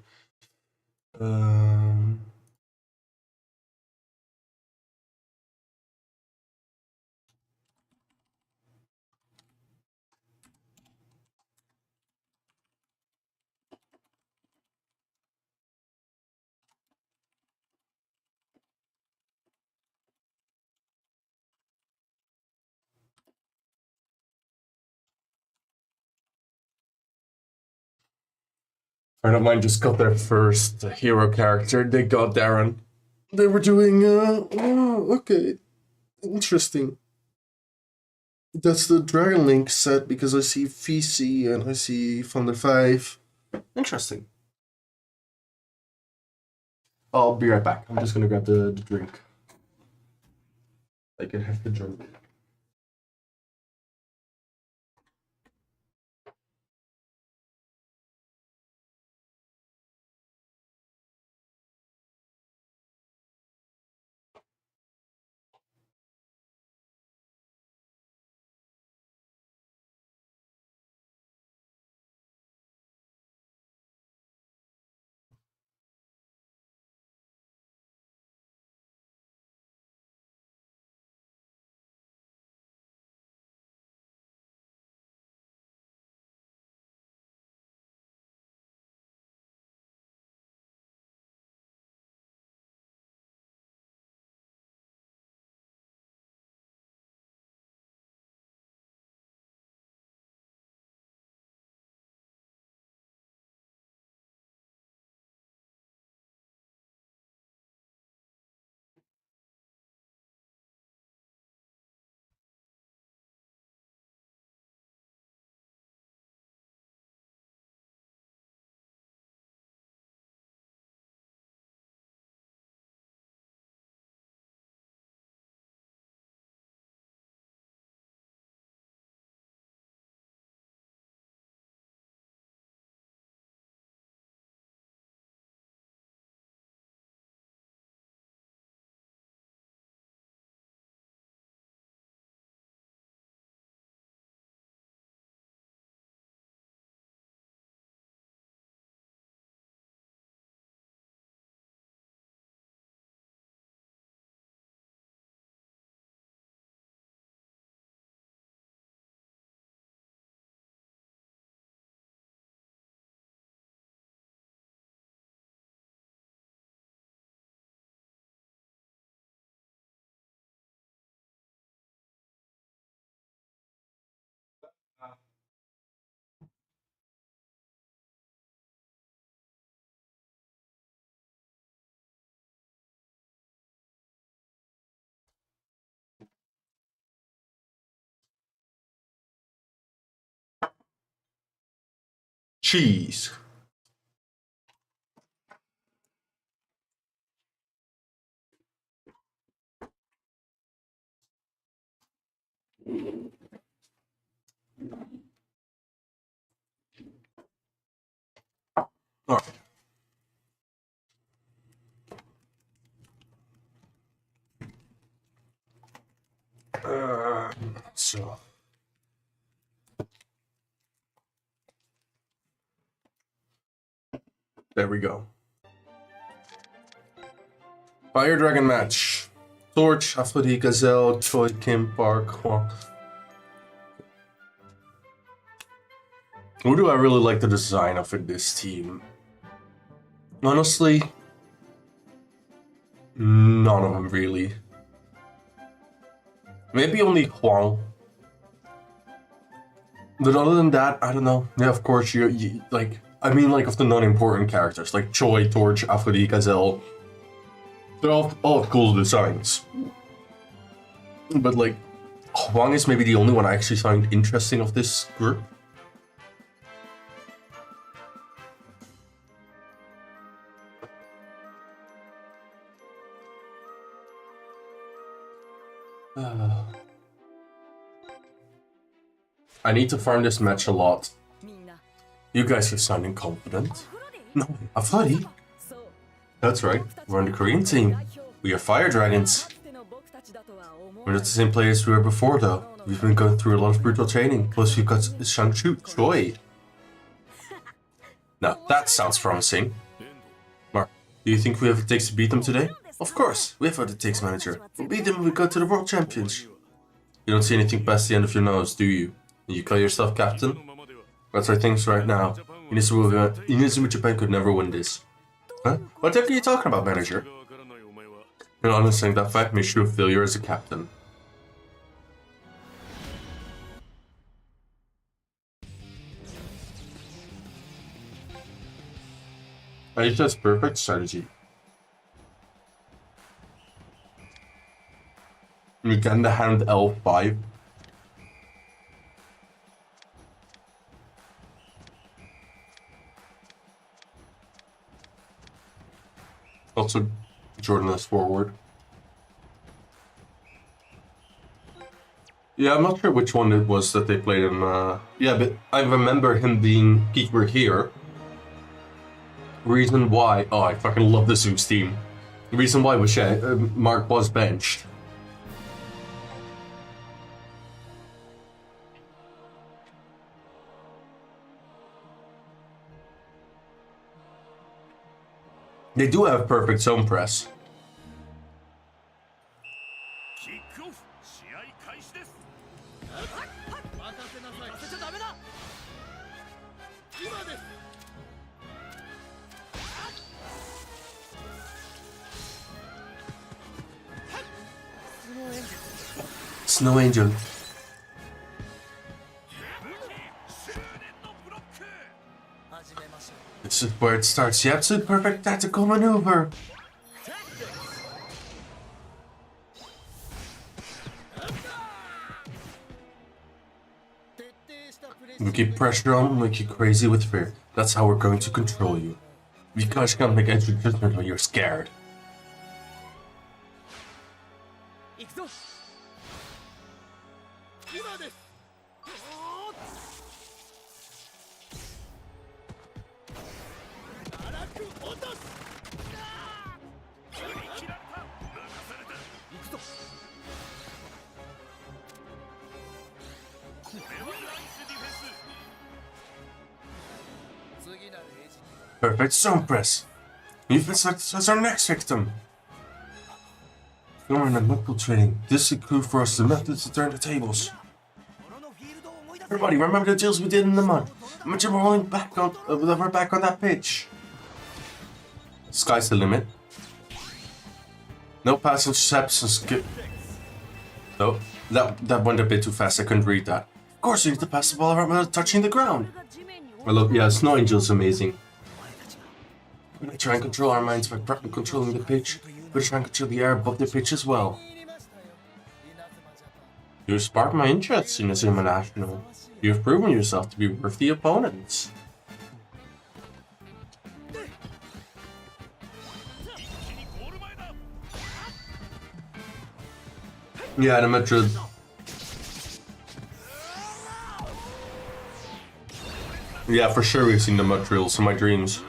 A friend of mine just got their first hero character. They got Darren. They were doing, okay, interesting. That's the Dragon Link set because I see VC and I see Thunder 5. Interesting. I'll be right back. I'm just gonna grab the drink. I can have the drink. cheese. All right. So there we go. Fire Dragon match. Torch, Aphrodite, Gazelle, Choi, Kim, Park, Huang. Who do I really like the design of in this team? Honestly, none of them really. Maybe only Huang. But other than that, I don't know. Yeah, of course, you like. I mean, like of the non-important characters, like Choi, Torch, Aphrodite, Gazelle. They're all cool designs. But like, Huang is maybe the only one I actually find interesting of this group. I need to farm this match a lot. You guys are sounding confident. No, Aphrodite? That's right, we're on the Korean team. We are Fire Dragons. We're not the same players we were before though. We've been going through a lot of brutal training, plus we've got Shang-Chu, Choi. Now that sounds promising. Mark, do you think we have what it takes to beat them today? Of course, we have what it takes, manager. We'll beat them when we go to the World Champions. You don't see anything past the end of your nose, do you? You call yourself captain? That's our things right now. Inazuma Japan could never win this. Huh? What the heck are you talking about, manager? And honestly, that fact makes you a failure as a captain. I think that's perfect strategy. We can the hand L5. Also, Jordan is forward. Yeah, I'm not sure which one it was that they played in. Yeah, but I remember him being keeper here. Reason why... Oh, I fucking love the Zeus team. The reason why was, yeah, Mark was benched. They do have perfect zone press. Snow Angel. This is where it starts. The absolute perfect tactical maneuver. We keep pressure on, make you crazy with fear. That's how we're going to control you. You guys can't make any judgment when you're scared. Perfect zone press. You've been selected as our next victim. You're in a knuckle training. This is good for us. The methods to turn the tables. Everybody, remember the deals we did in the mud. Imagine we're rolling back on, we're back on that pitch. Sky's the limit. No passing steps and skip. No, that went a bit too fast. I couldn't read that. Of course, you need to pass the ball around without touching the ground. Well, look, yeah, Snow Angel's amazing. When I try and control our minds by controlling the pitch, we try and control the air above the pitch as well. You sparked my interest in Inazuma National. You have proven yourself to be worthy opponents. Yeah, the Madrid. Yeah, for sure we've seen the mud drills in my dreams.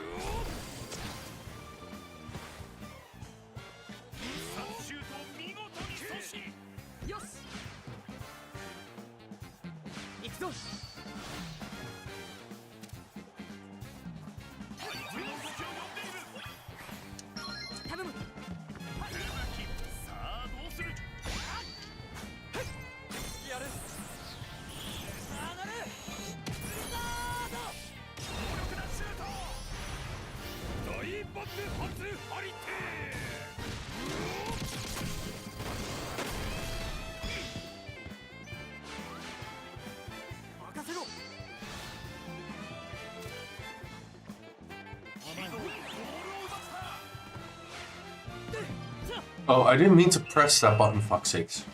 Oh, I didn't mean to press that button, fuck's sakes.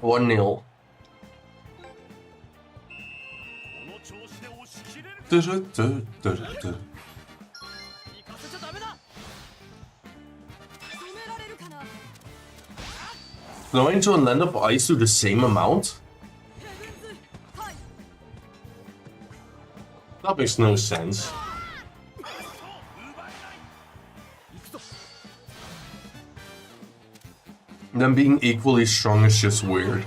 One nil. No Angel and Land of Ice do the same amount? That makes no sense. Them being equally strong is just weird.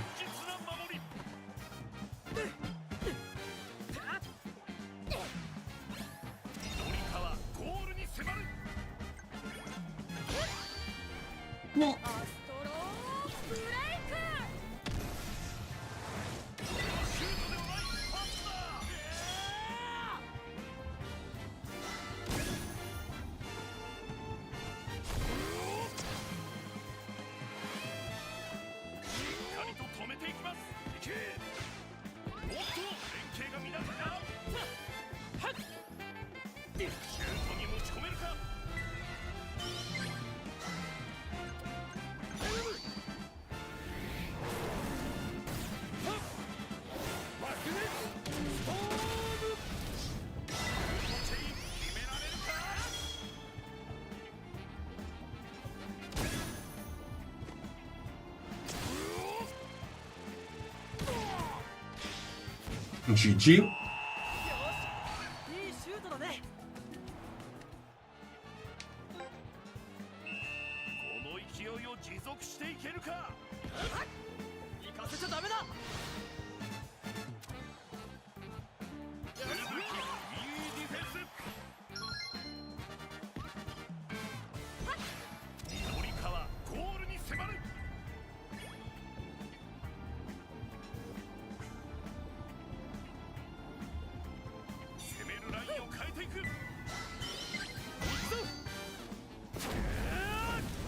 GG.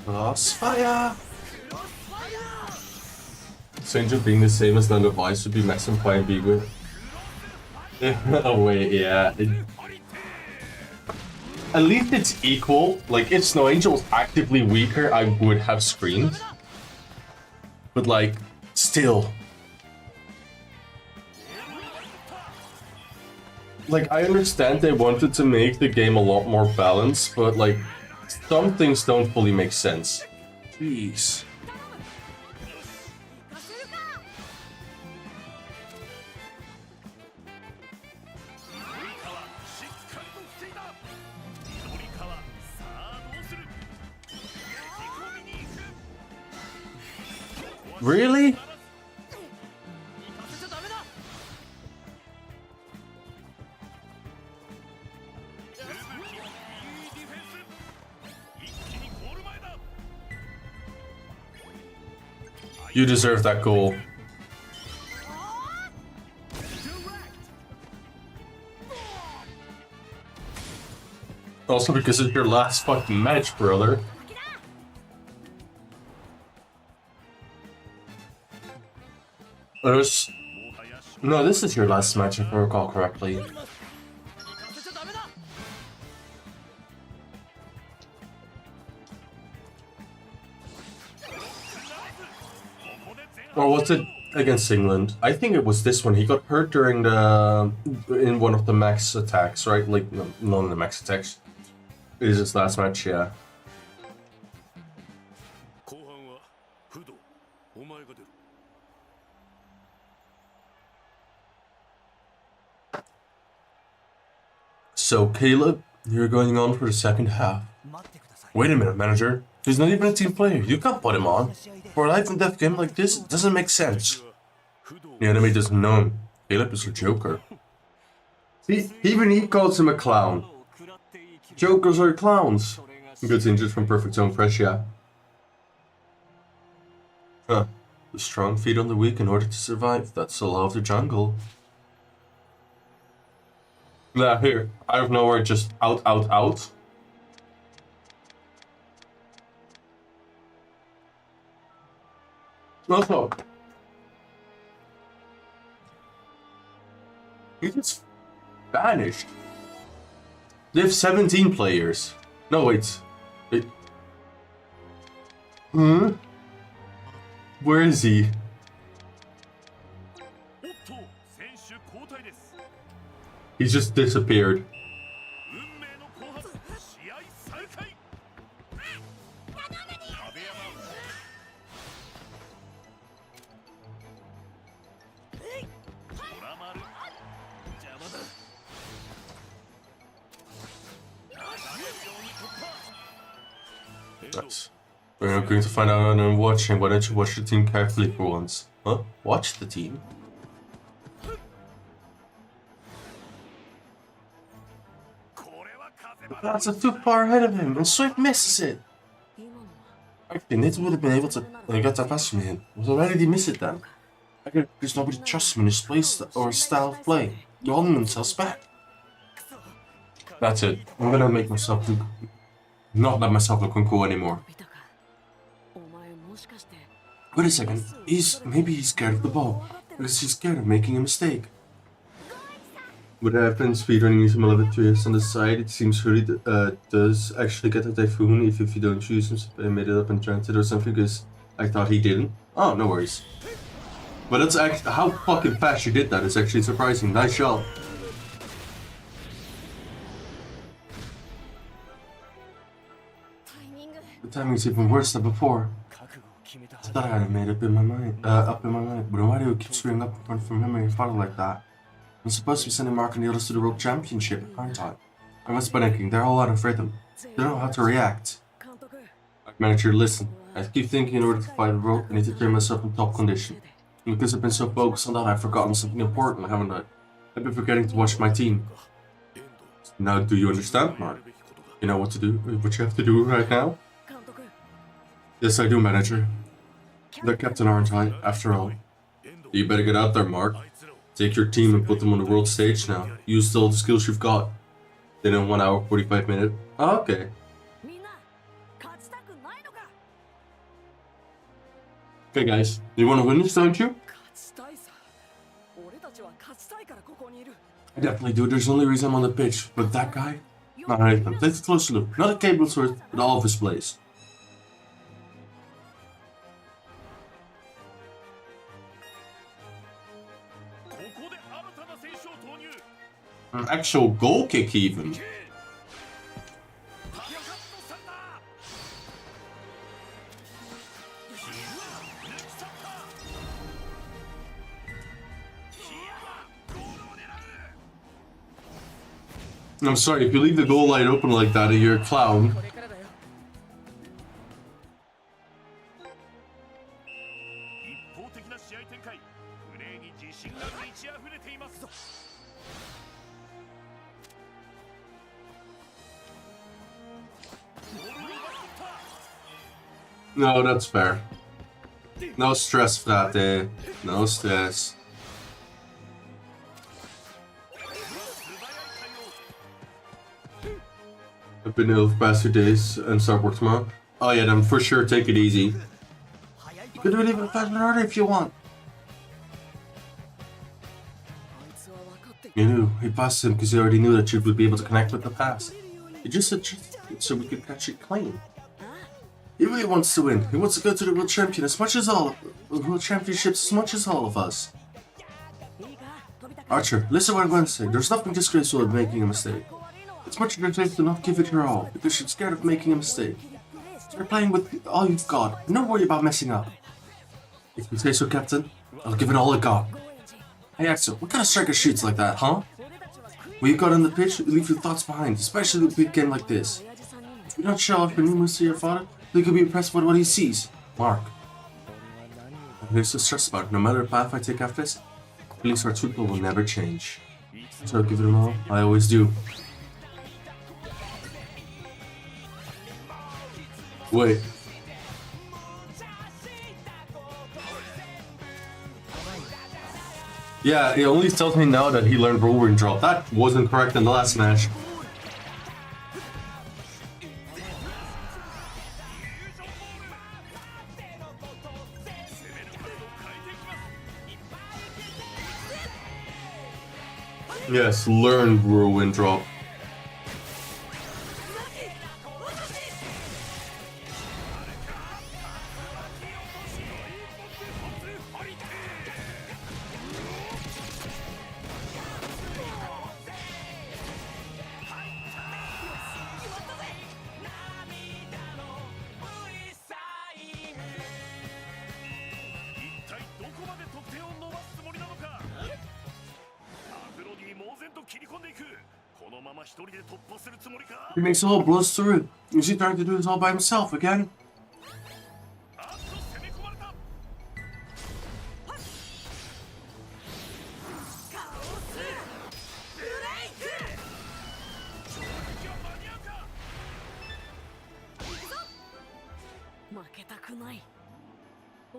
Crossfire! Stranger being the same as Land of Ice would be Maxim Fire and Beagle. Oh wait, yeah. At least it's equal. Like, if Snow Angel was actively weaker, I would have screamed. But like, still. Like, I understand they wanted to make the game a lot more balanced, but like, some things don't fully make sense. Jeez. Really? You deserve that goal. Also because it's your last fucking match, brother. There's... No, this is your last match if I recall correctly. Or was it against England? I think it was this one. He got hurt during in one of the max attacks, right? Like, no, none of the max attacks. It is his last match, yeah. So, Caleb, you're going on for the second half. Wait a minute, manager. He's not even a team player. You can't put him on. For a life and death game like this, it doesn't make sense. The enemy doesn't know him. Caleb is a joker. See, even he calls him a clown. Jokers are clowns. Gets injured from perfect zone fresh, yeah. Huh. The strong feed on the weak in order to survive. That's the law of the jungle. Nah, here. Out of nowhere, just out. Also, he just vanished. They have 17 players. No, wait. Where is he? He's just disappeared. Nice. We're not going to find out and watching. Why don't you watch the team carefully for once? Huh? Watch the team? The pads are too far ahead of him, and Swift misses it. I think Nate would have been able to get that pass from him. But why did he miss it then? I guess because nobody trusts him in his play or his style of play. They're holding themselves back. That's it. I'm gonna make myself look... Not let myself look cool anymore. Wait a second. Maybe he's scared of the ball. Because he's scared of making a mistake. With Evan speedrunning Inazuma 11 Victory Road on the side, it seems Huri does actually get a typhoon if you don't choose him. I made it up and transit or something because I thought he didn't. Oh, no worries. But that's actually how fucking fast you did that is actually surprising. Nice job. The timing's even worse than before. I thought I had it made up in my mind, but why do you keep screwing up in front of remembering your father like that? I'm supposed to be sending Mark and the others to the World Championship, aren't I? I must be thinking, they're all out of rhythm. They don't know how to react. Manager, listen. I keep thinking in order to fight the road, I need to train myself in top condition. And because I've been so focused on that, I've forgotten something important, haven't I? I've been forgetting to watch my team. Now, do you understand, Mark? You know what to do, what you have to do right now? Yes, I do, manager. They're captain, aren't I, after all? You better get out there, Mark. Take your team and put them on the world stage now. Use all the skills you've got. Then in 1 hour, 45 minutes. Oh, okay. Okay, guys. You want to win this, don't you? I definitely do. There's the only reason I'm on the pitch. But that guy? Alright, then. Take a closer look. Not a cable source, but all of his plays. An actual goal kick, even. I'm sorry, if you leave the goal line open like that, you're a clown. No, that's fair. No stress for that day. No stress. I've been ill for past 2 days and start work tomorrow. Oh yeah, then for sure take it easy. You could do it even 5 minutes earlier if you want. You knew. He passed him because he already knew that you would be able to connect with the past. He just said so we could catch it clean. He really wants to win. He wants to go to the World Champion as much as World Championships as much as all of us. Archer, listen to what I'm going to say. There's nothing disgraceful in making a mistake. It's much better to not give it your all, because you're scared of making a mistake. So you're playing with all you've got, and don't worry about messing up. If you say so, Captain, I'll give it all I got. Hey Axel, what kind of striker shoots like that, huh? When you got on the pitch, you leave your thoughts behind, especially with a big game like this. If you don't show off your new moves to your father, he could be impressed with what he sees. Mark. I'm so stressed about it. No matter the path I take after this, feelings for people will never change. So I'll give it all. I always do. Wait. Yeah, it only tells me now that he learned Whirlwind Drop. That wasn't correct in the last match. Yes, learned Whirlwind Drop. He makes a hole, blows through. Is he trying to do this all by himself again?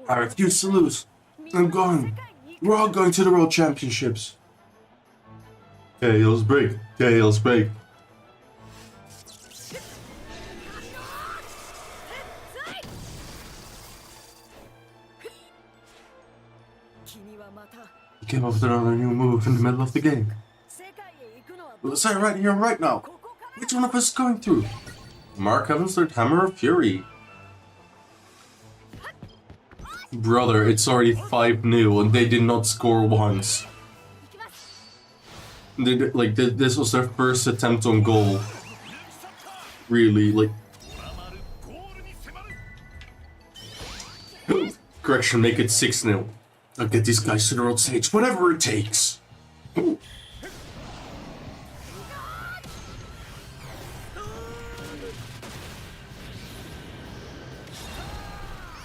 I refuse to lose. I'm going. We're all going to the World Championships. Tails break. Tails break. He came up with another new move in the middle of the game. Let's say right here, right now. Which one of us is going through? Mark haven't learned Hammer of Fury. Brother, it's already 5-0 and they did not score once. This was their first attempt on goal. Really, like... Correction, make it 6-0. I'll get these guys to the world stage, whatever it takes.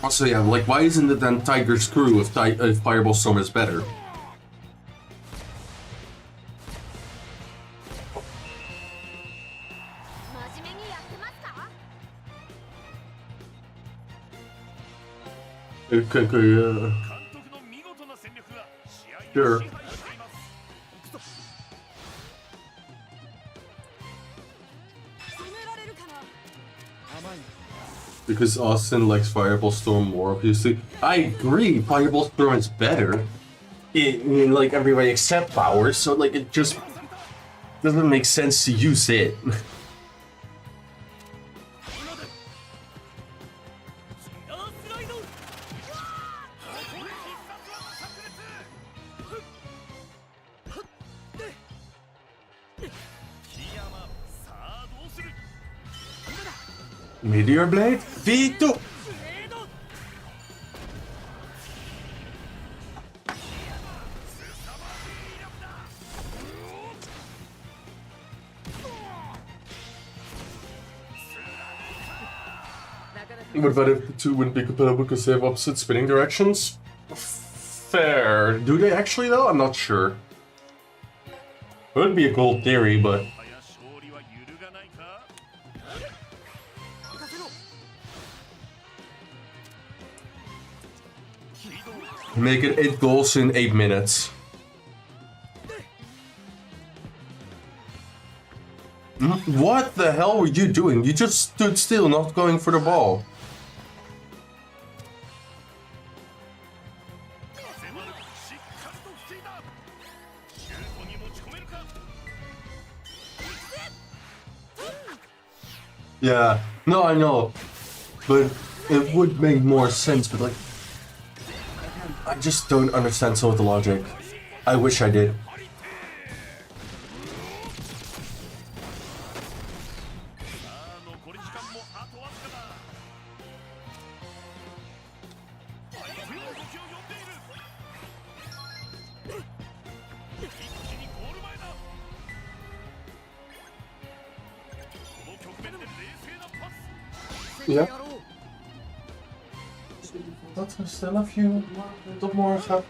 Also, yeah, like, why isn't it then Tiger's Crew if Fireball Storm is better? Okay, sure. Because Austin likes Fireball Storm more, obviously. I agree, Fireball Storm is better in like every way except Power, so like it just doesn't make sense to use it. Meteor Blade V2. What about if the two wouldn't be compatible because they have opposite spinning directions? Fair. Do they actually though? I'm not sure. Would be a cool theory, but... Make it 8 goals in 8 minutes. What the hell were you doing? You just stood still, not going for the ball. Yeah, no, I know. But it would make more sense, but like... I just don't understand some of the logic. I wish I did. Ja. Dat we still a few. Tot morgen.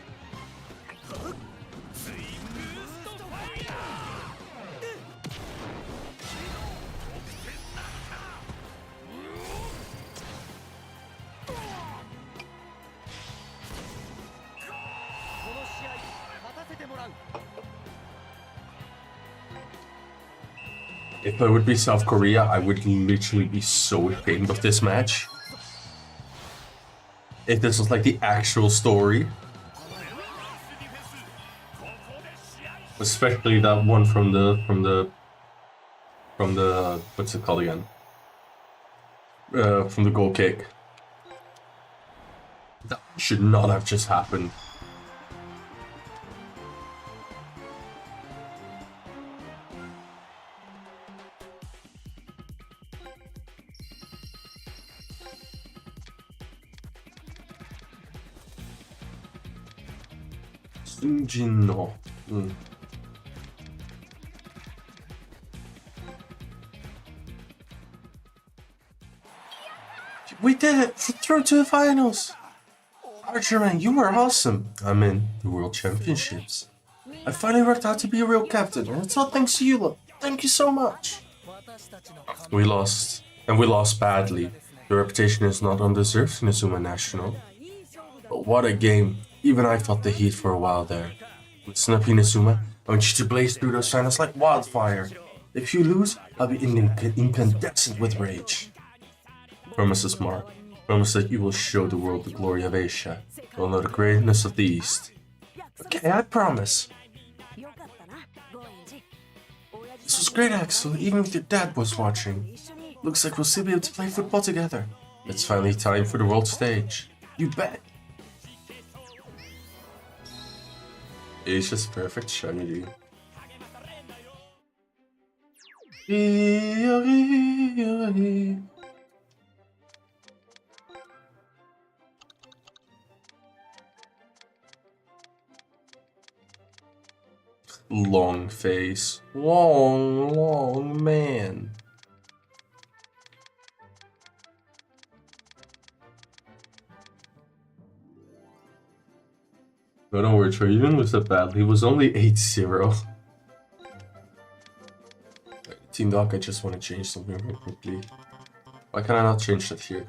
If I would be South Korea, I would literally be so ashamed of this match. If this was like the actual story. Especially that one from the what's it called again? From the goal kick. That should not have just happened. Sunjin-no. We did it! Through to the finals! Archerman, you were awesome! I'm in the World Championships. I finally worked out to be a real captain, and it's all thanks to you lot. Thank you so much! We lost, and we lost badly. Your reputation is not undeserved in Inazuma National. But what a game. Even I felt the heat for a while there. Listen up, Inazuma. I want you to blaze through those finals like wildfire. If you lose, I'll be incandescent with rage. Promises, Mark. Promise that you will show the world the glory of Asia. You'll know the greatness of the East. Okay, I promise. This was great, Axel. Even if your dad was watching. Looks like we'll still be able to play football together. It's finally time for the world stage. You bet. Asia's perfect shiny. Long face. Long man. No, don't worry, Troy, you didn't lose that badly. It was only 8-0. Team Doc, I just want to change something real quickly. Why can I not change that here?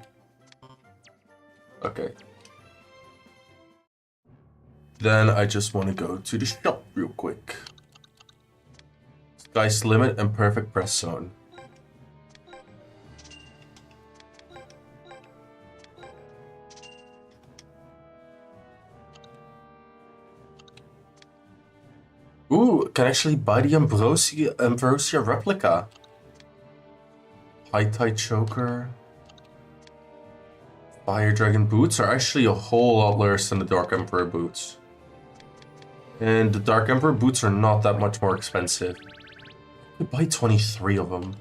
Okay. Then I just want to go to the shop real quick. Sky's limit and perfect press zone. Ooh, can actually buy the Ambrosia replica. High Tide Choker. Fire Dragon boots are actually a whole lot less than the Dark Emperor boots. And the Dark Emperor boots are not that much more expensive. I could buy 23 of them.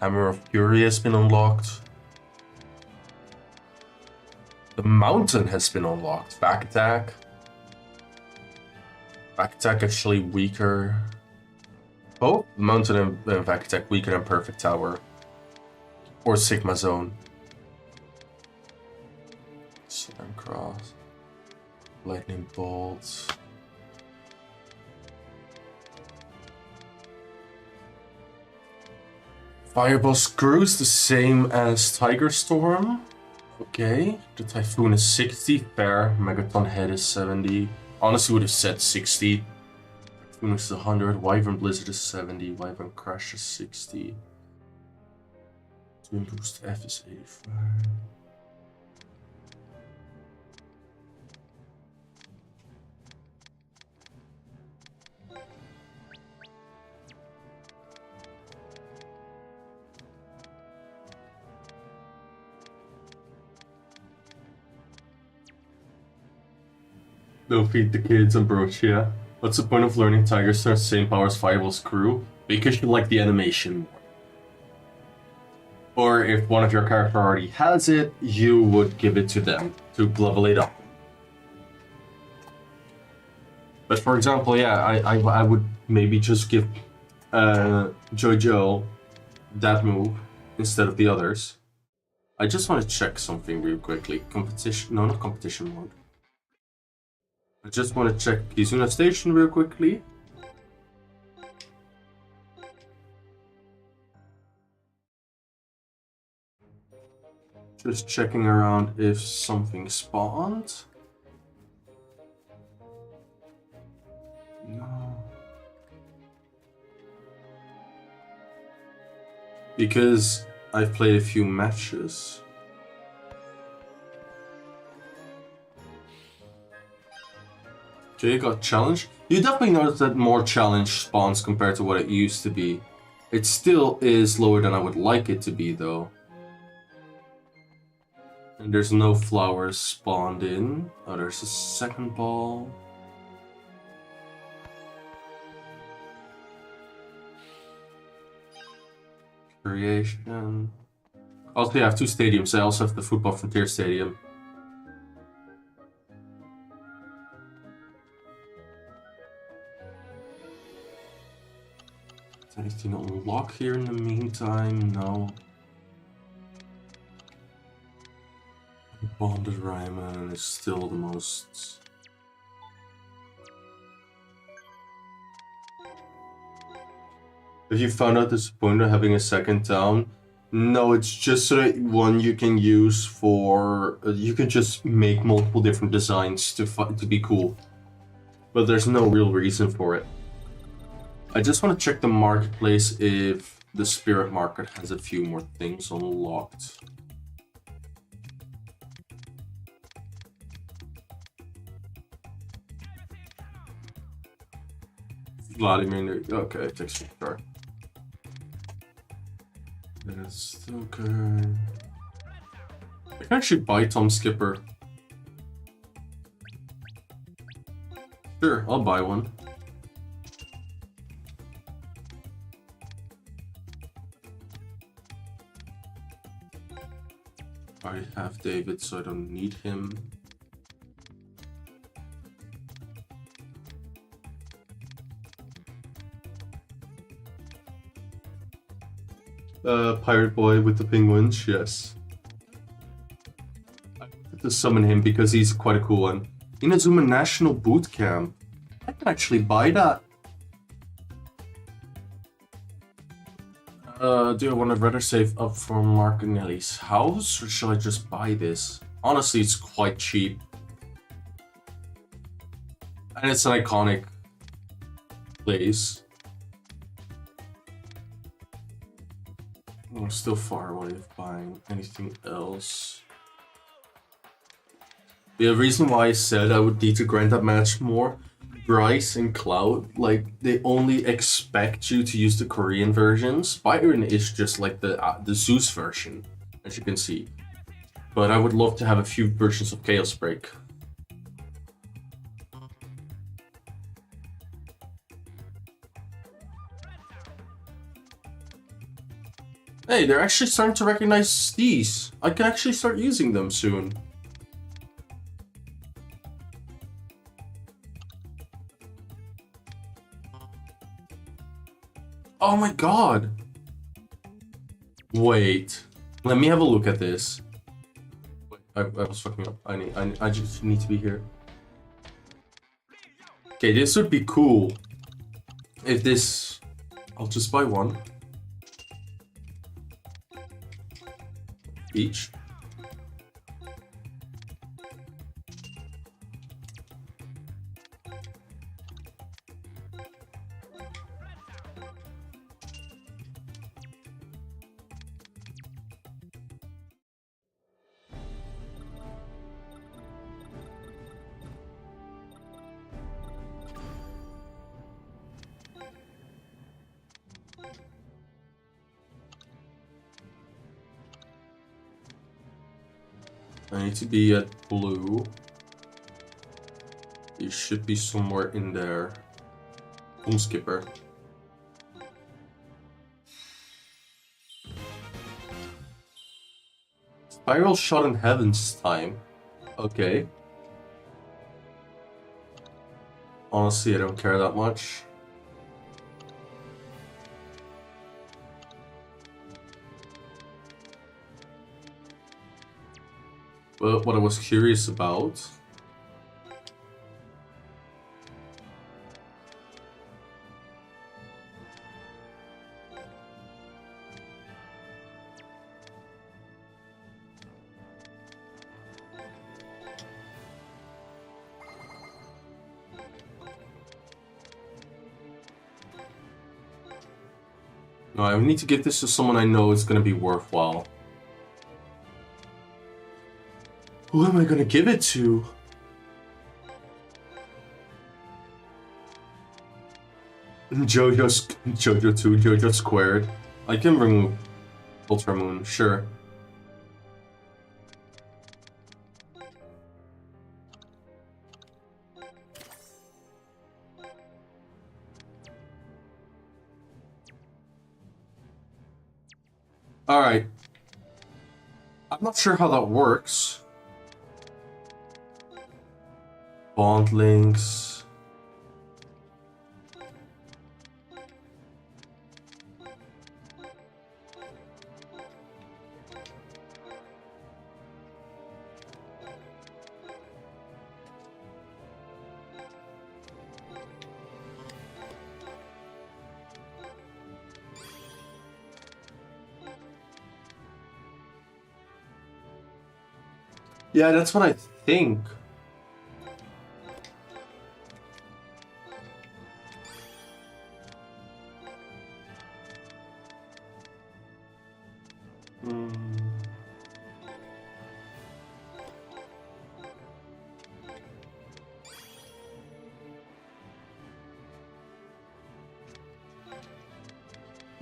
Hammer of Fury has been unlocked. The Mountain has been unlocked. Back attack. Back attack actually weaker. Both Mountain and back attack weaker than Perfect Tower. Or Sigma Zone. Slam Cross. Lightning Bolt. Fireball Screws the same as Tiger Storm. Okay, the Typhoon is 60, fair. Megaton Head is 70. Honestly, would have said 60. Phoenix is 100, Wyvern Blizzard is 70, Wyvern Crash is 60. Twin Boost F is 85. Don't feed the kids on Broach, yeah. What's the point of learning Tiger Star's same power as Fireball's crew? Because you like the animation more. Or if one of your character already has it, you would give it to them to level it up. But for example, yeah, I would maybe just give Jojo that move instead of the others. I just want to check something real quickly. Competition, no, not competition mode. I just want to check Kizuna Station real quickly. Just checking around if something spawned. No. Because I've played a few matches. Okay, got challenge. You definitely notice that more challenge spawns compared to what it used to be. It still is lower than I would like it to be though. And there's no flowers spawned in. Oh, there's a second ball. Creation. Also, yeah, I have two stadiums. I also have the Football Frontier Stadium. Is anything unlocked here in the meantime? No. Bonded Ryman is still the most... Have you found out the point of having a second town? No, it's just so that one you can use for... you can just make multiple different designs to be cool. But there's no real reason for it. I just want to check the marketplace if the Spirit Market has a few more things unlocked. Vladimir, okay, texture chart. That's okay. I can actually buy Tom Skipper. Sure, I'll buy one. I have David, so I don't need him. Pirate Boy with the penguins, yes. I wanted to summon him because he's quite a cool one. Inazuma National Boot Camp. I can actually buy that. Do I want to rather save up for Martinelli's house, or should I just buy this? Honestly, it's quite cheap. And it's an iconic place. I'm still far away of buying anything else. The reason why I said I would need to grind that match more, Bryce and Cloud, like, they only expect you to use the Korean versions. Byron is just like the Zeus version, as you can see. But I would love to have a few versions of Chaos Break. Hey, they're actually starting to recognize these. I can actually start using them soon. Oh my god. Wait. Let me have a look at this. Wait, I was fucking up. I just need to be here. Okay, this would be cool. If this... I'll just buy one. Each. I need to be at blue. You should be somewhere in there. Boom skipper. Spiral shot in heaven's time. Okay. Honestly, I don't care that much. Well, what I was curious about. No, I need to give this to someone I know is gonna be worthwhile. Who am I gonna give it to? Jojo 2, Jojo squared. I can remove Ultra Moon, sure. Alright. I'm not sure how that works. Bond links. Yeah, that's what I think.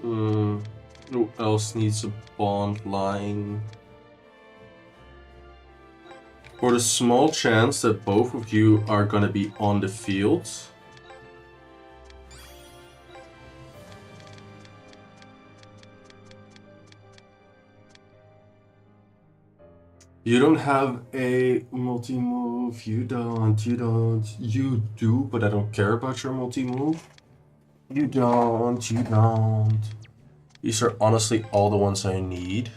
Who else needs a bond line? For the small chance that both of you are gonna be on the field. You don't have a multi-move, you do, but I don't care about your multi-move. You don't. These are honestly all the ones I need.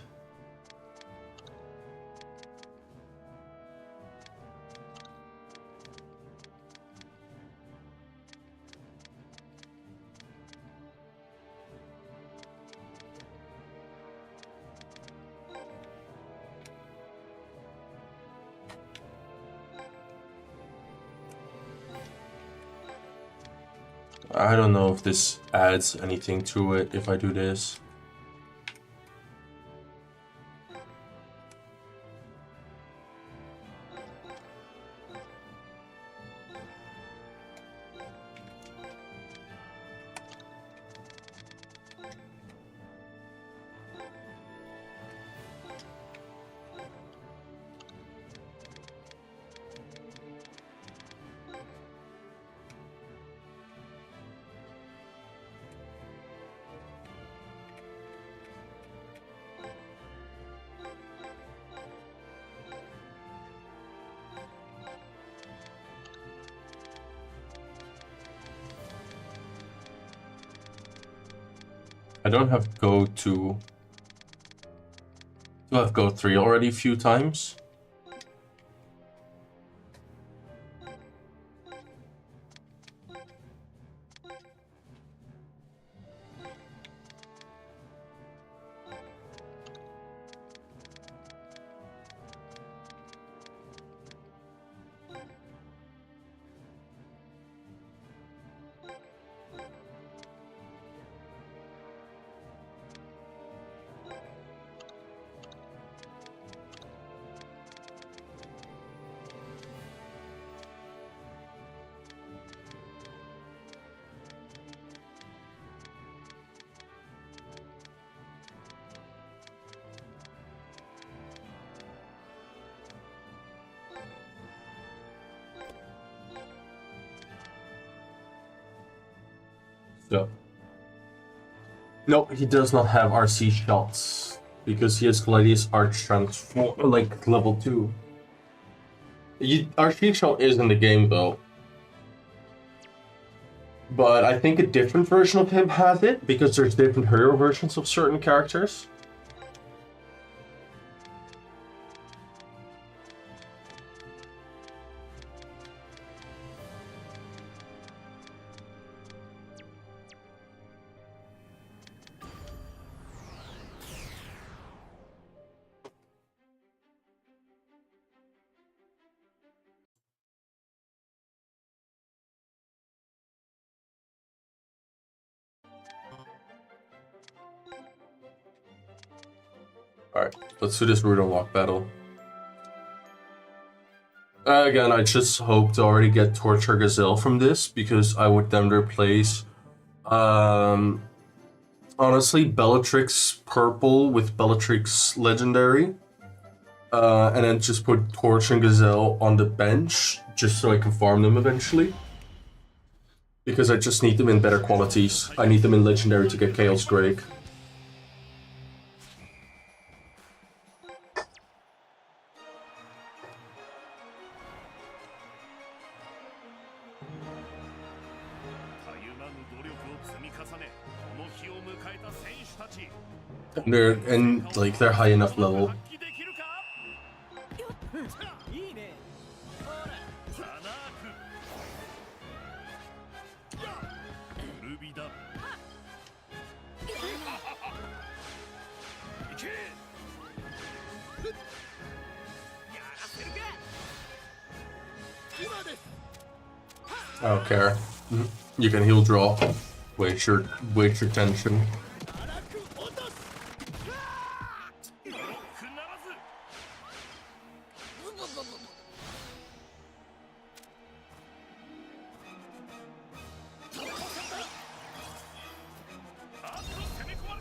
I don't know if this adds anything to it if I do this. I don't have Go 2. Do I have Go 3 already a few times? Yeah. No, he does not have RC shots because he has Gladius Arch Transform, like level 2. RC shot is in the game though. But I think a different version of him has it because there's different hero versions of certain characters. Alright, let's do this route unlock battle. Again, I just hope to already get Torture Gazelle from this, because I would then replace, honestly, Bellatrix Purple with Bellatrix Legendary. And then just put Torture and Gazelle on the bench, just so I can farm them eventually. Because I just need them in better qualities. I need them in Legendary to get Chaos Drake. They're high enough level. I don't care. You can heal draw. Waste your tension.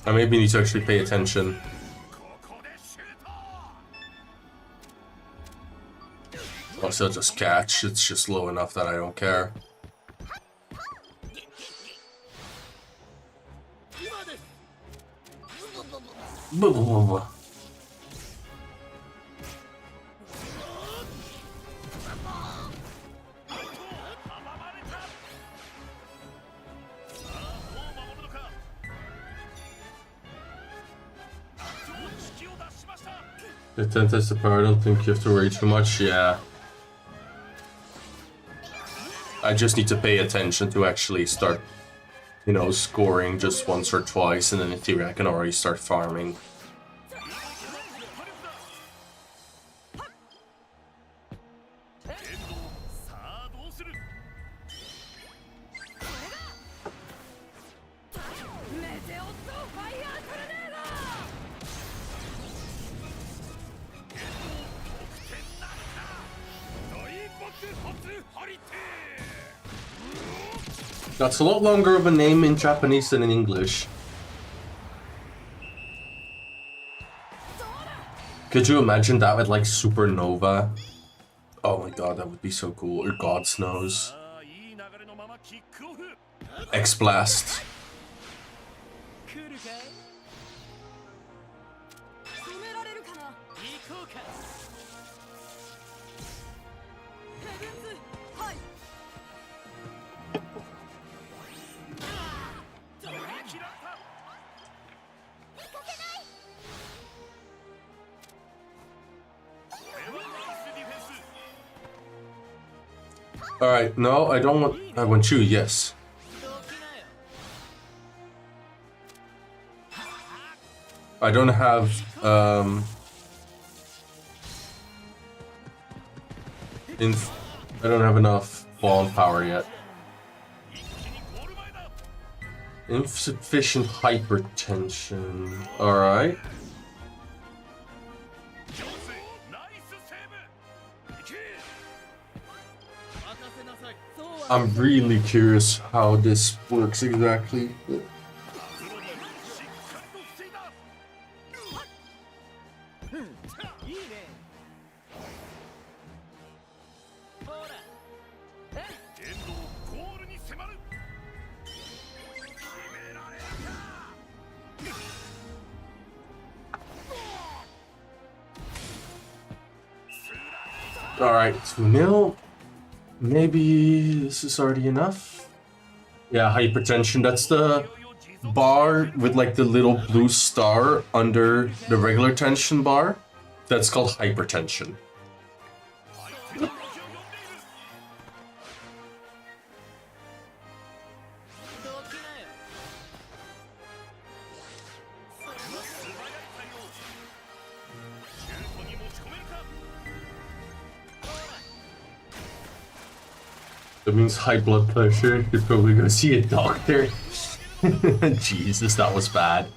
I maybe need to actually pay attention. Also, just catch. It's just low enough that I don't care. The 10 test the power, I don't think you have to worry too much, yeah. I just need to pay attention to actually start, you know, scoring just once or twice, and then in theory I can already start farming. That's a lot longer of a name in Japanese than in English. Could you imagine that with like Supernova? Oh my god, that would be so cool. Or God's Nose. X-Blast. Alright, no, I don't want... I want you, yes. I don't have, I don't have enough bond power yet. Insufficient hypertension. Alright. I'm really curious how this works exactly. Alright, 2-0. Maybe this is already enough. Yeah, hypertension. That's the bar with like the little blue star under the regular tension bar. That's called hypertension. That means high blood pressure. You're probably gonna see a doctor. Jesus, that was bad.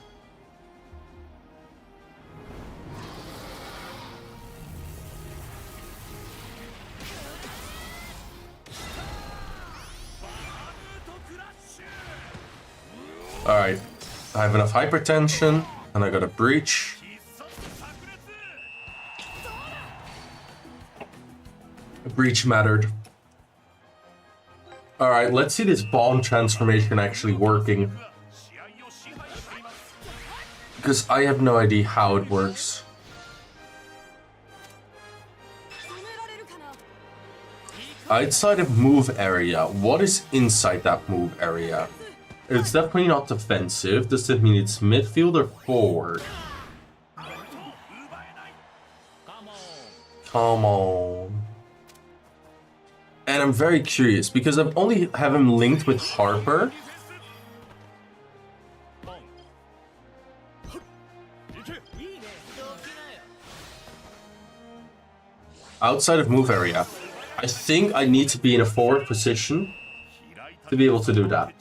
Alright, I have enough hypertension, and I got a breach. A breach mattered. Alright, let's see this bond transformation actually working. Because I have no idea how it works. Outside of move area, what is inside that move area? It's definitely not defensive. Does that mean it's midfield or forward? Come on. And I'm very curious because I've only have him linked with Harper. Outside of move area, I think I need to be in a forward position to be able to do that.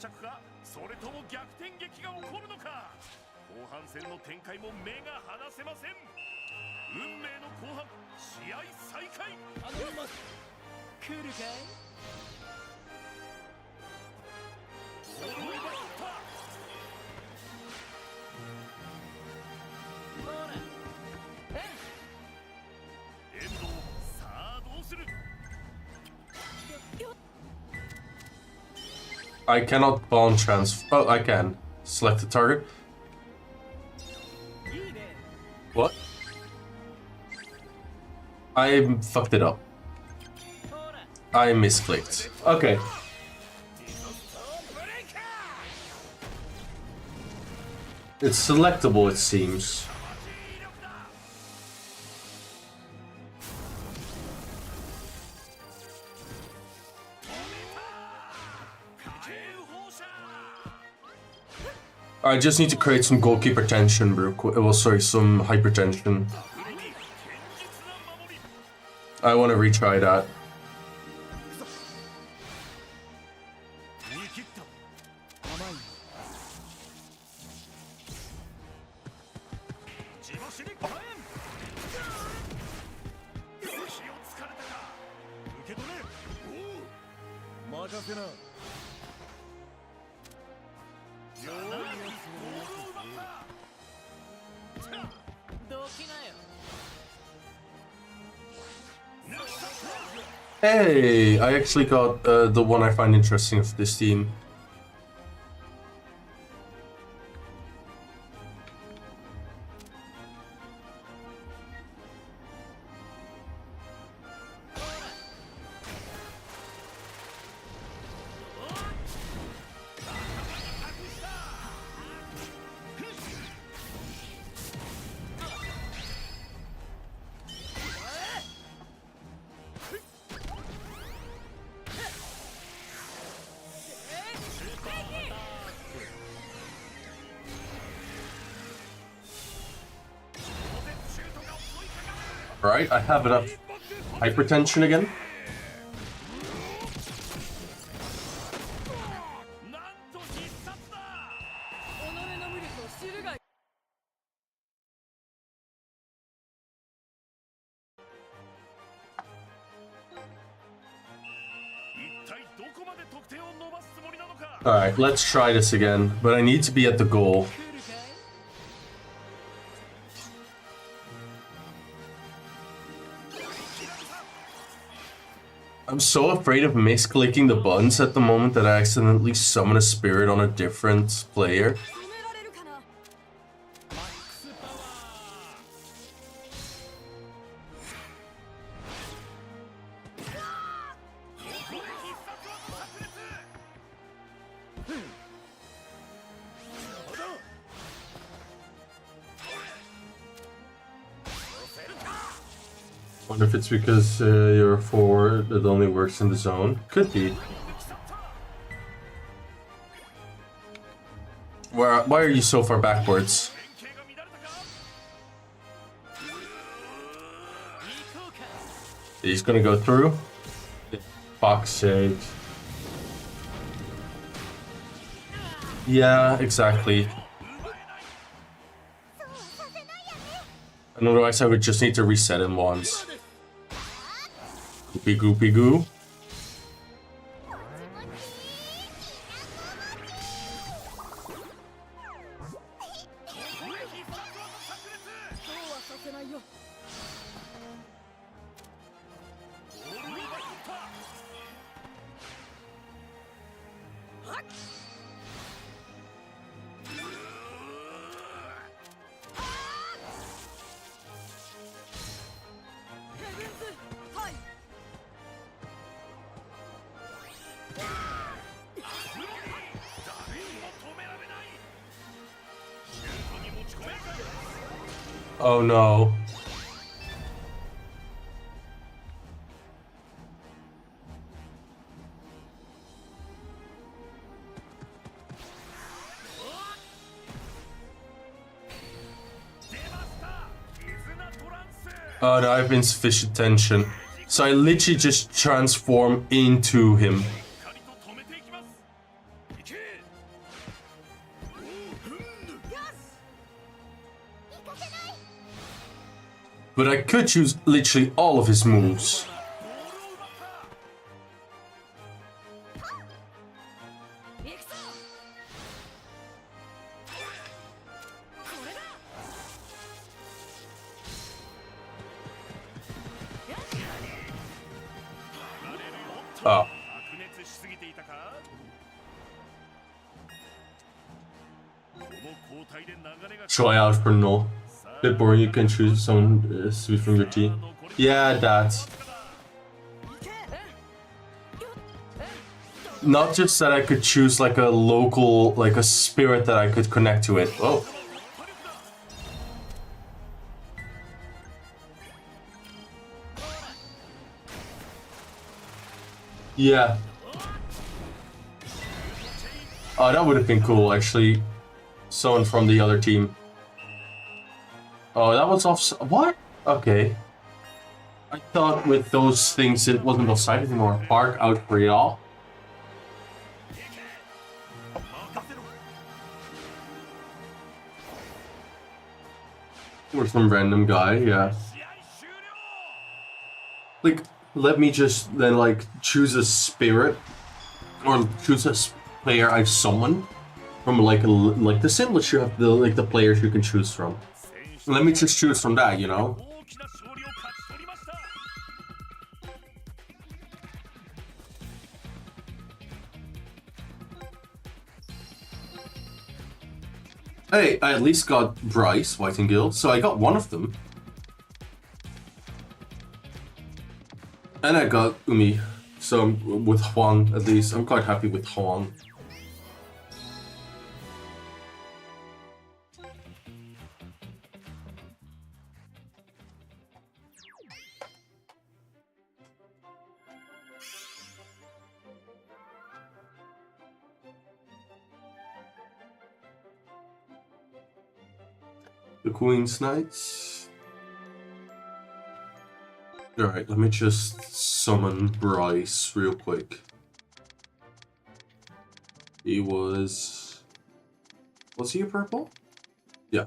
I cannot bond transfer. Oh, I can. Select the target. What? I fucked it up. I misclicked. Okay. It's selectable, it seems. I just need to create some goalkeeper tension, bro. Well, sorry, some hypertension. I want to retry that. Hey, I actually got the one I find interesting of this team. Right, I have enough hypertension again. Alright, let's try this again, but I need to be at the goal. I'm so afraid of misclicking the buttons at the moment that I accidentally summon a spirit on a different player. Wonder if it's because you're a forward that only works in the zone. Could be. Why are you so far backwards? He's gonna go through. Fuck's sake. Yeah, exactly. And otherwise I would just need to reset him once. Goopy goopy goo. Oh no. Oh no, I have insufficient tension. So I literally just transform into him. But I could choose literally all of his moves. Oh. Try out for null. Bit boring, you can choose someone sweet from your team. Yeah, that. Not just that I could choose like a local, like a spirit that I could connect to it. Oh. Yeah. Oh, that would have been cool, actually. Someone from the other team. Oh, that was off. What? Okay. I thought with those things it wasn't offside anymore. Park out for y'all. Or some random guy, yeah. Like, let me just then like choose a spirit or choose a player I've summoned from like the simplest you have the players you can choose from. Let me just choose from that, you know. Hey, I at least got Bryce, Whitingale, so I got one of them. And I got Umi, so with Huang at least. I'm quite happy with Huang. The Queen's Knights. Alright, let me just summon Bryce real quick. He was... Was he a purple? Yeah.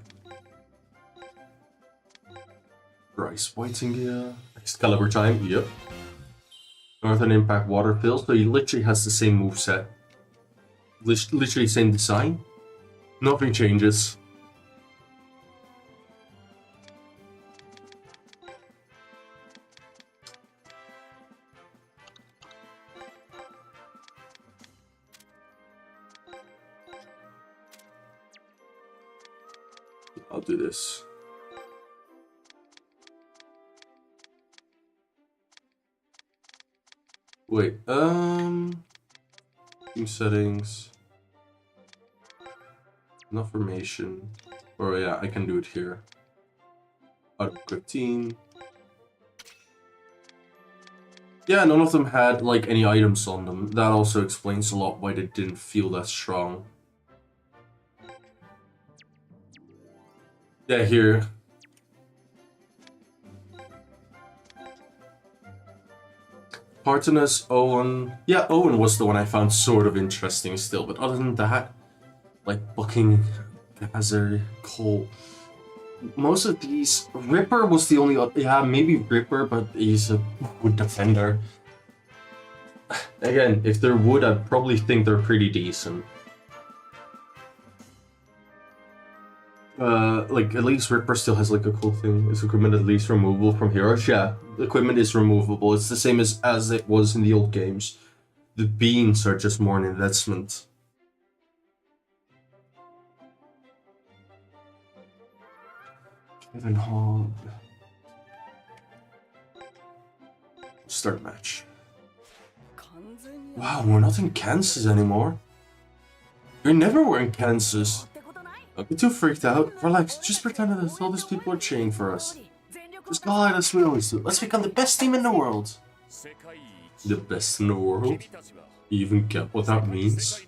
Bryce Whitingale. Excalibur time, yep. Northern Impact Water Pills, so he literally has the same moveset. Literally same design. Nothing changes. I'll do this. Wait, team settings. Not formation. Oh yeah, I can do it here. Auto quick team. Yeah, none of them had like any items on them. That also explains a lot why they didn't feel that strong. Yeah, here. Partenus, Owen. Yeah, Owen was the one I found sort of interesting still, but other than that, like Bucking, Gazer, Cole. Most of these, Ripper was the only, yeah, maybe Ripper, but he's a wood defender. Again, if they're wood, I'd probably think they're pretty decent. Like, at least Ripper still has like a cool thing. Is equipment at least removable from heroes? Yeah, the equipment is removable. It's the same as it was in the old games. The beans are just more an investment. Kevin Hall. Start match. Wow, we're not in Kansas anymore. We never were in Kansas. Don't get too freaked out. Relax, just pretend that all these people are cheering for us. Just go out as we always do. Let's become the best team in the world. The best in the world? You even get what that means?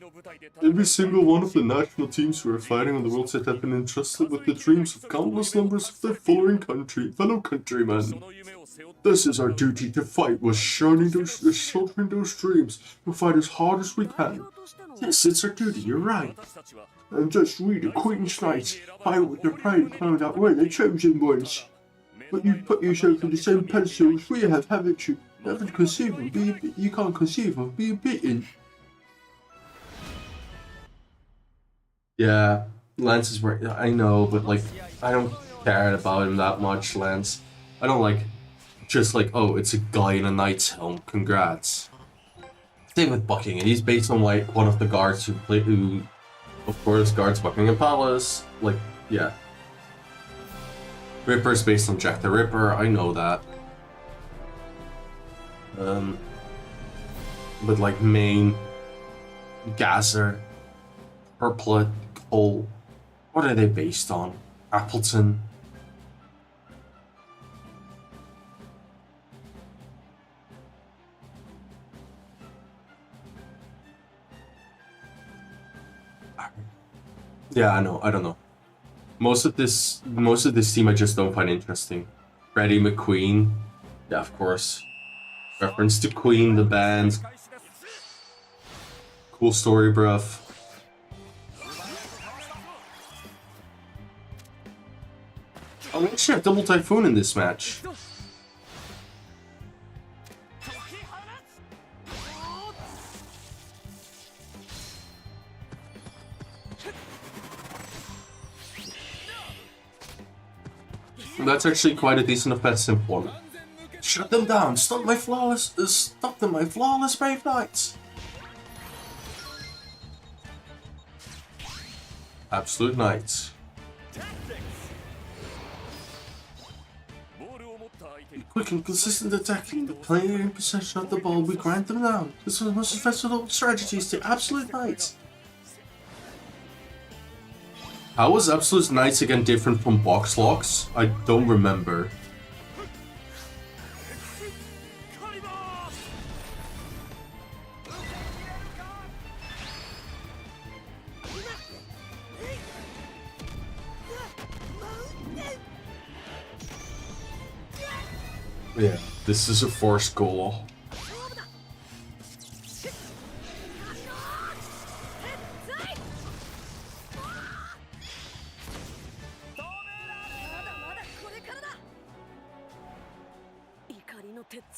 Every single one of the national teams who are fighting on the world stage have been entrusted with the dreams of countless numbers of their fellow countrymen. This is our duty to fight with sheltering those dreams. We'll fight as hard as we can. Yes, it's our duty, you're right. And just read the Queen's Knights, fight with their pride cloud out where they're chosen ones. But you put yourself in the same pedestal as we have, haven't you? Never conceive of being you can't conceive of being beaten. Yeah, Lance is right. I know, but like, I don't care about him that much, Lance. I don't like, just like, oh, it's a guy in a knight's helm. Congrats. Same with Buckingham. He's based on like one of the guards who, of course, guards Buckingham Palace. Like, yeah. Ripper's based on Jack the Ripper. I know that. But like Maine, Gazer, Purplet, Cole, what are they based on? Appleton. Yeah, I know. I don't know. Most of this team I just don't find interesting. Freddie McQueen, yeah, of course. Reference to Queen, the band. Cool story, bruv. Oh, we actually have Double Typhoon in this match. That's actually quite a decent offensive one. Shut them down! Stop them, my flawless brave knights! Absolute knights. Quick and consistent attacking, the player in possession of the ball, we grind them down. This is the most effective of strategies to absolute knights. How was Absolute Knights again different from Box Locks? I don't remember. Yeah, this is a forced goal.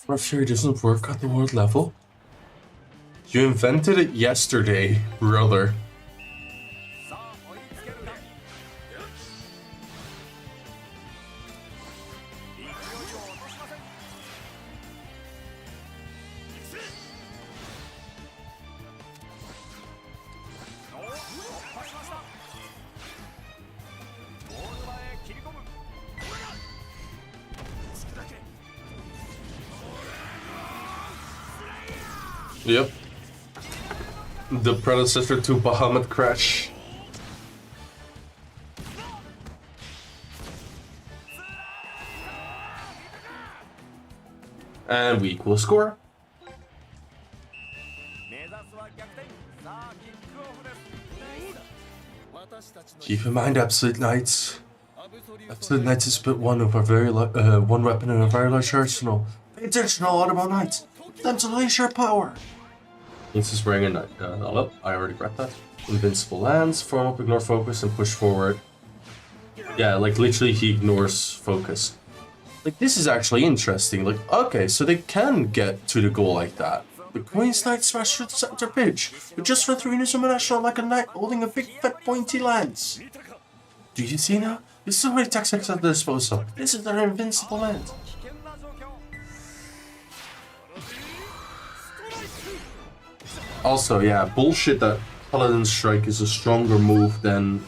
Rough Fury doesn't work at the world level? You invented it yesterday, brother. Yep. The predecessor to Bahamut Crash. And we equal score. Keep in mind, Absolute Knights. Absolute Knights is but one of our one weapon in a very large arsenal. Pay attention, all Audible Knights. Time to unleash your power. This is wearing a knight. Oh, I already read that. Invincible lands, form up, ignore focus, and push forward. Yeah, like literally he ignores focus. Like, this is actually interesting. Like, okay, so they can get to the goal like that. The Queen's Knight smashed through the center pitch, but just run through Inazuma National like a knight holding a big fat pointy lance. Do you see now? There's so many tactics at their disposal. This is their invincible land. Also, yeah, bullshit that Paladin Strike is a stronger move than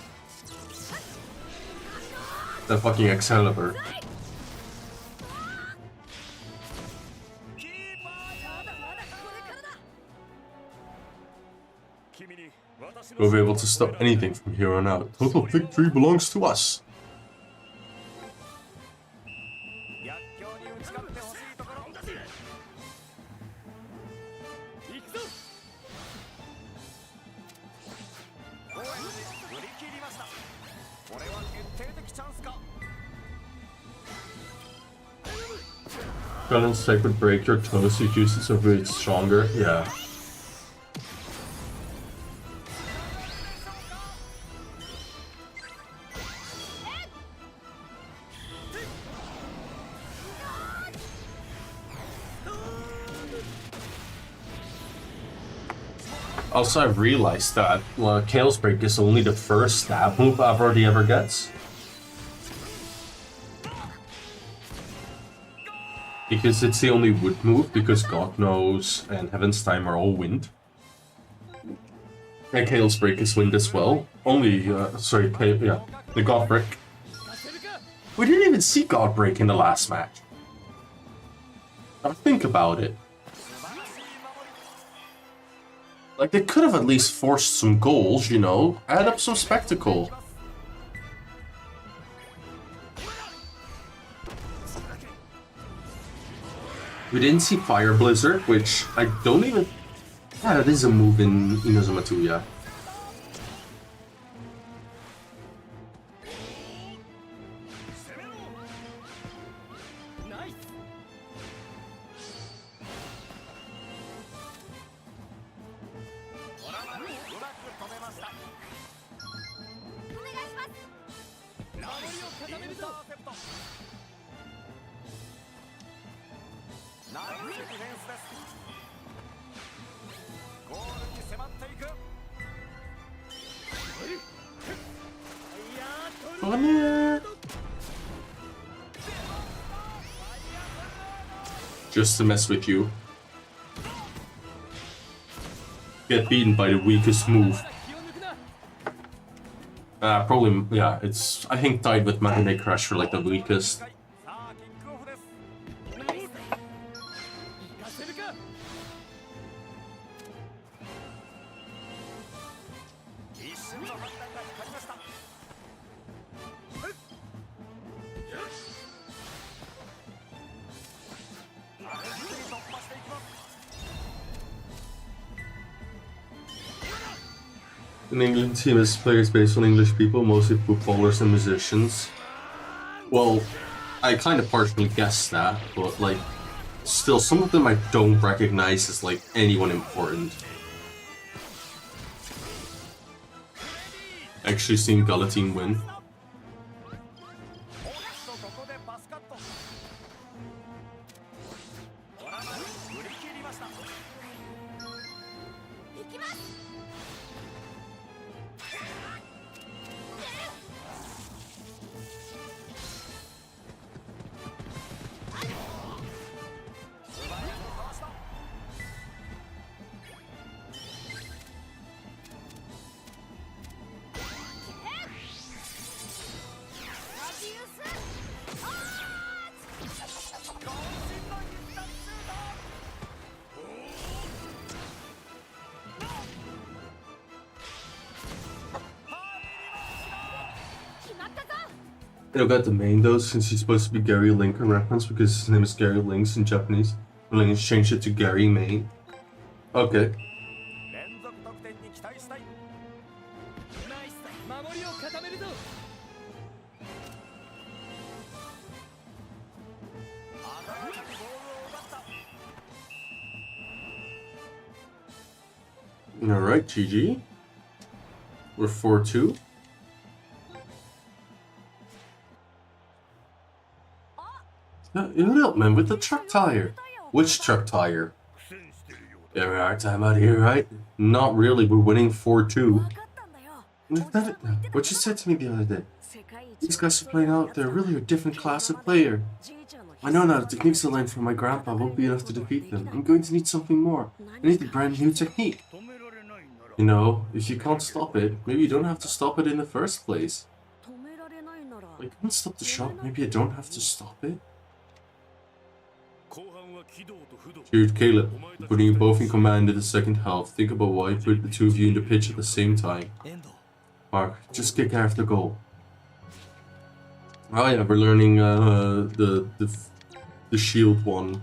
the fucking Excalibur. We'll be able to stop anything from here on out. Total victory belongs to us. Gun Strike would break your toes if you use it so it's stronger. Yeah. Also, I've realized that Chaos Break is only the first stab move Avardi ever gets. Because it's the only wood move, because God Knows and Heaven's Time are all wind. And Chaos Break is wind as well. Only, the God Break. We didn't even see God Break in the last match. Now think about it. Like, they could have at least forced some goals, you know? Add up some spectacle. We didn't see Fire Blizzard, which I don't even... Yeah, that is a move in Inazuma 2, yeah. Just to mess with you. Get beaten by the weakest move. Probably, yeah, it's, I think, tied with Matinee Crash for like the weakest. An England team has players based on English people, mostly footballers and musicians. Well, I kind of partially guessed that, but like, still, some of them I don't recognize as like anyone important. Actually seen Galatine win. It'll get the main though, since he's supposed to be Gary Lincoln reference because his name is Gary Links in Japanese. And then he's changed it to Gary Main. Okay. Alright, GG. We're 4-2. You little man with the truck tire. Which truck tire? Yeah, we are time out here, right? Not really, we're winning 4-2. What you said to me the other day. These guys are playing out, they're really a different class of player. I know now the techniques I learned from my grandpa won't be enough to defeat them. I'm going to need something more. I need a brand new technique. You know, if you can't stop it, maybe you don't have to stop it in the first place. I can't stop the shot, maybe I don't have to stop it. Here, Caleb, putting you both in command in the second half. Think about why you put the two of you in the pitch at the same time. Mark, just kick after goal. Oh yeah, we're learning the shield one.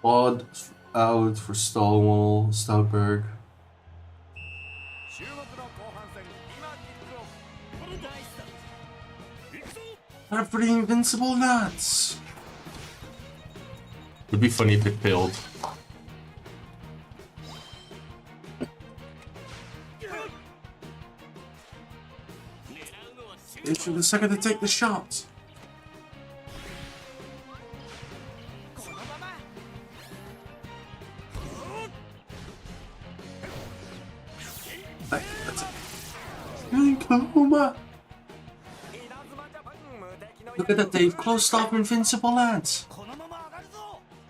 Odd out for Stalwall, Stoutberg. Time for the invincible nuts. It'd be funny if it failed. It took a second to take the shot. That's it. Coma. Look at that, they've closed off invincible lands.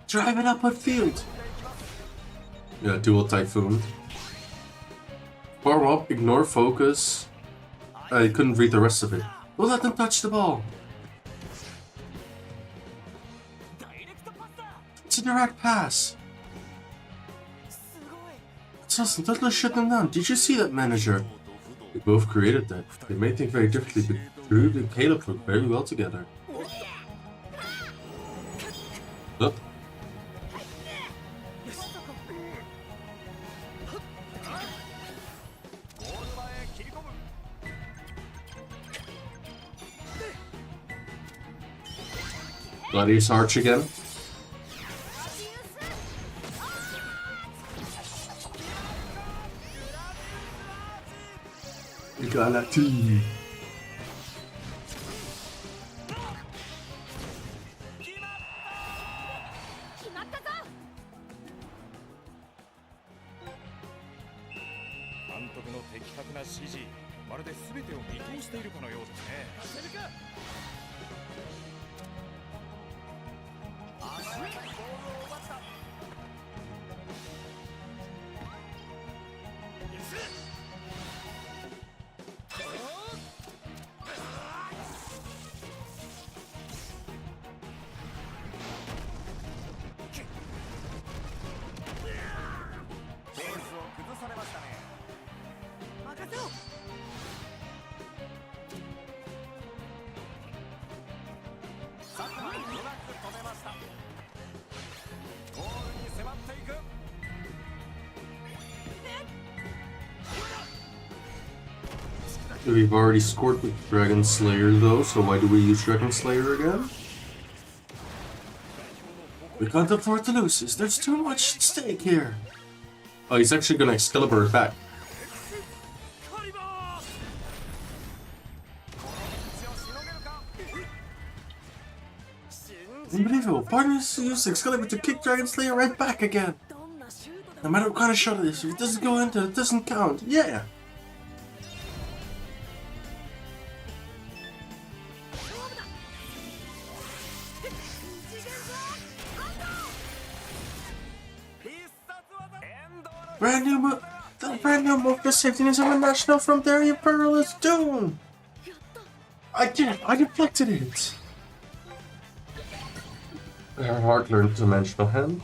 Drive it up field. Yeah, dual typhoon. Warm up, ignore focus. I couldn't read the rest of it. We'll let them touch the ball. It's a direct pass. Listen, don't shut them down. Did you see that, manager? They both created that. They may think very differently, but Drew and Caleb work very well together. Look. Gladius Arch again. You got that too. We've already scored with Dragon Slayer though, so why do we use Dragon Slayer again? We can't afford to lose this, there's too much at stake here. Oh, he's actually gonna Excalibur it back. Unbelievable, partners use Excalibur to kick Dragon Slayer right back again. No matter what kind of shot it is, if it doesn't go into, it doesn't count, yeah! The brand new move to safety is international from their perilous doom. I deflected it. Hard learned dimensional hand.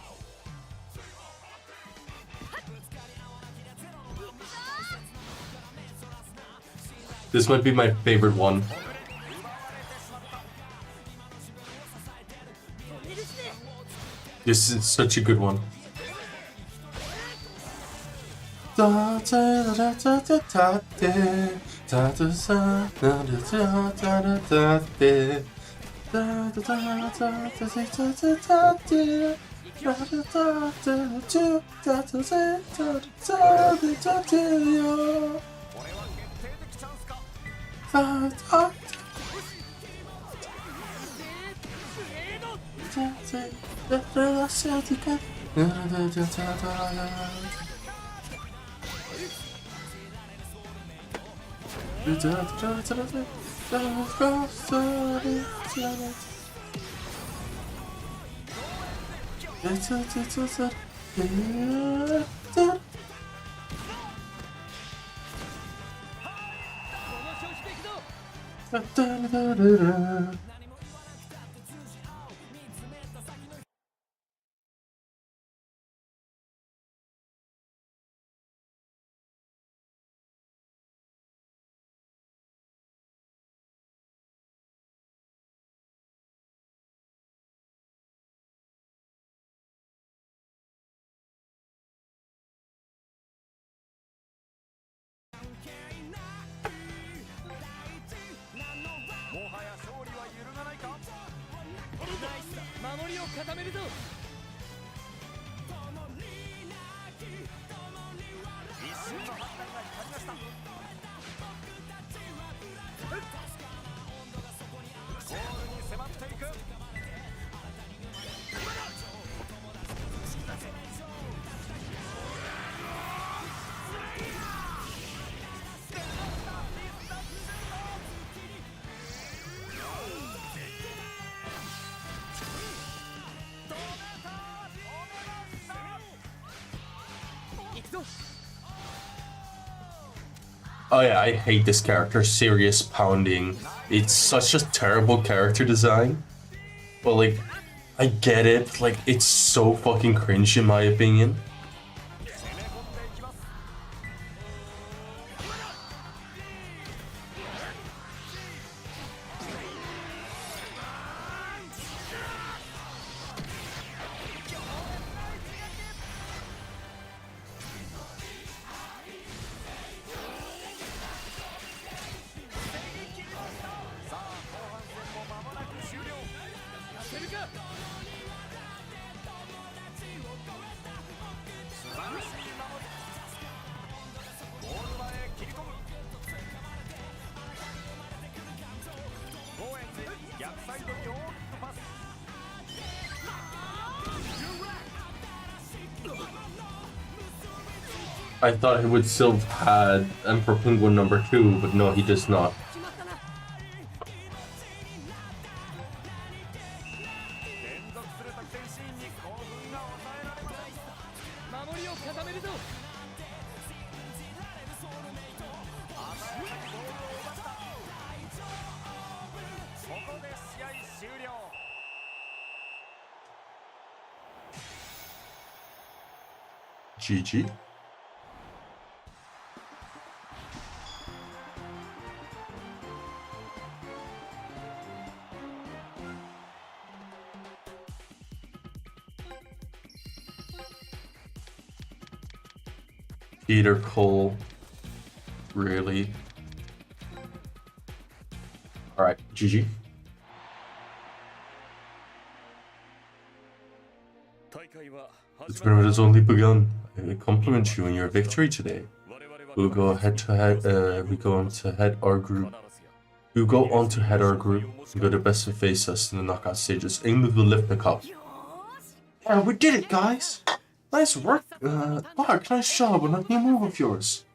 This might be my favorite one. This is such a good one. 勢い これは決定的チャンスか もはや勝利は揺るがないか守りを固めるぞ一瞬の判断が光りましたゴールに迫っていく行くぞ Oh yeah, I hate this character, Serious Pounding. It's such a terrible character design. But like, I get it, like, it's so fucking cringe in my opinion. 攻め込んでいきます さあ後半戦も間もなく終了当てるか素晴らしい守りゴール前へ切り込むゴーエンズ逆サイドに大きくパス I thought he would still have had Emperor Penguin number 2, but no, he does not. 決まったな 連続する得点シーンに興奮が抑えられません守りを固めるぞ鮮やかにボールを奪ったここで試合終了 GG. Peter Cole. Really? Alright, GG. 大会は This tournament has only begun. I compliment you on your victory today. We'll go head to head. We go on to head our group. We'll go on to head our group and go to best to face us in the knockout stages. Aim to lift the cup. よーし Yeah, we did it, guys. Nice work. Mark, nice job on that new move of yours.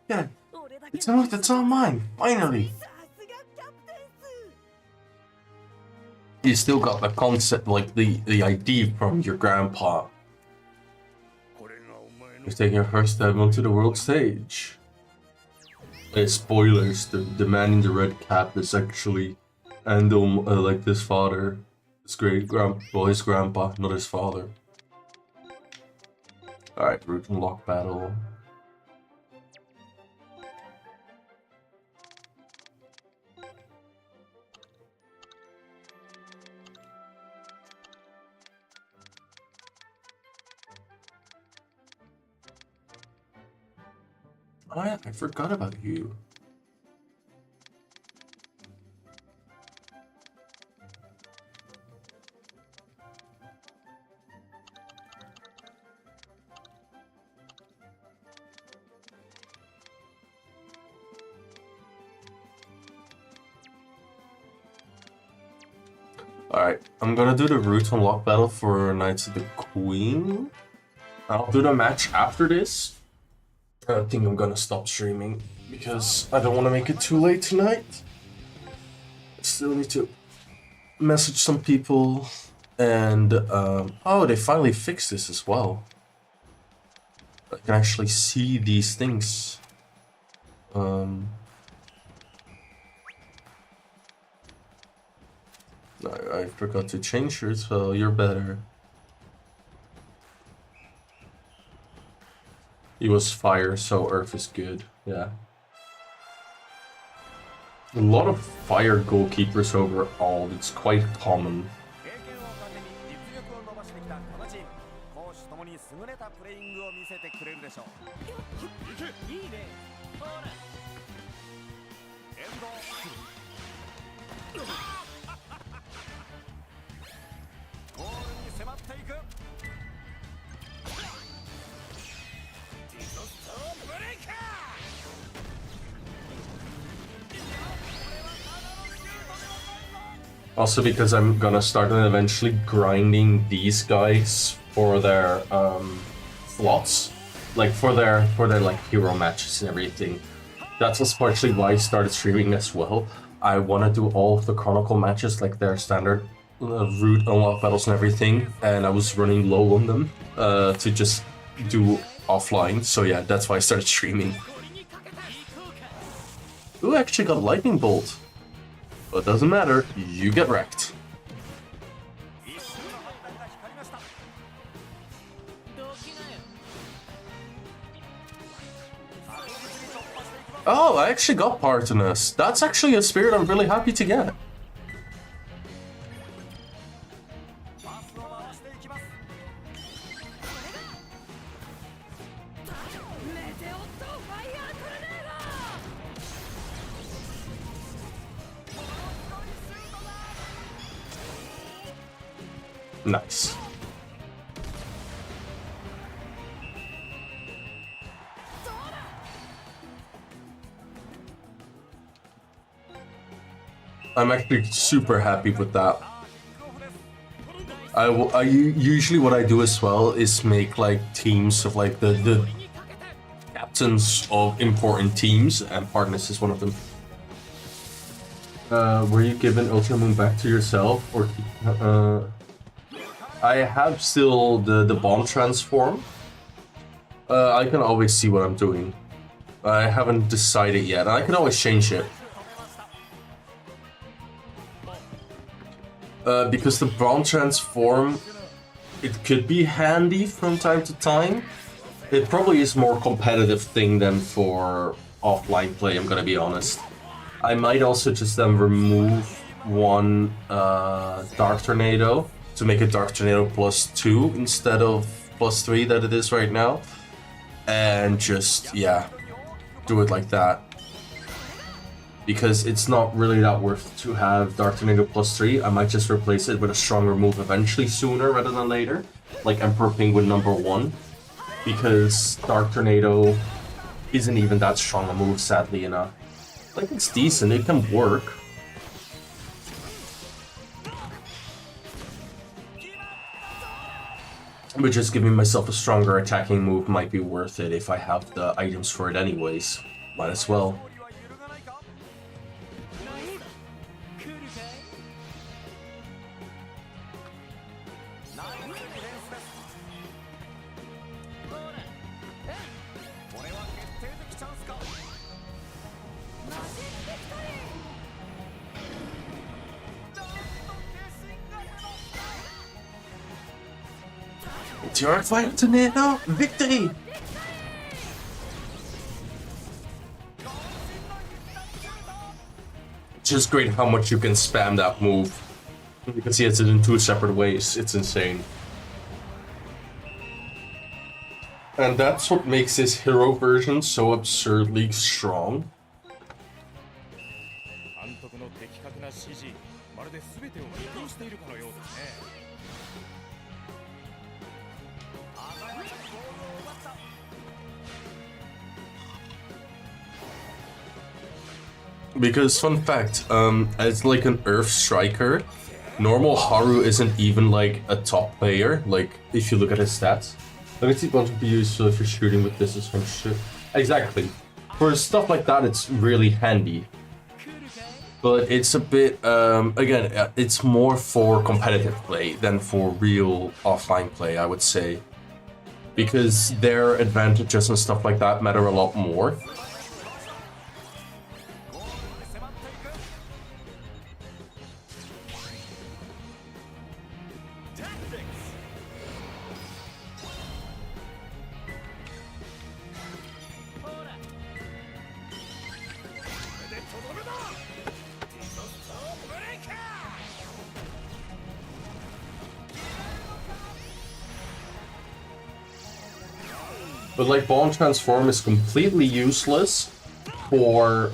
Yeah, 俺だけ it's all, it's all mine. Finally. さすがキャプテンス You still got the concept, like the idea from your grandpa. これがお前の You're taking your first step onto the world stage. Spoilers, the man in the red cap is actually Andom, like his father. His his grandpa, not his father. Alright, route and lock battle. Oh yeah, I forgot about you. Alright, I'm gonna do the route unlock battle for Knights of the Queen. I'll do the match after this. I think I'm gonna stop streaming because I don't want to make it too late tonight. I still need to message some people and oh, they finally fixed this as well. I can actually see these things. I forgot to change yours, so you're better. He was fire, so earth is good. Yeah. A lot of fire goalkeepers overall. It's quite common. 経験を糧に実力を伸ばしてきたこのチーム攻守ともに優れたプレイングを見せてくれるでしょういいねほらエンドゴールに迫っていくディソストーブレイカー Also because I'm gonna start eventually grinding these guys for their slots, like for their like hero matches and everything. That's partially why I started streaming as well. I want to do all of the Chronicle matches, like their standard route unlock battles and everything, and I was running low on them to just do offline. So yeah, that's why I started streaming. Who actually got Lightning Bolt? But doesn't matter, you get wrecked. Oh, I actually got Partenus. That's actually a spirit I'm really happy to get. Nice. I'm actually super happy with that. Usually what I do as well is make like teams of like the captains of important teams, and Partners is one of them. Were you given Ultra Moon back to yourself, or I have still the bomb transform. I can always see what I'm doing. I haven't decided yet. I can always change it. Because the bomb transform, it could be handy from time to time. It probably is more competitive thing than for offline play, I'm gonna be honest. I might also just then remove one Dark Tornado to make it Dark Tornado +2 instead of +3 that it is right now. And just, yeah, do it like that. Because it's not really that worth to have Dark Tornado +3. I might just replace it with a stronger move eventually, sooner rather than later. Like Emperor Penguin #1. Because Dark Tornado isn't even that strong a move, sadly enough. Like, it's decent, it can work. But just giving myself a stronger attacking move might be worth it if I have the items for it anyways. Might as well. It's your fight, Tornado! Victory! It's just great how much you can spam that move. You can see it's in 2 separate ways. It's insane. And that's what makes this hero version so absurdly strong. Because, fun fact, as like an Earth Striker, normal Haru isn't even like a top player, like if you look at his stats. Let me see bunch of be useful if you're shooting with this from shit. Exactly. For stuff like that, it's really handy. But it's a bit, again, it's more for competitive play than for real offline play, I would say. Because their advantages and stuff like that matter a lot more. But like Ball and Transform is completely useless for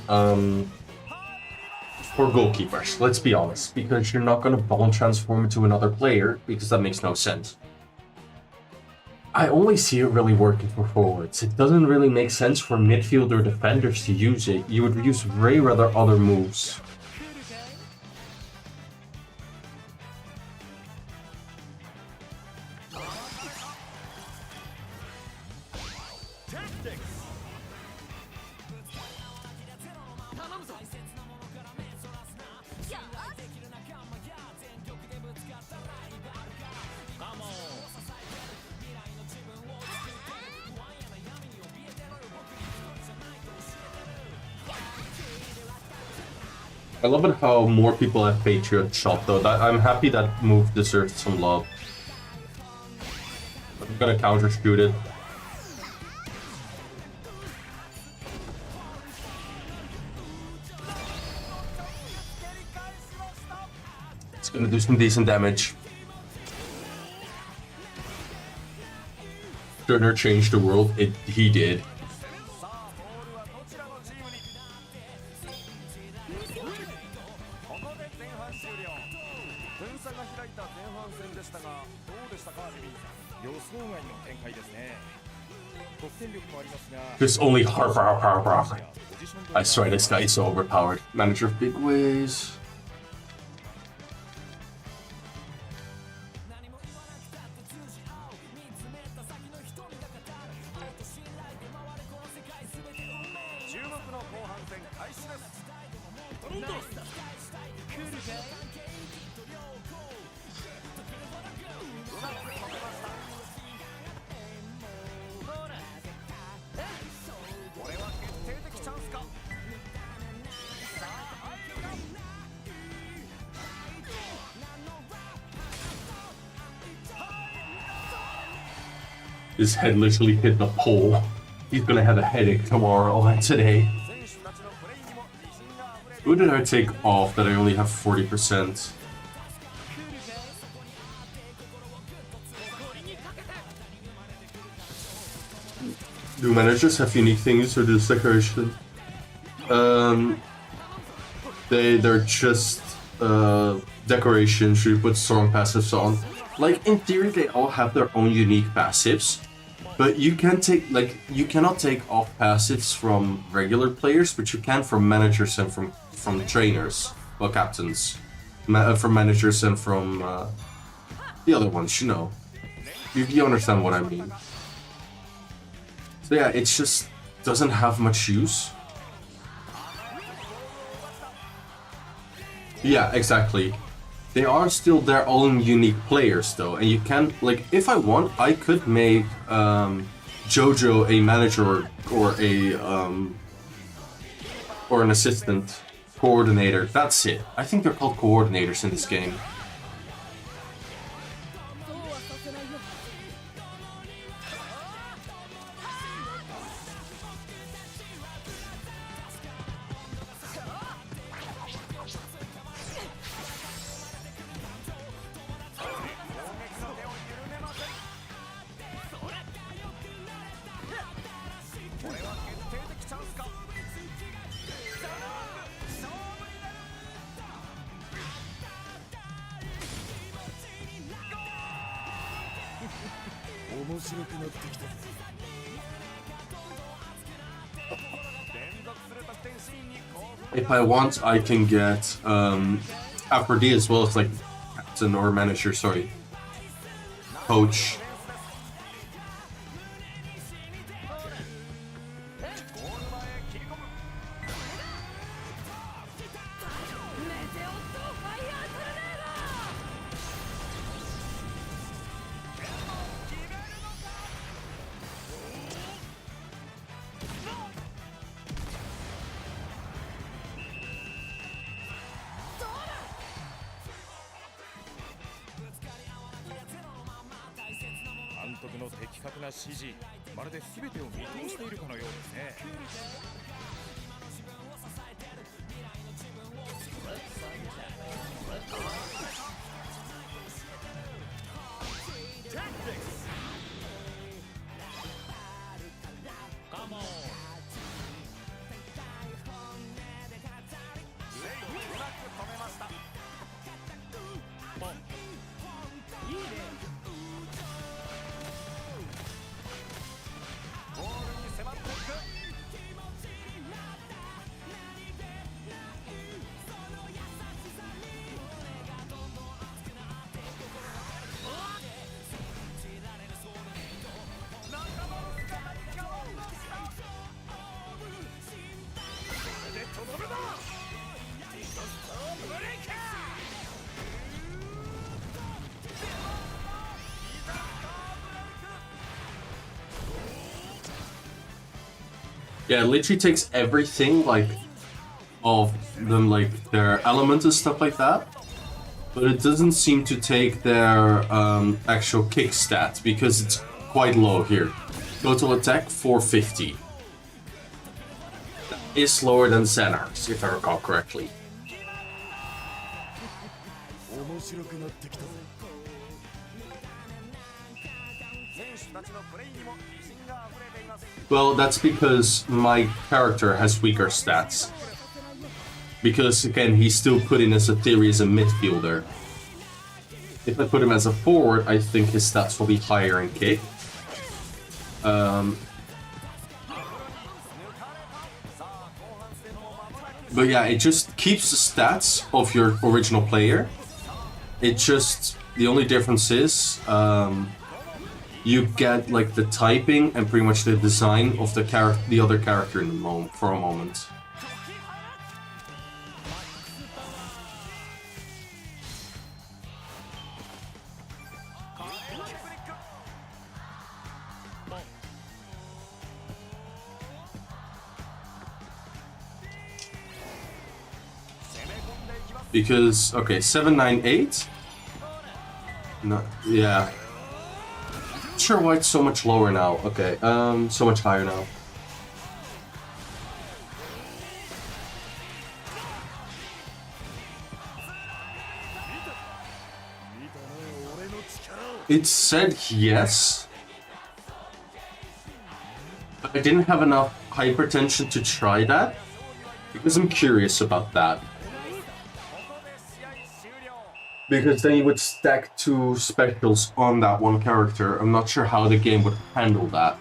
goalkeepers, let's be honest, because you're not gonna Ball and Transform into another player because that makes no sense. I only see it really working for forwards. It doesn't really make sense for midfield or defenders to use it. You would use way rather other moves. I love it how more people have Patriot Shot though. I'm happy that move deserves some love. I'm gonna counter shoot it. It's gonna do some decent damage. Turner changed the world. He did. There's only power. I swear this guy is so overpowered. Manager of big ways. His head literally hit the pole. He's gonna have a headache tomorrow and today. Who did I take off that I only have 40%? Do managers have unique things or this decoration? They're just decorations you put strong passives on. Like in theory they all have their own unique passives. But you can you cannot take off passives from regular players, but you can from managers and from trainers, well, captains, from managers and from the other ones, you know. You understand what I mean. So yeah, it just doesn't have much use. Yeah, exactly. They are still their own unique players though, and you can, like, if I want, I could make Jojo a manager or an assistant coordinator. That's it. I think they're called coordinators in this game. If I want, I can get Afro D as well as like captain or manager, sorry. Coach. Yeah, it literally takes everything, like, of them, like, their elements and stuff like that. But it doesn't seem to take their actual kick stat, because it's quite low here. Total attack, 450. That is lower than Xanar's, if I recall correctly. Well, that's because my character has weaker stats. Because, again, he's still put in as a theory as a midfielder. If I put him as a forward, I think his stats will be higher in kick. But yeah, it just keeps the stats of your original player. It just... the only difference is... you get like the typing and pretty much the design of the other character in the for a moment. Because okay, 798. No, yeah. Not sure why it's so much lower now. Okay, so much higher now. It said yes, but I didn't have enough hypertension to try that, because I'm curious about that. Because then you would stack two specials on that one character. I'm not sure how the game would handle that.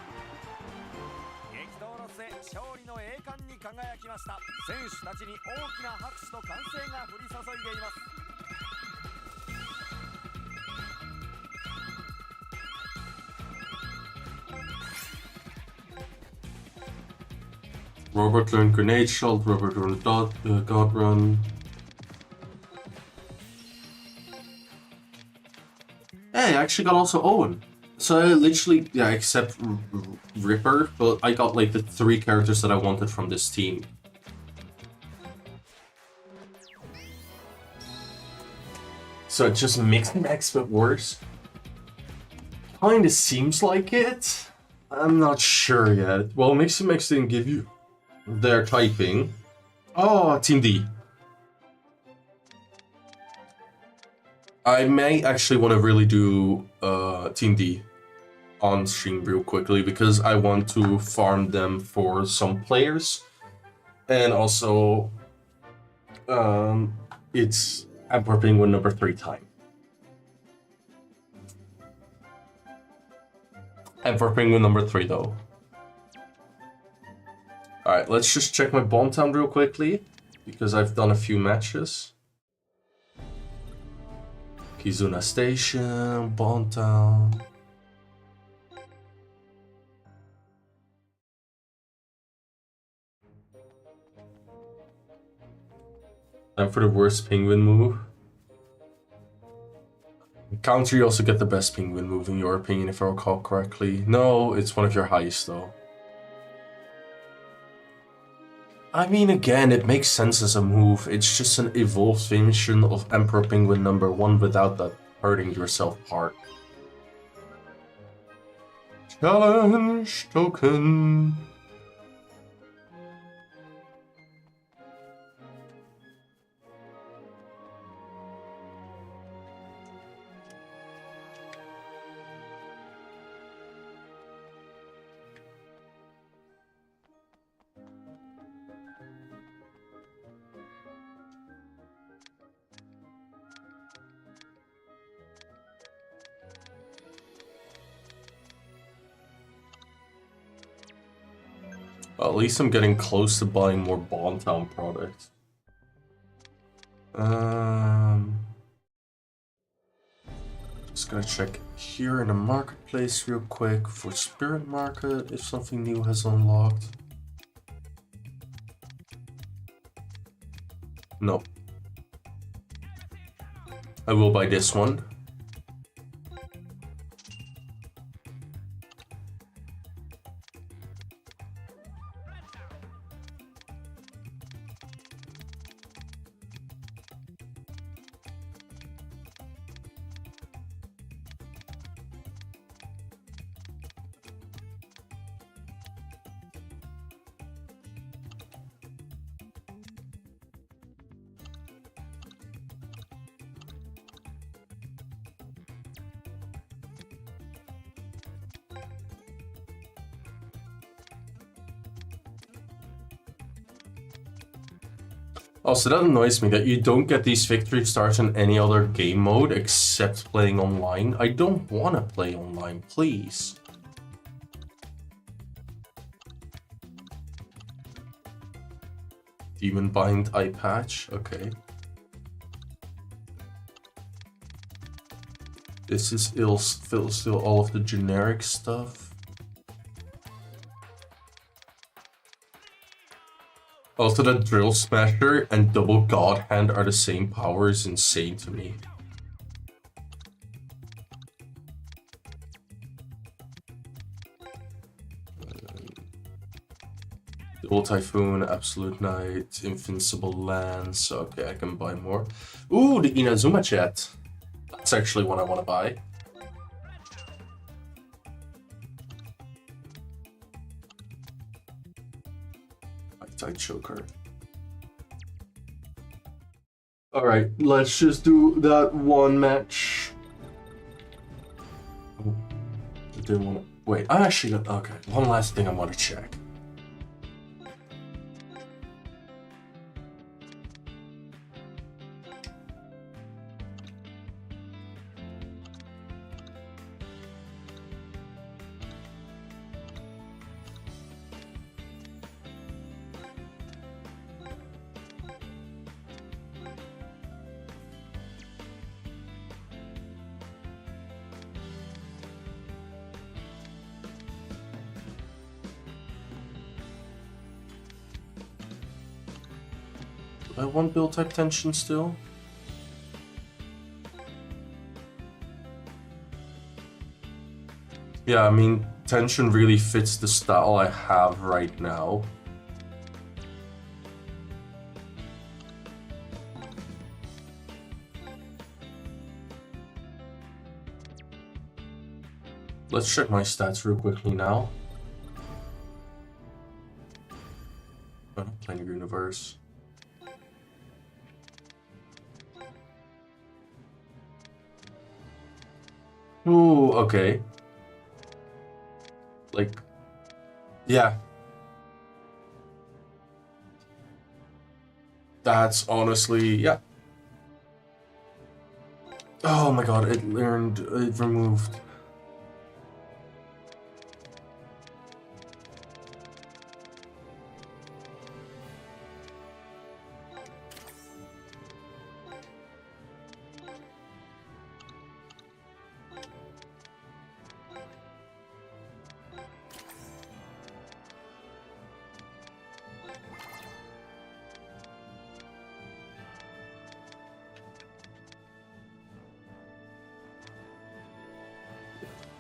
Robert learned Grenade Shot, Robert learned God Run. Hey, I actually got also Owen. So I literally, yeah, except Ripper, but I got like the 3 characters that I wanted from this team. So it just makes the next bit worse. Kinda seems like it. I'm not sure yet. Well, Mix and Max didn't give you their typing. Oh, Team D. I may actually want to really do Team D on stream real quickly, because I want to farm them for some players. And also, it's Emperor Penguin number 3 time. Emperor Penguin number 3 though. Alright, let's just check my bomb town real quickly, because I've done a few matches. Kizuna Station, Bond Town. Time for the worst penguin move. Counter, you also get the best penguin move in your opinion, if I recall correctly. No, it's one of your highest though. I mean, again, it makes sense as a move. It's just an evolved version of Emperor Penguin #1 without that hurting yourself part. Challenge token. Well, at least I'm getting close to buying more Bontown products. Just gonna check here in the marketplace real quick for Spirit Market if something new has unlocked. No. I will buy this one. Also, that annoys me that you don't get these victory stars in any other game mode except playing online. I don't want to play online, please. Demon Bind Eye Patch, okay. This is still all of the generic stuff. Also, the Drill Smasher and Double God Hand are the same power is insane to me. Double Typhoon, Absolute Knight, Invincible Lance. Okay, I can buy more. Ooh, the Inazuma Jet. That's actually one I want to buy. Tight Choker. Alright, let's just do that one match. Oh, I didn't want to. Wait, I actually got. Okay, one last thing I want to check. I want build type tension still. Yeah, I mean, tension really fits the style I have right now. Let's check my stats real quickly now. Playing Universe. Ooh, okay. Like, yeah. That's honestly, yeah. Oh my god, it removed.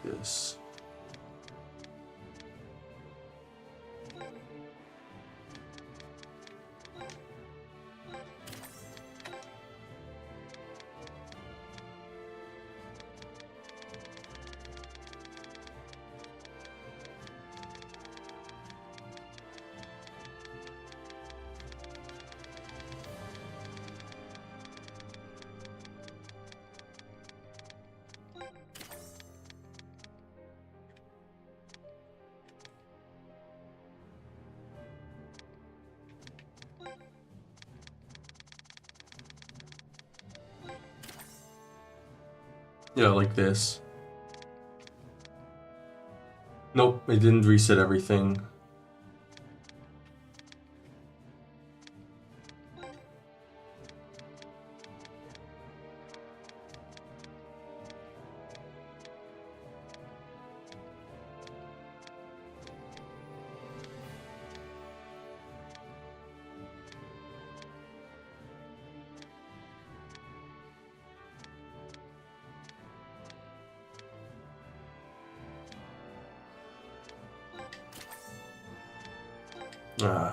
this. Yeah, like this. Nope, it didn't reset everything.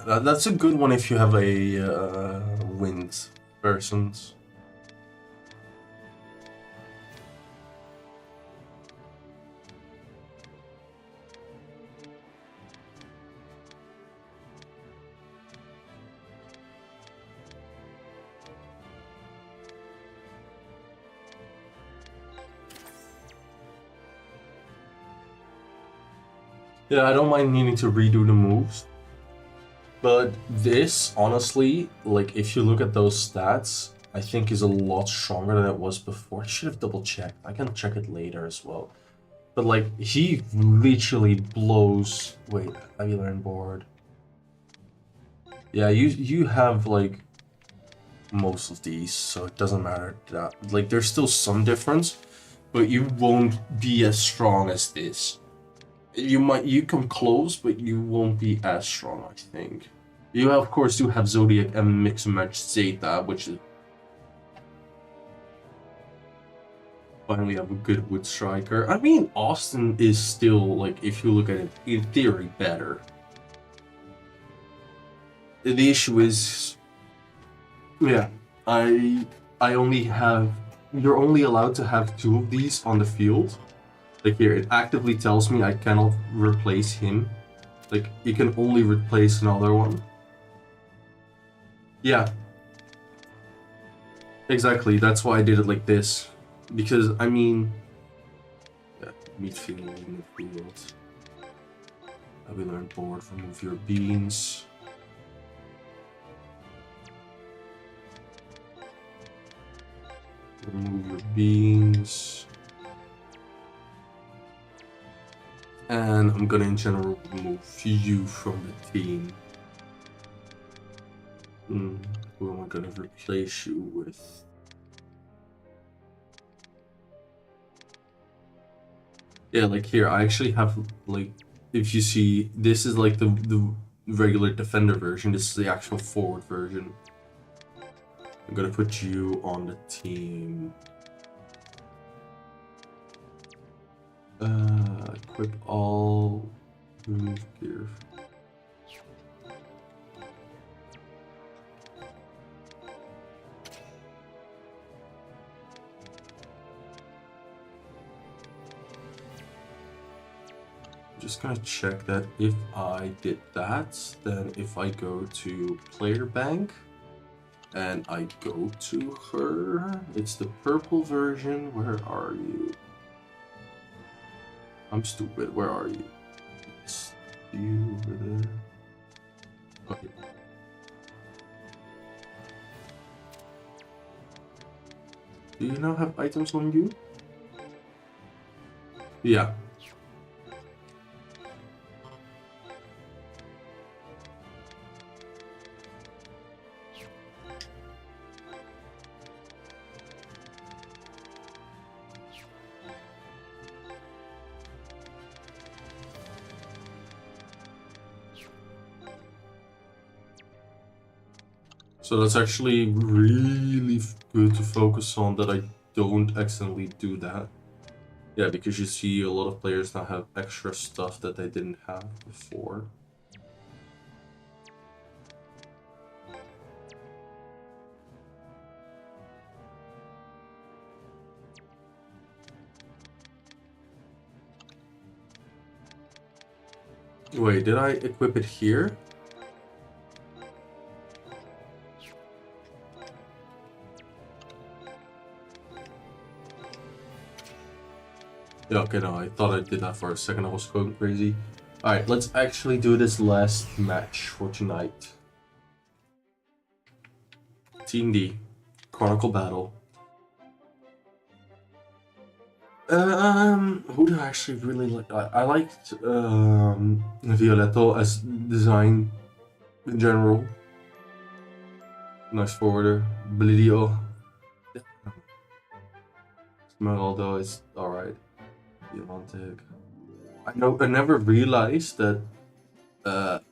That's a good one if you have a wind versions. Yeah, I don't mind needing to redo the moves. But this, honestly, like, if you look at those stats, I think is a lot stronger than it was before. I should have double checked. I can check it later as well. But, like, he literally blows... Wait, have you learned board? Yeah, you have, like, most of these, so it doesn't matter that... Like, there's still some difference, but you won't be as strong as this. You come close, but you won't be as strong, I think. You of course do have Zodiac and Mix and Match Zeta, which is finally have a good wood striker. I mean, Austin is still, like, if you look at it, in theory, better. The issue is, yeah, I only have, you're only allowed to have 2 of these on the field. Like here, it actively tells me I cannot replace him. Like, you can only replace another one. Yeah. Exactly, that's why I did it like this. Because, I mean... Yeah, midfield. Have we learned board? Remove your beans. Remove your beans. And I'm gonna in general remove you from the team. Who am I gonna replace you with? Yeah, like here, I actually have, like, if you see, this is like the regular defender version. This is the actual forward version. I'm gonna put you on the team. Equip all, remove gear. Just gonna check that if I did that, then if I go to player bank and I go to her, it's the purple version. Where are you? I'm stupid. Where are you? It's you over there. Okay. Do you now have items on you? Yeah. So that's actually really good to focus on, that I don't accidentally do that. Yeah, because you see a lot of players now have extra stuff that they didn't have before. Wait, did I equip it here? Yeah, okay, no, I thought I did that for a second. I was going crazy. Alright, let's actually do this last match for tonight. Team D, Chronicle Battle. Who do I actually really like? I liked Violetto as design in general. Nice forwarder. Blidio. Smeraldo is alright. Diamantic. I never realized that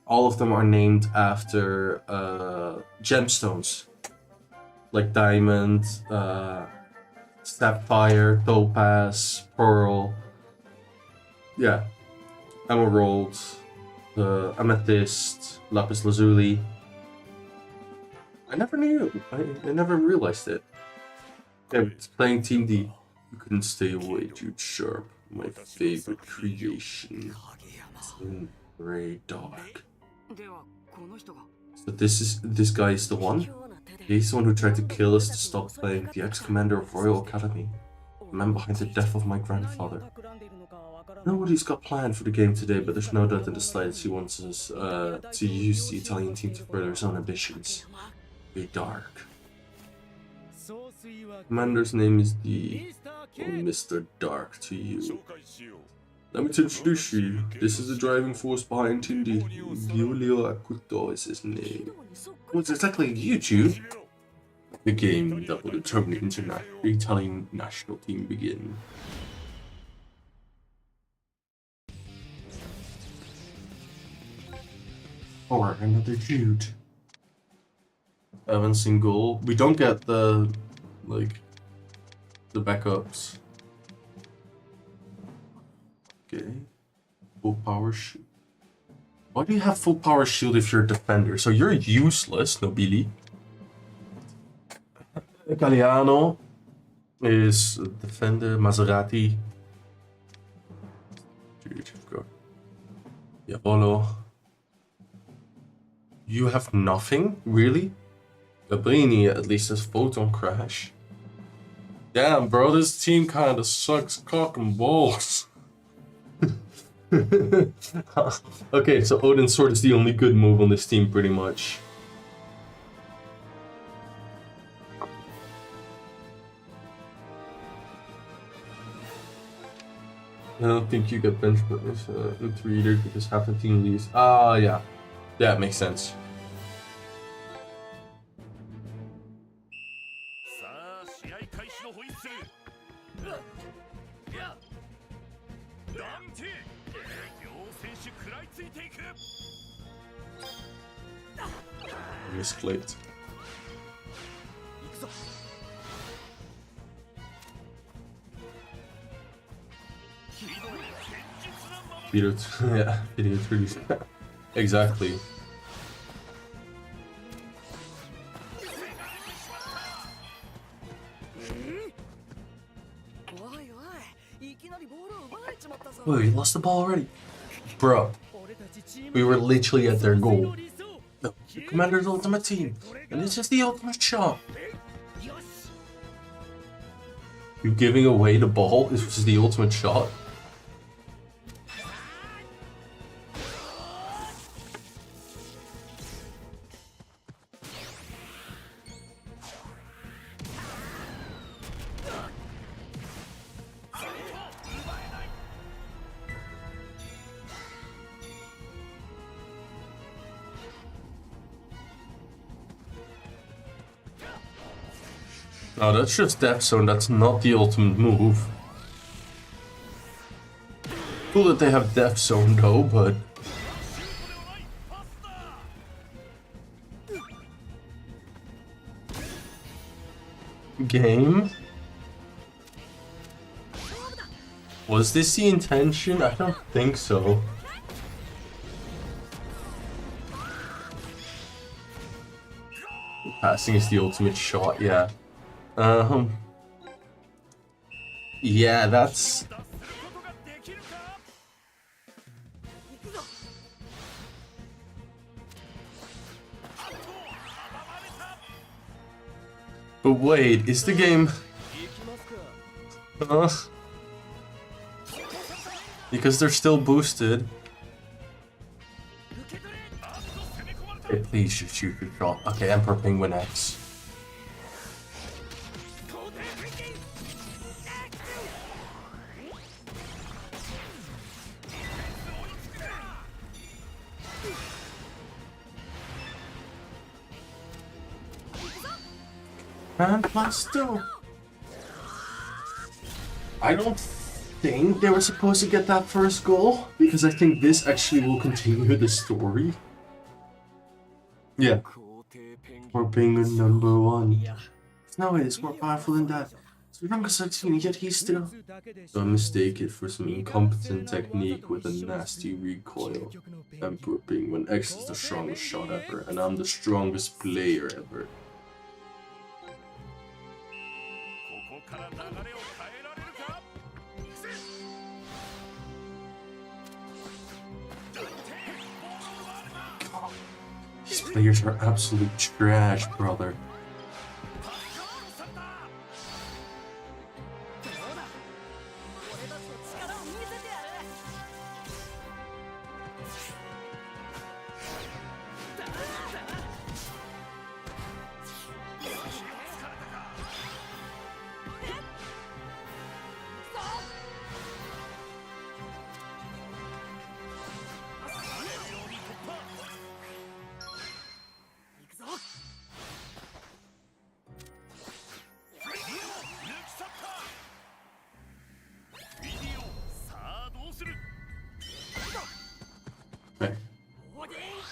all of them are named after gemstones. Like diamond, sapphire, topaz, pearl. Yeah. Emerald, amethyst, lapis lazuli. I never knew. I never realized it. Anyways, playing Team D. You couldn't stay away, dude. Sharp. My favorite creation. In gray dark. So this guy is the one? He's the one who tried to kill us to stop playing, the ex-commander of Royal Academy. The man behind the death of my grandfather. I know what he's got planned for the game today, but there's no doubt in the slightest he wants us to use the Italian team to further his own ambitions. Be dark. Commander's name is the Mr. Dark to you. Let me introduce you. This is the driving force behind Team D. Giulio Acuto is his name. What's exactly YouTube? The game that will determine the Italian national team begin. Or another Jude. Evans in goal. We don't get the backups. Okay. Full power shield. Why do you have full power shield if you're a defender? So you're useless, Nobili. Galliano is a defender. Maserati. Dude, go. Diavolo. You have nothing? Really? Gabrini at least has Photon Crash. Damn, bro, this team kinda sucks cock and balls. Okay, so Odin's Sword is the only good move on this team, pretty much. I don't think you get bench with reader because half the team leaves. Ah, yeah. Yeah, it makes sense. Misclicked. Video, yeah, video 3. Exactly. Wait, we lost the ball already? Bro, we were literally at their goal. No, the Commander's ultimate team, and this is the ultimate shot. You giving away the ball? This was the ultimate shot. No, that's just Death Zone, that's not the ultimate move. Cool that they have Death Zone though, but... Game? Was this the intention? I don't think so. Passing is the ultimate shot, yeah. Yeah, that's... But wait, is the game... because they're still boosted. Okay, please just shoot your shot. Okay, Emperor Penguin X. And plus two. I don't think they were supposed to get that first goal, because I think this actually will continue the story. Yeah. We're penguin number 1. No, it's more powerful than that. Stronger 16, yet he's still... Don't mistake it for some incompetent technique with a nasty recoil. Emperor Penguin X is the strongest shot ever, and I'm the strongest player ever. These players are absolute trash, brother.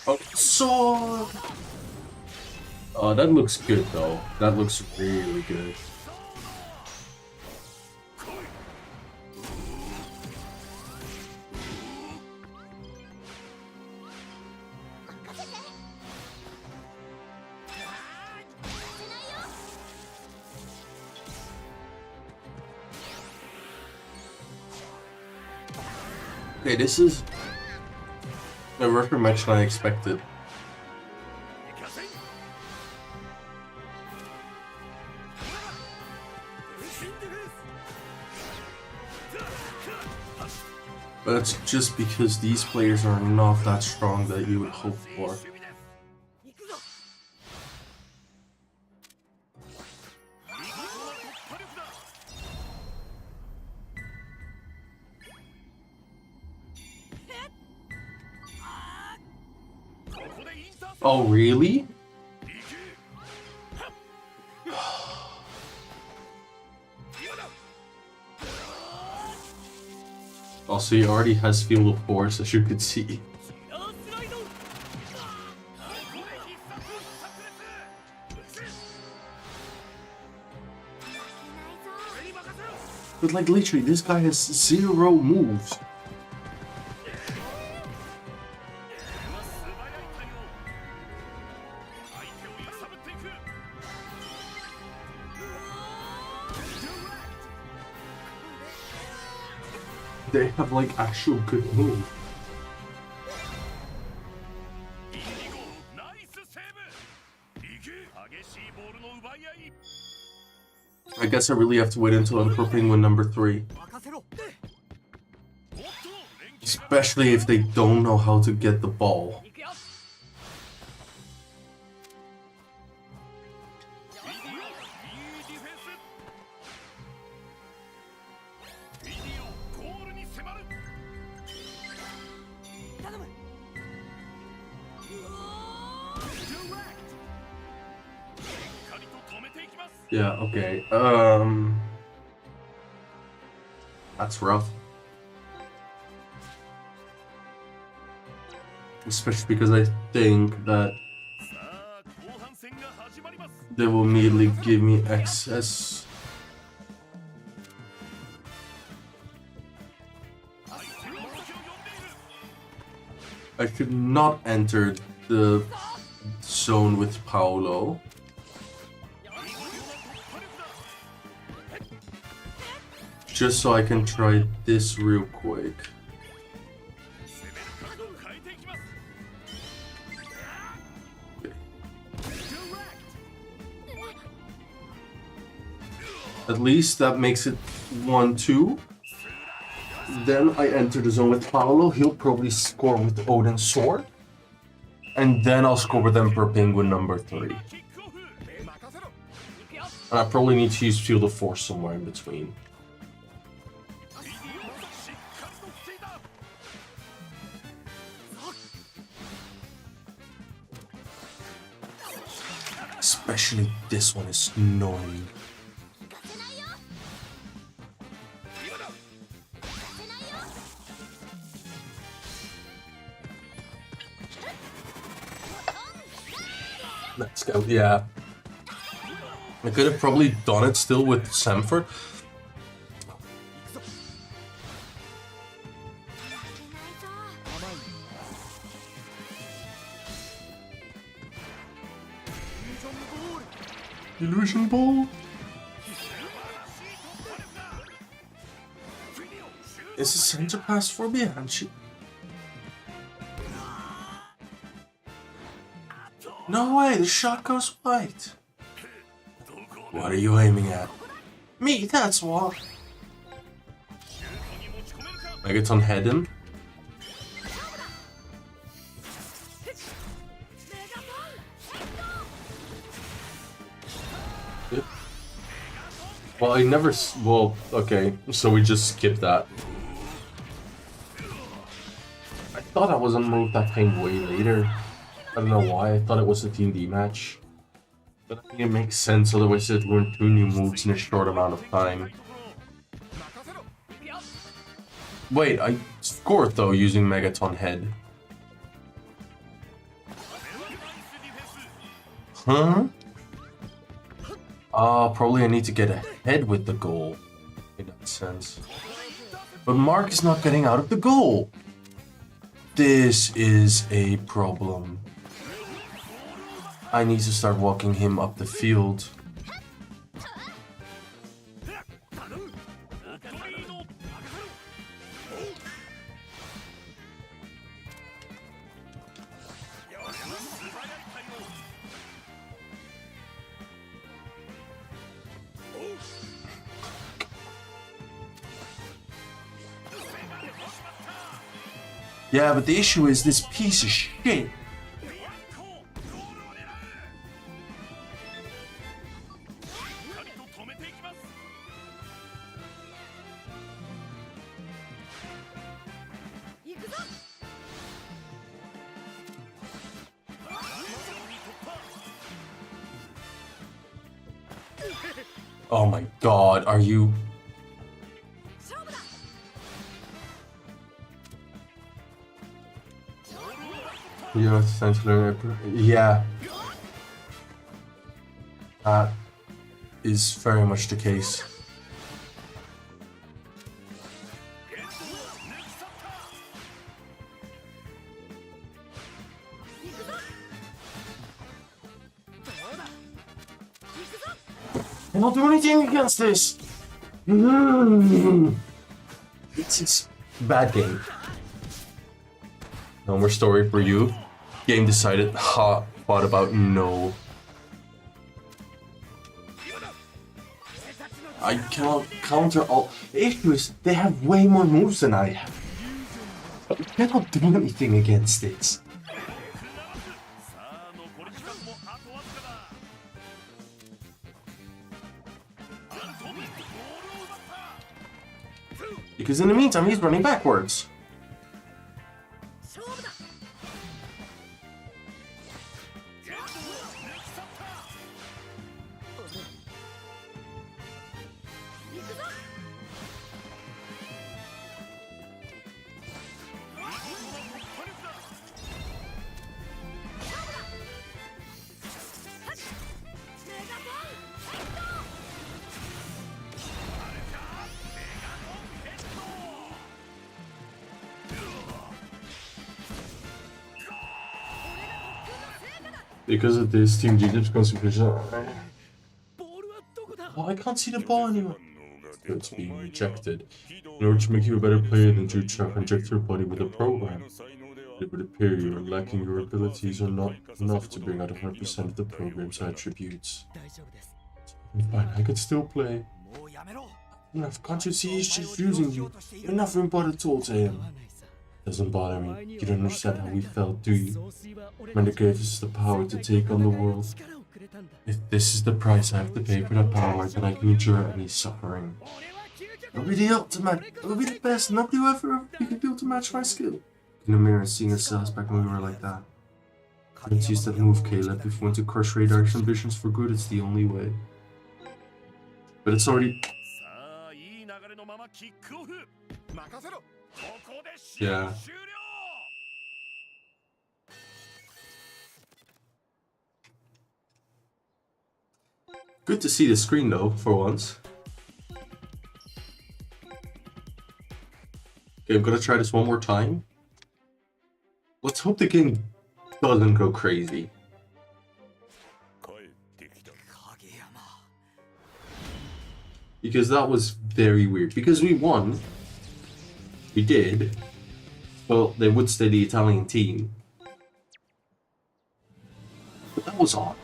Oh, sword! Oh, that looks good though. That looks really good. Okay, this is a rougher match than I expected. But it's just because these players are not that strong that you would hope for. Oh, really? Also, he already has Field of Force, as you could see. But like literally, this guy has 0 moves. They have like actual good moves. I guess I really have to wait until Emperor Penguin number 3. Especially if they don't know how to get the ball. Yeah, okay. That's rough. Especially because I think that they will immediately give me access. I should not enter the zone with Paolo. Just so I can try this real quick. At least that makes it 1-2. Then I enter the zone with Paolo. He'll probably score with Odin's sword. And then I'll score with Emperor Penguin number 3. And I probably need to use Field of Force somewhere in between. Especially this one is annoying. Let's go, yeah. I could have probably done it still with Samford. Illusion Ball? Is a center pass for Bianchi? No way, the shot goes wide. What are you aiming at? Me, that's what. Megaton head him. Yep. Well, I never. Well, okay, so we just skipped that. I thought I was on move that came way later. I don't know why, I thought it was a Team D match. But I think it makes sense, otherwise it weren't 2 new moves in a short amount of time. Wait, I scored though using Megaton Head. Huh? Probably I need to get ahead with the goal. In that sense. But Mark is not getting out of the goal. This is a problem. I need to start walking him up the field. Yeah, but the issue is this piece of shit. Oh my god, are you... Yeah, essentially, yeah. That is very much the case. Cannot do anything against this. It's a bad game. No more story for you. Game decided. Ha. What about no? I cannot counter all. The issue is they have way more moves than I have. I cannot do anything against it. Because in the meantime, he's running backwards. Because of this, Team G's concentration. ボールはどこだ Oh, I can't see the ball anymore. So it's being rejected. In order to make you a better player than to inject your body with a program, it would appear you're lacking your abilities are not enough to bring out 100% of the program's attributes. 大丈夫です Fine, I could still play. もうやめろ Enough, can't you see he's just using you? You're nothing but a tool to him. Doesn't bother me. You don't understand how we felt, do you? When they gave us the power to take on the world. If this is the price I have to pay for that power, then I can endure any suffering. I'll be the ultimate. I'll be the best. Nobody will ever be able to match my skill. In the mirror, seeing ourselves back when we were like that. Let's use that move, Caleb. If we want to crush Radar's ambitions for good, it's the only way. But it's already... さあいい流れのままキックオフ任せろここで試 Yeah. 合終了 Good to see the screen though, for once. Okay, I'm gonna try this one more time. Let's hope the game doesn't go crazy. 帰ってきた影山 Because that was very weird. Because we won. We did. Well, they would stay the Italian team. But that was odd.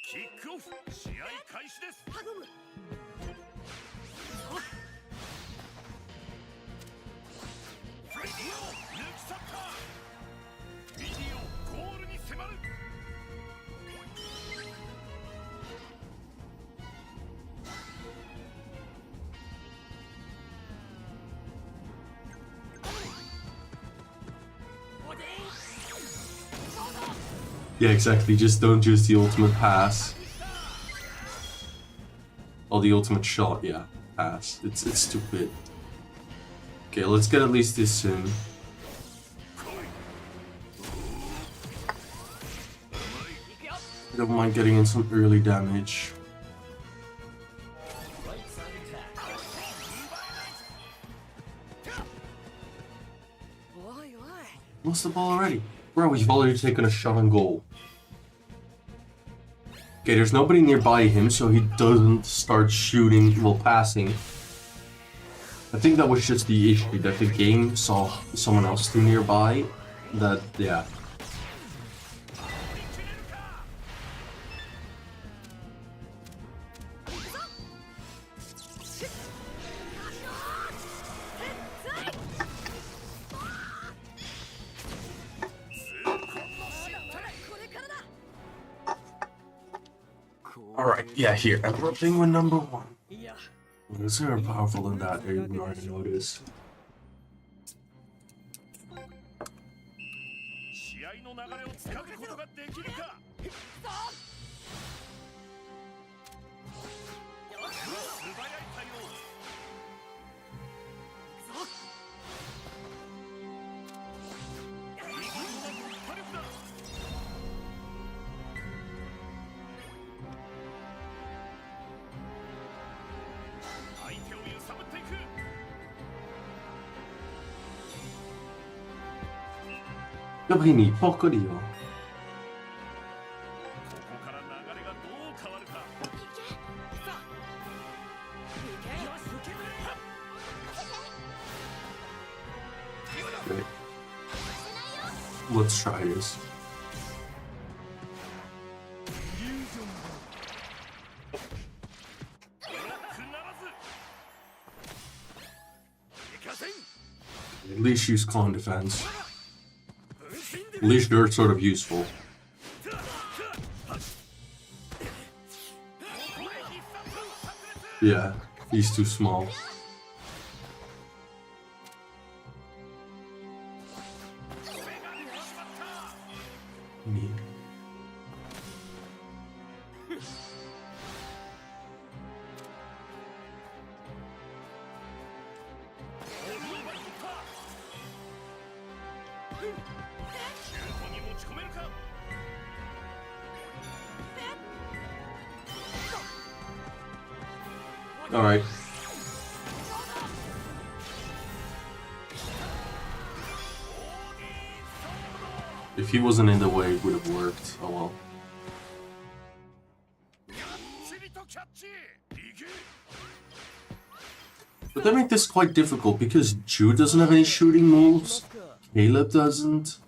Kick off 試合開始です頼むフレディを抜き去ったビディオゴールに迫る Yeah, exactly. Just don't use the ultimate pass. Or the ultimate shot, yeah. Pass. It's stupid. Okay, let's get at least this in. I don't mind getting in some early damage. Lost the ball already. Bro, we've already taken a shot on goal. Okay, there's nobody nearby him, so he doesn't start shooting while passing. I think that was just the issue, that the game saw someone else too nearby. That, yeah. Alright, yeah, here. Emperor Penguin number 1. It's very powerful in that area, we already noticed. 試合の流れをつかむことができるか素早い対応見事な突破力だ 相手を揺さぶっていく Gabini, poco dio. ここから流れがどう変わるか Okay. Let's try this. At least use clone defense. At least they're sort of useful. Yeah, he's too small. Neat. Alright. If he wasn't in the way, it would have worked. Oh well. But that makes this quite difficult because Jude doesn't have any shooting moves. Caleb doesn't.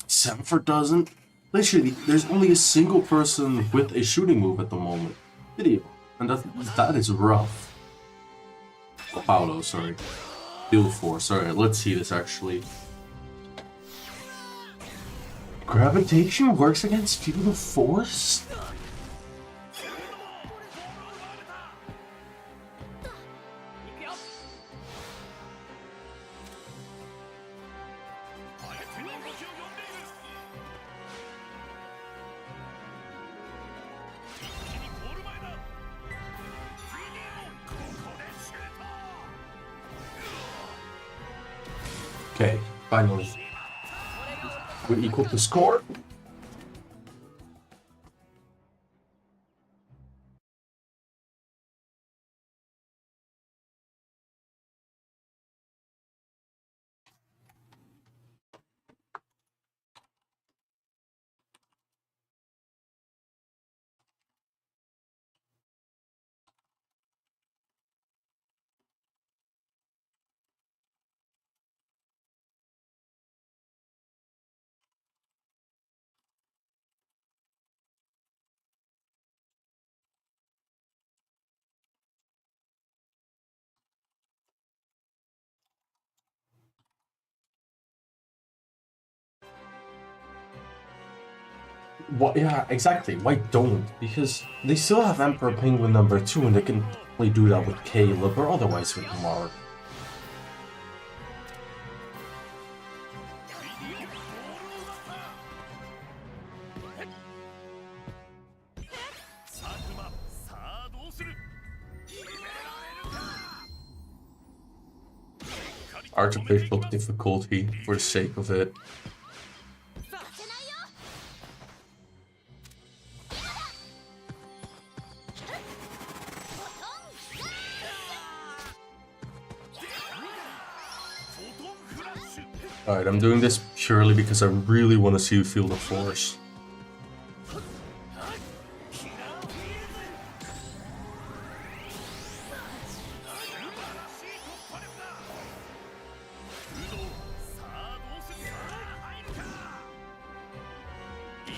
Sanford doesn't. Literally, there's only a single person with a shooting move at the moment. Video. And that is rough. Oh, Paolo, sorry. Field 4, sorry. Let's see this actually. Gravitation works against Field of Force? Okay, finally. We equal the score. What? Yeah, exactly. Why don't? Because they still have Emperor Penguin number 2 and they can probably do that with Caleb or otherwise with Mark. Artificial difficulty for the sake of it. Alright, I'm doing this purely because I really want to see Field of Force.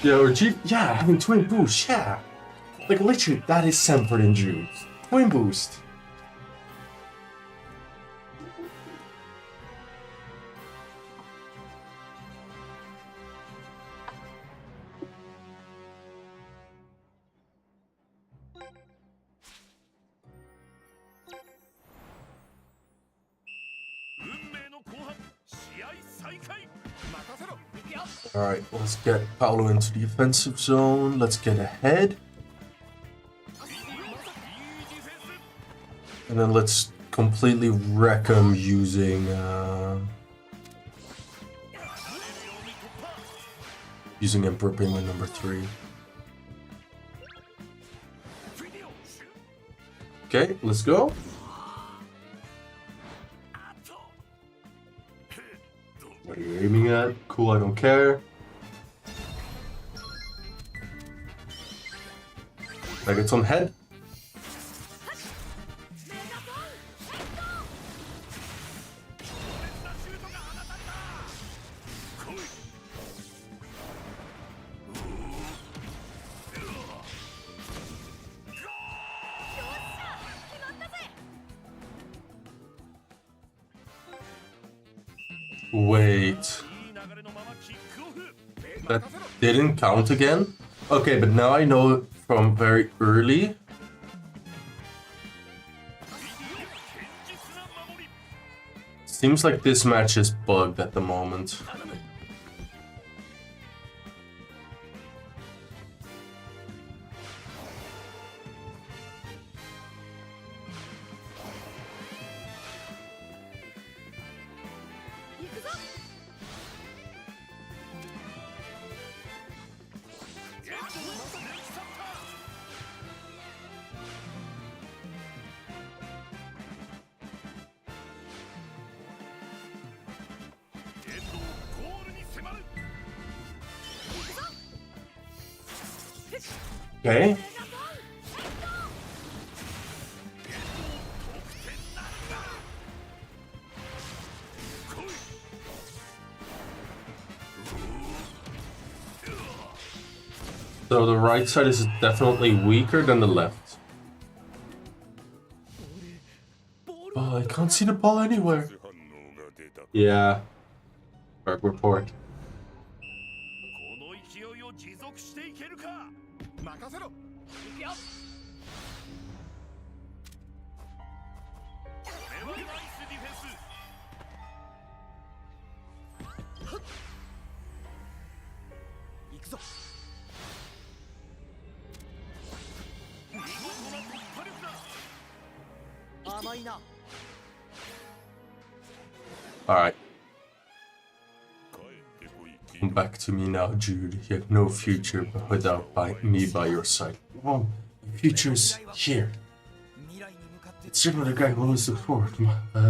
Yeah, or G. Yeah, having twin boost, yeah. Like literally, that is Sanford and Jude. Twin boost. Alright, let's get Paolo into the offensive zone. Let's get ahead. And then let's completely wreck him using Emperor Penguin number 3. Okay, let's go. What are you aiming at? Cool, I don't care. Can I get some head? Wait. That didn't count again? Okay, but now I know from very early. Seems like this match is bugged at the moment. Okay. So the right side is definitely weaker than the left. Oh, I can't see the ball anywhere. Yeah. Berg report. この勢いを持続していけるか。任せろ。行くよ。これはナイスディフェンス。行くぞ。見事な突破力だ。甘いな。Alright. Come back to me now, Jude. You have no future without me by your side. Oh, your future's here. It's certainly the guy who always looks forward.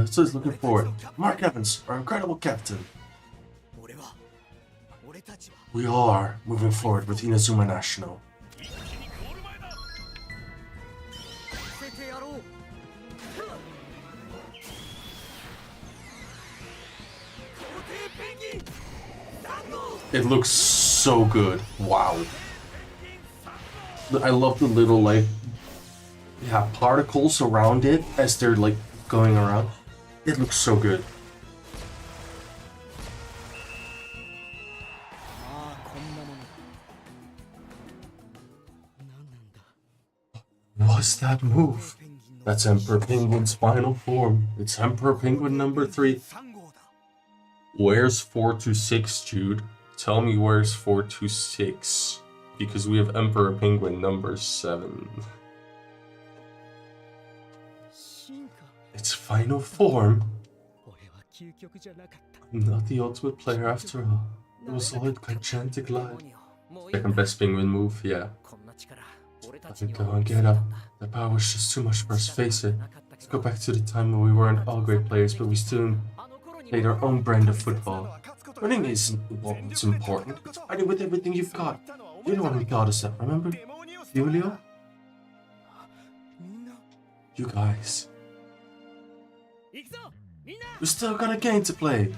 So he's looking forward. Mark Evans, our incredible captain. We are moving forward with Inazuma National. It looks so good. Wow. I love the little, like, yeah, particles around it as they're, like, going around. It looks so good. What's that move? That's Emperor Penguin's final form. It's Emperor Penguin number 3. Where's 426, Jude? Tell me where's 426. Because we have Emperor Penguin number 7. Its final form? I'm not the ultimate player after all. It was all a gigantic lie. Second best penguin move, yeah. Let it go and get up. The power was just too much for us, face it. Let's go back to the time when we weren't all great players, but we still played our own brand of football. Winning isn't what's important, it's fighting with everything you've got. You're the one who taught us that, remember? Julio? You guys. We still got a game to play.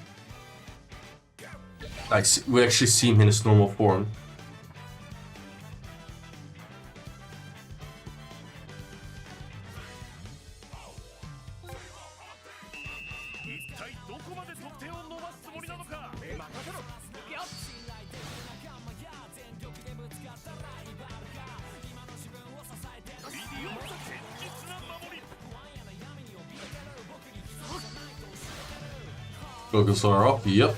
We actually see him in his normal form. Goggles are up, yep.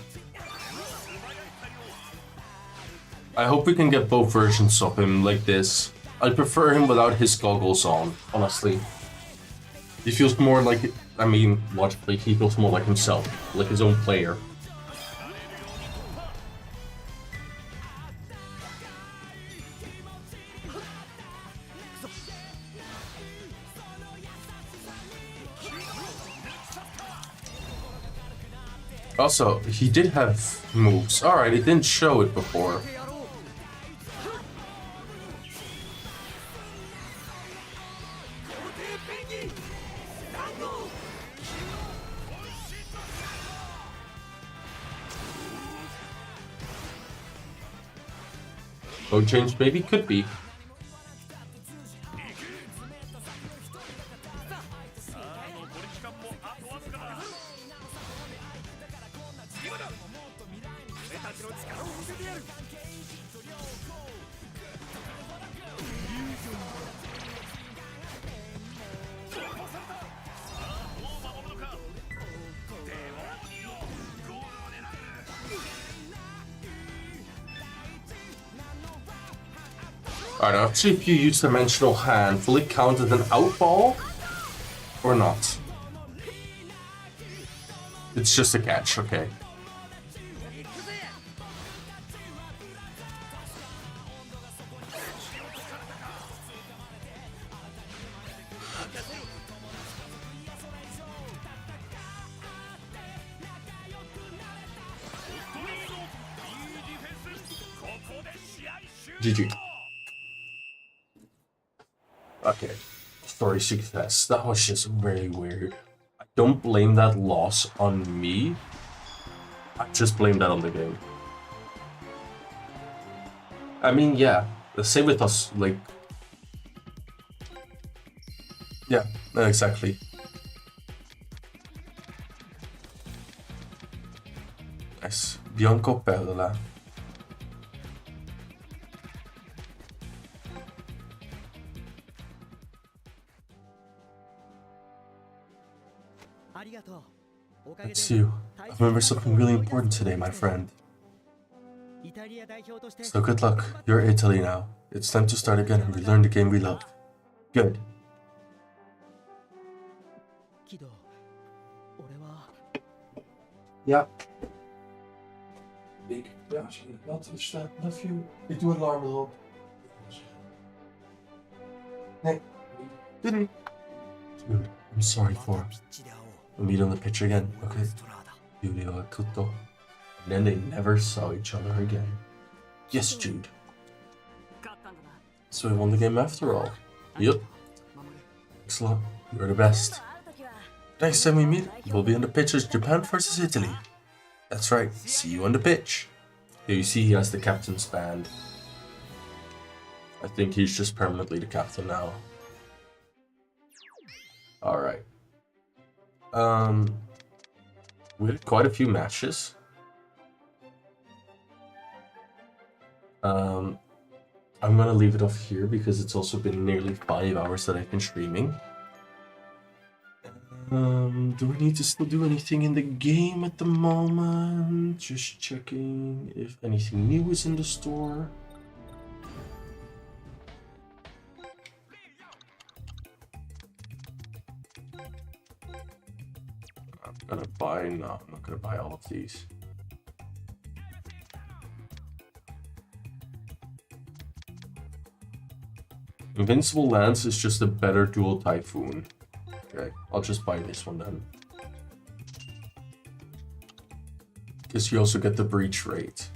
I hope we can get both versions of him like this. I'd prefer him without his goggles on, honestly. He feels more like, I mean, logically, he feels more like himself, like his own player. Also, he did have moves. Alright, it didn't show it before. Mode change maybe? Could be. Alright, now see if you use Dimensional Hand. Will it count as an out ball? Or not? It's just a catch, okay. GG. Okay. Story success. That was just very weird. I don't blame that loss on me. I just blame that on the game. I mean, yeah. The same with us, like... Yeah, exactly. Nice. Bianco Perla. It's you. I've remembered something really important today, my friend. So good luck. You're Italy now. It's time to start again and relearn the game we love. Good. Yeah. Big. Ja, not touch that. Love you. Ik doe een alarm erop. Nee. Didn't. Dude, I'm sorry for. We'll meet on the pitch again, okay? Yurio Akuto. And then they never saw each other again. Yes, Jude. So we won the game after all. Yep. Excellent. You're the best. Next time we meet, we'll be on the pitch as Japan versus Italy. That's right. See you on the pitch. Here you see he has the captain's band. I think he's just permanently the captain now. Alright. We had quite a few matches. I'm gonna leave it off here because it's also been nearly 5 hours that I've been streaming. Do we need to still do anything in the game at the moment? Just checking if anything new is in the store. I'm gonna buy, no, I'm not gonna buy all of these. Invincible Lance is just a better dual Typhoon. Okay, I'll just buy this one then. Because you also get the breach rate.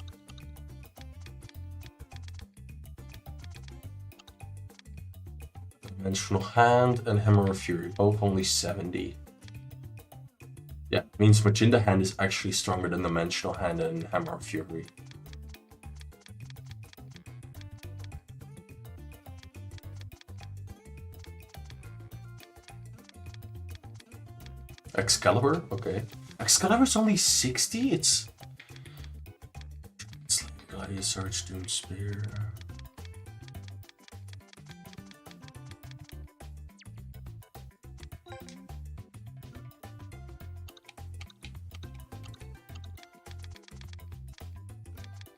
Dimensional Hand and Hammer of Fury, both only 70. Yeah, means Machinda Hand is actually stronger than Dimensional Hand and Hammer of Fury. Excalibur? Okay. Excalibur's only 60? It's like Gladius Surge, Doom Spear.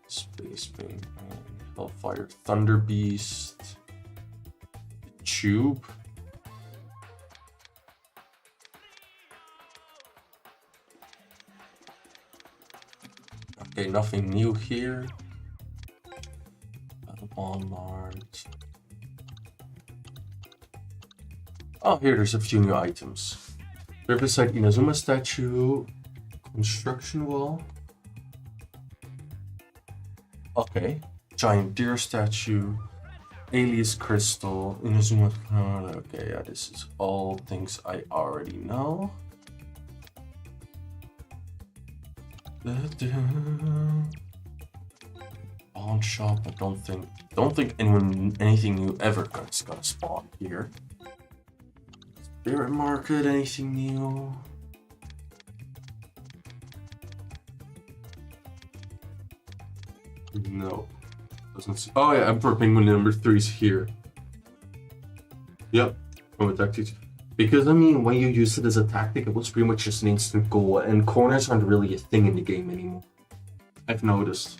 Space Beam, Hellfire, Thunder Beast, Tube. Okay, nothing new here. Walmart. Oh, here, there's a few new items. Riverside Inazuma statue, construction wall. Okay, giant deer statue, alias crystal, Inazuma. Okay, yeah, this is all things I already know. Pawn shop. I don't think anything new ever is gonna spawn here. Spirit market. Anything new? No. Doesn't see. Oh yeah, Emperor Penguin number 3 is here. Yep. From a tactics. Because, I mean, when you use it as a tactic, it was pretty much just an instant goal, and corners aren't really a thing in the game anymore. I've noticed.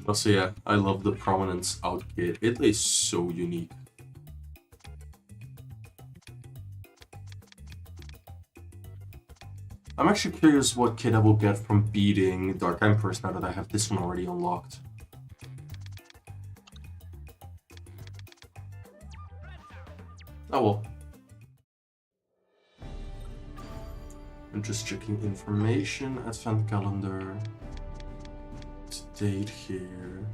Also, yeah, I love the Prominence out kit. It is so unique. I'm actually curious what kit I will get from beating Dark Empress now that I have this one already unlocked. Oh well. I'm just checking information, advent calendar, date here.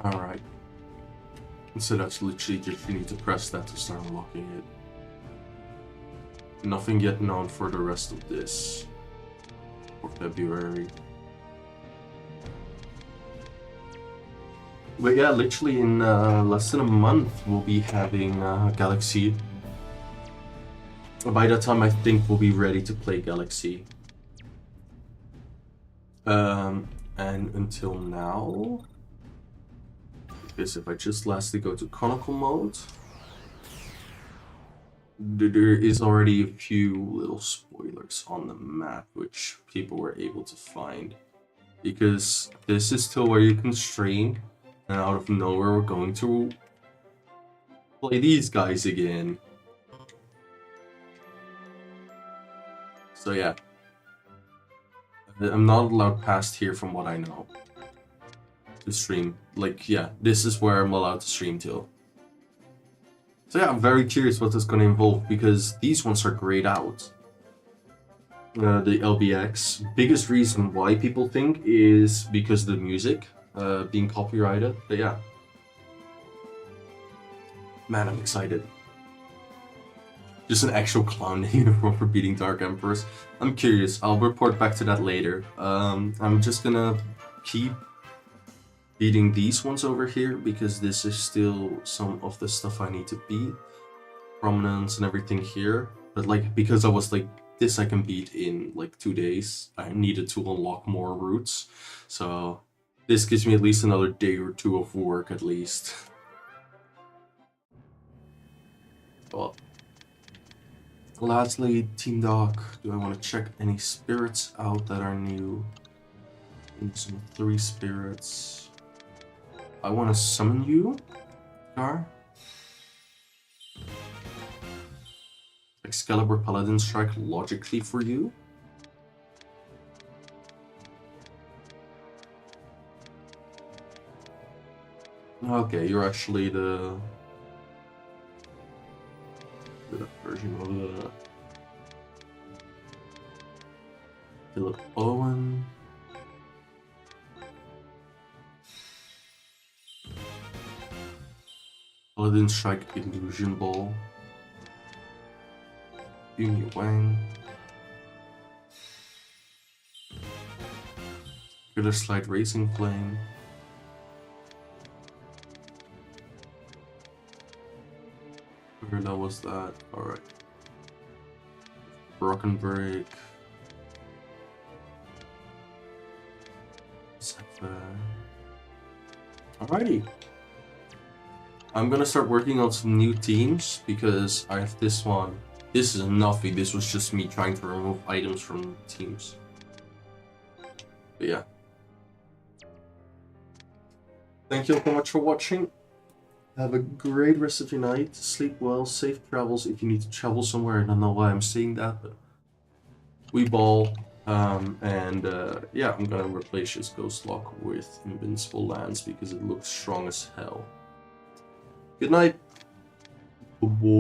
Alright. So that's literally just you need to press that to start unlocking it. Nothing yet known for the rest of this. For February. But yeah, literally in less than a month we'll be having Galaxy. By that time I think we'll be ready to play Galaxy. And until now... Because if I just lastly go to Chronicle mode... There is already a few little spoilers on the map which people were able to find. Because this is still where you can stream. And out of nowhere we're going to play these guys again. So yeah. I'm not allowed past here from what I know. To stream. Like, yeah, this is where I'm allowed to stream till. So yeah, I'm very curious what that's going to involve because these ones are grayed out. The LBX. Biggest reason why people think is because of the music. Being copyrighted, but yeah. Man, I'm excited. Just an actual clown uniform for beating Dark Emperors. I'm curious, I'll report back to that later. I'm just gonna keep beating these ones over here because this is still some of the stuff I need to beat. Prominence and everything here. But like, because I was like, this I can beat in like 2 days. I needed to unlock more routes. So... this gives me at least another day or two of work, at least. Well, lastly, Team Doc. Do I want to check any spirits out that are new? Some 3 spirits. I want to summon you, Gar. Excalibur Paladin Strike logically for you. Okay, you're actually the version of the Philip Owen. Paladin Strike Illusion Ball. Yumi Wang. Killer Slide Racing Flame. Where that was that? Alright. Rock and Break. Alrighty. I'm gonna start working on some new teams because I have this one. This is nothing. This was just me trying to remove items from teams. But yeah. Thank you all so much for watching. Have a great rest of your night. Sleep well. Safe travels if you need to travel somewhere. I don't know why I'm saying that, but we ball. Yeah, I'm gonna replace this Ghost Lock with Invincible Lance because it looks strong as hell. Good night.